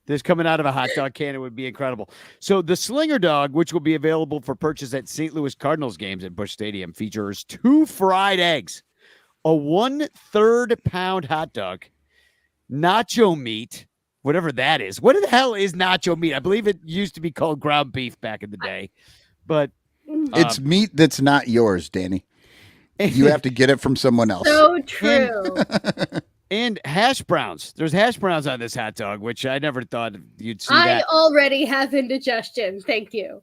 This coming out of a hot dog cannon would be incredible. So the Slinger Dog, which will be available for purchase at St. Louis Cardinals games at Busch Stadium, features 2 fried eggs, a 1/3 pound hot dog, nacho meat, whatever that is. What the hell is nacho meat? I believe it used to be called ground beef back in the day, but it's meat that's not yours, Danny. You have to get it from someone else. So true. And hash browns. There's hash browns on this hot dog, which I never thought you'd see. I already have indigestion. Thank you.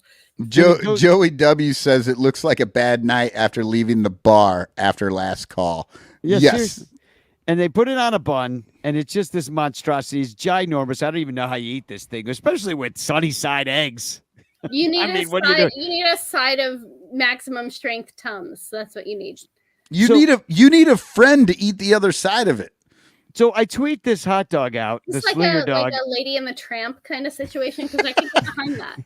Joey W says it looks like a bad night after leaving the bar after last call. Yes. Yes. And they put it on a bun, and it's just this monstrosity. It's ginormous. I don't even know how you eat this thing, especially with sunny side eggs. You need you need a side of maximum strength Tums. That's what you need. You need a friend to eat the other side of it. So I tweet this hot dog out, it's the Slinger Dog. Like a Lady and the Tramp kind of situation, because I can get behind that.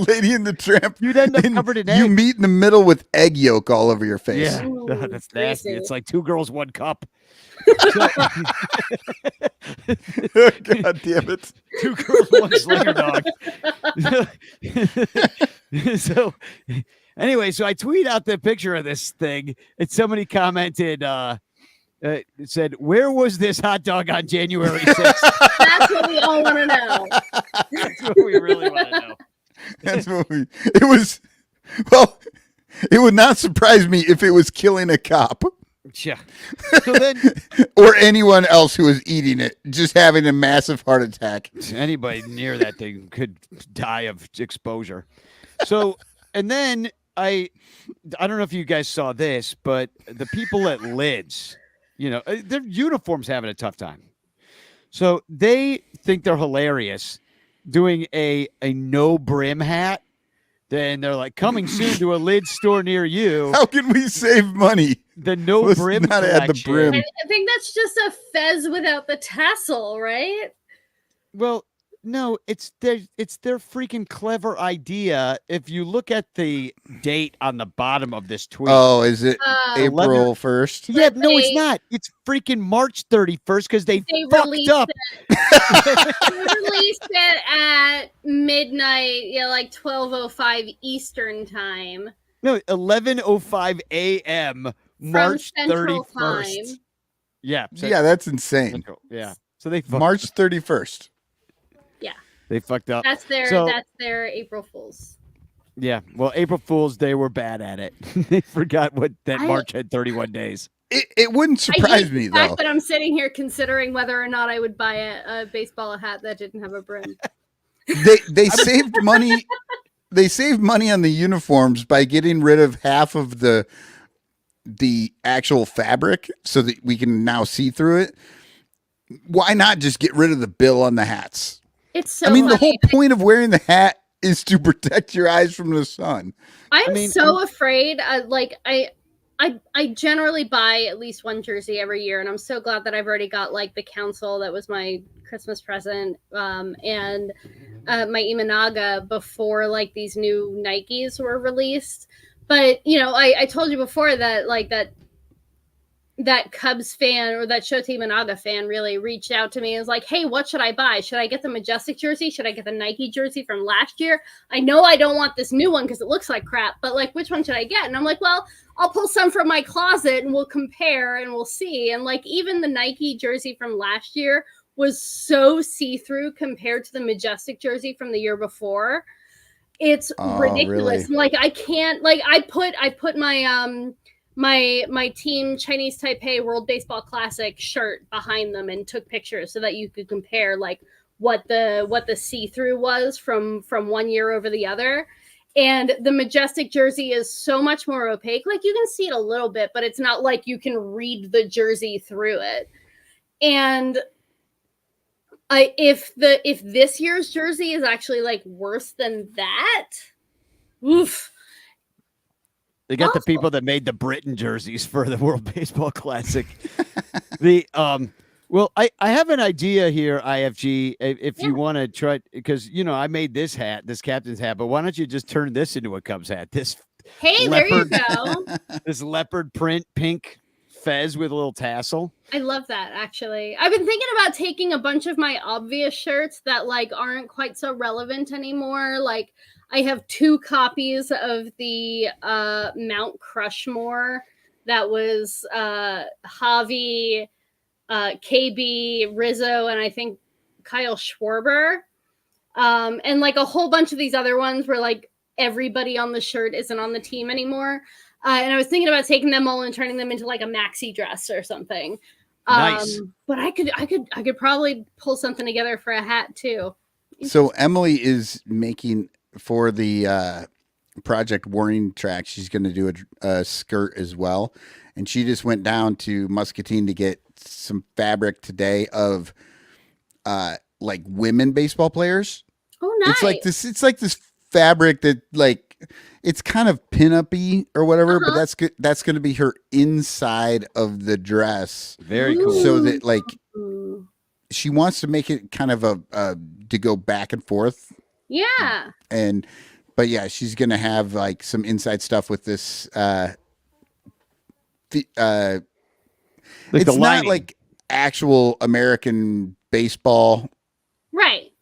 Lady and the Tramp. You'd end up covered in egg. You meet in the middle with egg yolk all over your face. Yeah, that's nasty. It's like 2 girls, 1 cup. God damn it. 2 girls, 1 Slinger Dog. So anyway, so I tweet out the picture of this thing, and somebody commented, it said, "Where was this hot dog on January 6th?" That's what we all want to know. That's what we really want to know. That's what it was. Well, it would not surprise me if it was killing a cop. Yeah. So then, or anyone else who was eating it, just having a massive heart attack. Anybody near that thing could die of exposure. So, and then I don't know if you guys saw this, but the people at Lids, their uniform's having a tough time. So they think they're hilarious doing a no brim hat Then they're like, coming soon to a lid store near you. How can we save money? The no Let's brim not add the collection. brim. I think that's just a fez without the tassel, right? Well, no, it's their freaking clever idea. If you look at the date on the bottom of this tweet. Oh, is it Uh, April 1st? Yeah, no, it's they- not. It's freaking March 31st because they fucked released up. They released it at midnight, like 12:05 Eastern time. No, 11:05 a.m. March Central 31st. Time. Yeah. Yeah, that's insane. Central, yeah. So they fucked, March 31st. they fucked up. That's So- their April Fools. Yeah. Well, April Fools, they were bad at it. They forgot that I- March had 31 days. It wouldn't I surprise hate me the fact though. that I'm sitting here considering whether or not I would buy a baseball hat that didn't have a brim. They saved money. They saved money on the uniforms by getting rid of half of the actual fabric so that we can now see through it. Why not just get rid of the bill on the hats? It's so. I mean, the funny. whole point of wearing the hat is to protect your eyes from the sun. I'm mean, so afraid. I generally buy at least one jersey every year, and I'm so glad that I've already got like the council that was my Christmas present, and my Imanaga before like these new Nikes were released. But I told you before that like that Cubs fan or that Shota Imanaga fan really reached out to me and was like, hey, what should I buy? Should I get the Majestic jersey? Should I get the Nike jersey from last year? I know I don't want this new one because it looks like crap, but like, which one should I get? And I'm like, well, I'll pull some from my closet and we'll compare and we'll see. And like, even the Nike jersey from last year was so see-through compared to the Majestic jersey from the year before. It's ridiculous. Really? Like I can't, like I put my, my team Chinese Taipei World Baseball Classic shirt behind them and took pictures so that you could compare like what the see-through was from 1 year over the other. And the Majestic jersey is so much more opaque. Like you can see it a little bit, but it's not like you can read the jersey through it. And if this year's jersey is actually like worse than that, oof. They got the Awful. people that made the Britain jerseys for the World Baseball Classic. Well, I have an idea here, IFG. If you want to try, because I made this hat, this captain's hat, but why don't you just turn this into a Cubs hat? Hey, there you go. This leopard print pink fez with a little tassel. I love that, actually. I've been thinking about taking a bunch of my obvious shirts that like aren't quite so relevant anymore. Like I have 2 copies of the Mount Crushmore that was Javi, KB, Rizzo, and I think Kyle Schwarber. And like a whole bunch of these other ones where like everybody on the shirt isn't on the team anymore. And I was thinking about taking them all and turning them into like a maxi dress or something. Nice. But I could probably pull something together for a hat too. So Emily is making for the Project Warning track. She's going to do a skirt as well, and she just went down to Muscatine to get some fabric today of like women baseball players. Oh, nice. It's like this fabric that like it's kind of pin-up-y or whatever, but that's going to be her inside of the dress. Very cool. So that like she wants to make it kind of a to go back and forth. Yeah. But yeah, she's gonna have like some inside stuff with this. It's not lining. like actual American baseball, Right.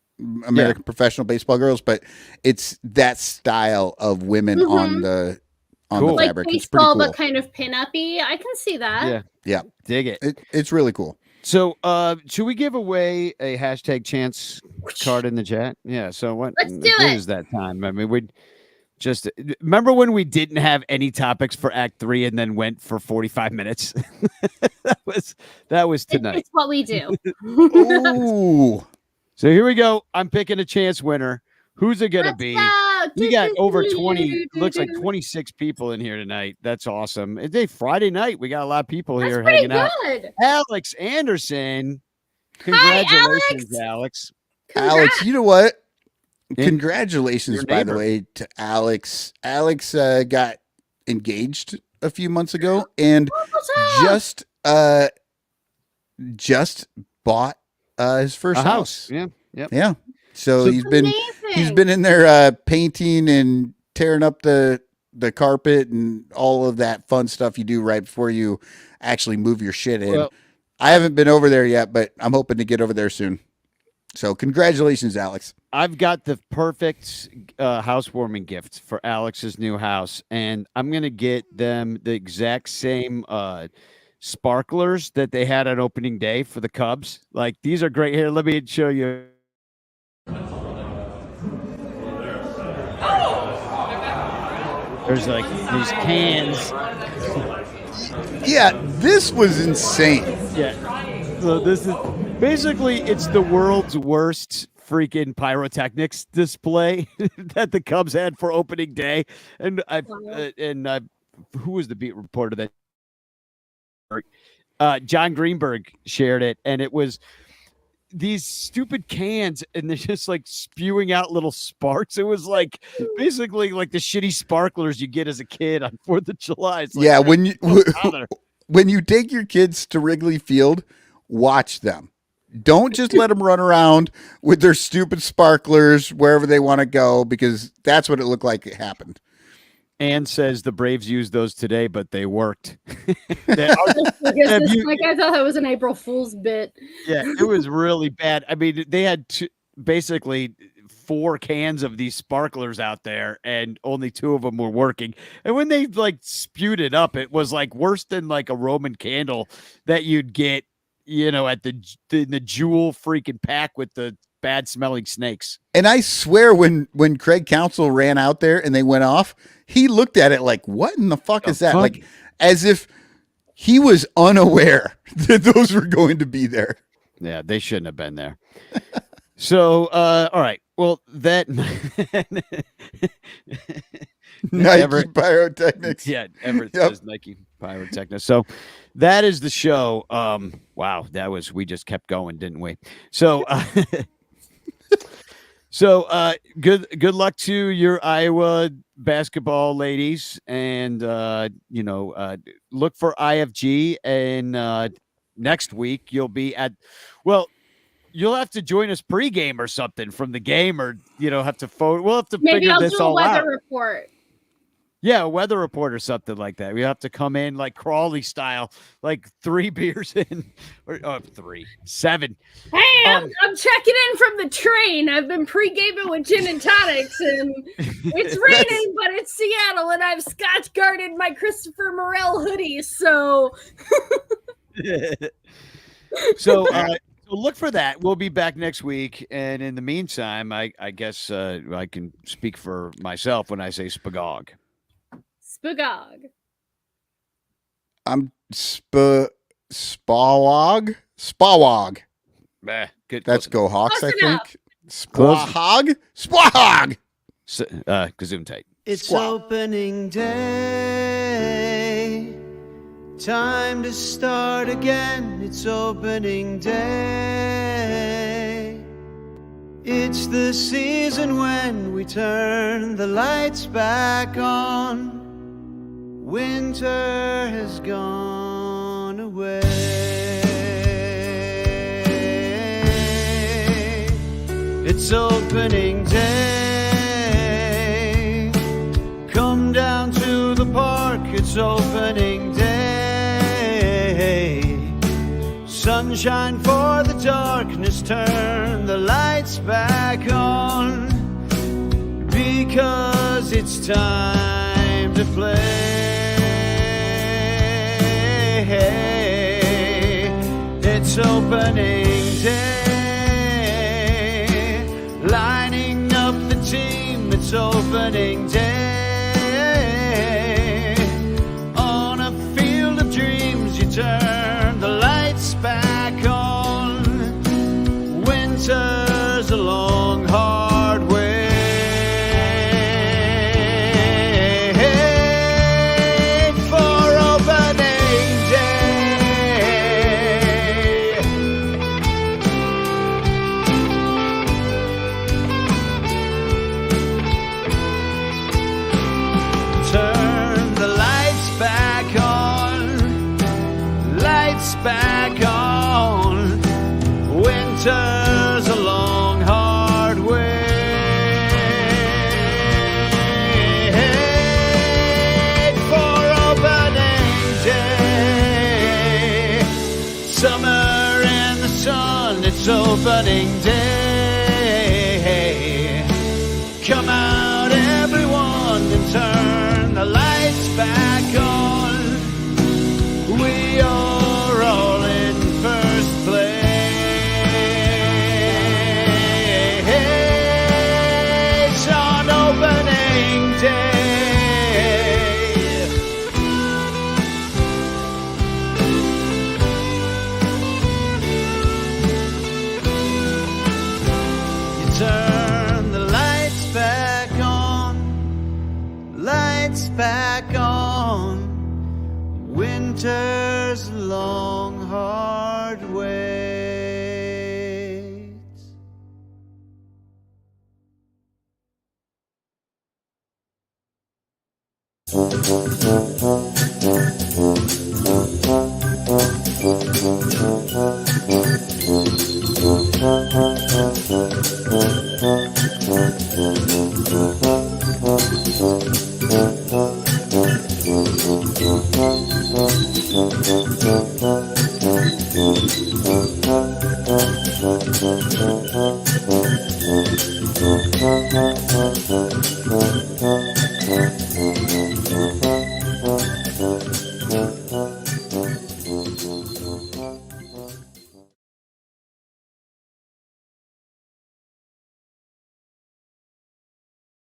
American professional baseball girls, but it's that style of women on the Cool. Like fabric. It's pretty baseball, cool. but kind of pin-up-y. I can see that. Yeah, Yeah, dig it. it's really cool. So, should we give away a hashtag chance card in the chat? Yeah. So what? Let's do When it. is that time? I mean, we just remember when we didn't have any topics for Act 3 and then went for 45 minutes. that was tonight. It's what we do. Ooh, So here we go. I'm picking a chance winner. Who's it gonna Let's be? go. We got over 20. Looks like 26 people in here tonight. That's awesome. It's a Friday night. We got a lot of people That's here pretty hanging out. good. Alex Anderson. Hi, Congratulations, Alex. Alex, you know what? Congratulations, Your by the neighbor. way, to Alex. Alex got engaged a few months ago and just bought his first A house. house. Yeah. Yep. Yeah. So So- he's Amazing. been in there painting and tearing up the carpet and all of that fun stuff you do right before you actually move your shit in. Well, I haven't been over there yet, but I'm hoping to get over there soon. So congratulations, Alex. I've got the perfect housewarming gift for Alex's new house, and I'm gonna get them the exact same sparklers that they had on opening day for the Cubs. Like, these are great. Here, let me show you. There's like these cans. Yeah, this was insane. Yeah. So this is basically, it's the world's worst freaking pyrotechnics display that the Cubs had for opening day. And who was the beat reporter that John Greenberg shared it, and it was these stupid cans, and they're just like spewing out little sparks. It was like basically like the shitty sparklers you get as a kid on 4th of July. It's like, Yeah, when you bother. when you take your kids to Wrigley Field, watch them. Don't just let them run around with their stupid sparklers wherever they want to go, because that's what it looked like it happened. Ann says the Braves used those today, but they worked. I thought that was an April Fool's bit. Yeah, it was really bad. I mean, they had basically 4 cans of these sparklers out there, and only 2 of them were working. And when they like spewed it up, it was like worse than like a Roman candle that you'd get, at the Jewel freaking pack with the bad smelling snakes. And I swear, when Craig Counsell ran out there and they went off, he looked at it like, "What in the fuck is that?" Like, as if he was unaware that those were going to be there. Yeah, they shouldn't have been there. So, all right. Well, that Nike Pyrotechnics. Yeah, Everett says Nike Pyrotechnics. So that is the show. Wow, we just kept going, didn't we? So good luck to your Iowa basketball ladies, and look for IFG, and next week you'll be at, you'll have to join us pregame or something from the game, or have to we'll have to Maybe figure I'll this do a all weather out. report. Yeah, a weather report or something like that. We have to come in like Crawley style, like 3 beers in, or 7. Hey, I'm checking in from the train. I've been pre-gaming with gin and tonics, and it's raining, but it's Seattle, and I've Scotch guarded my Christopher Morel hoodie. So, so look for that. We'll be back next week, and in the meantime, I guess I can speak for myself when I say spagog. Spagog. I'm Spawog. Good. That's Go Hawks, I Close think. Spawhog. Gesundheit. It's Squawk. opening day. Time to start again. It's opening day. It's the season when we turn the lights back on. Winter has gone away. It's opening day. Come down to the park. It's opening day. Sunshine for the darkness. Turn the lights back on. Because it's time to play. It's opening day. Lining up the team. It's opening day. On a field of dreams, you turn the lights back on. Winter's a long, hard way. opening day. Come out, everyone, and turn the lights back on. We are all in first place on opening day. Turn the lights back on, winter's long hard wait.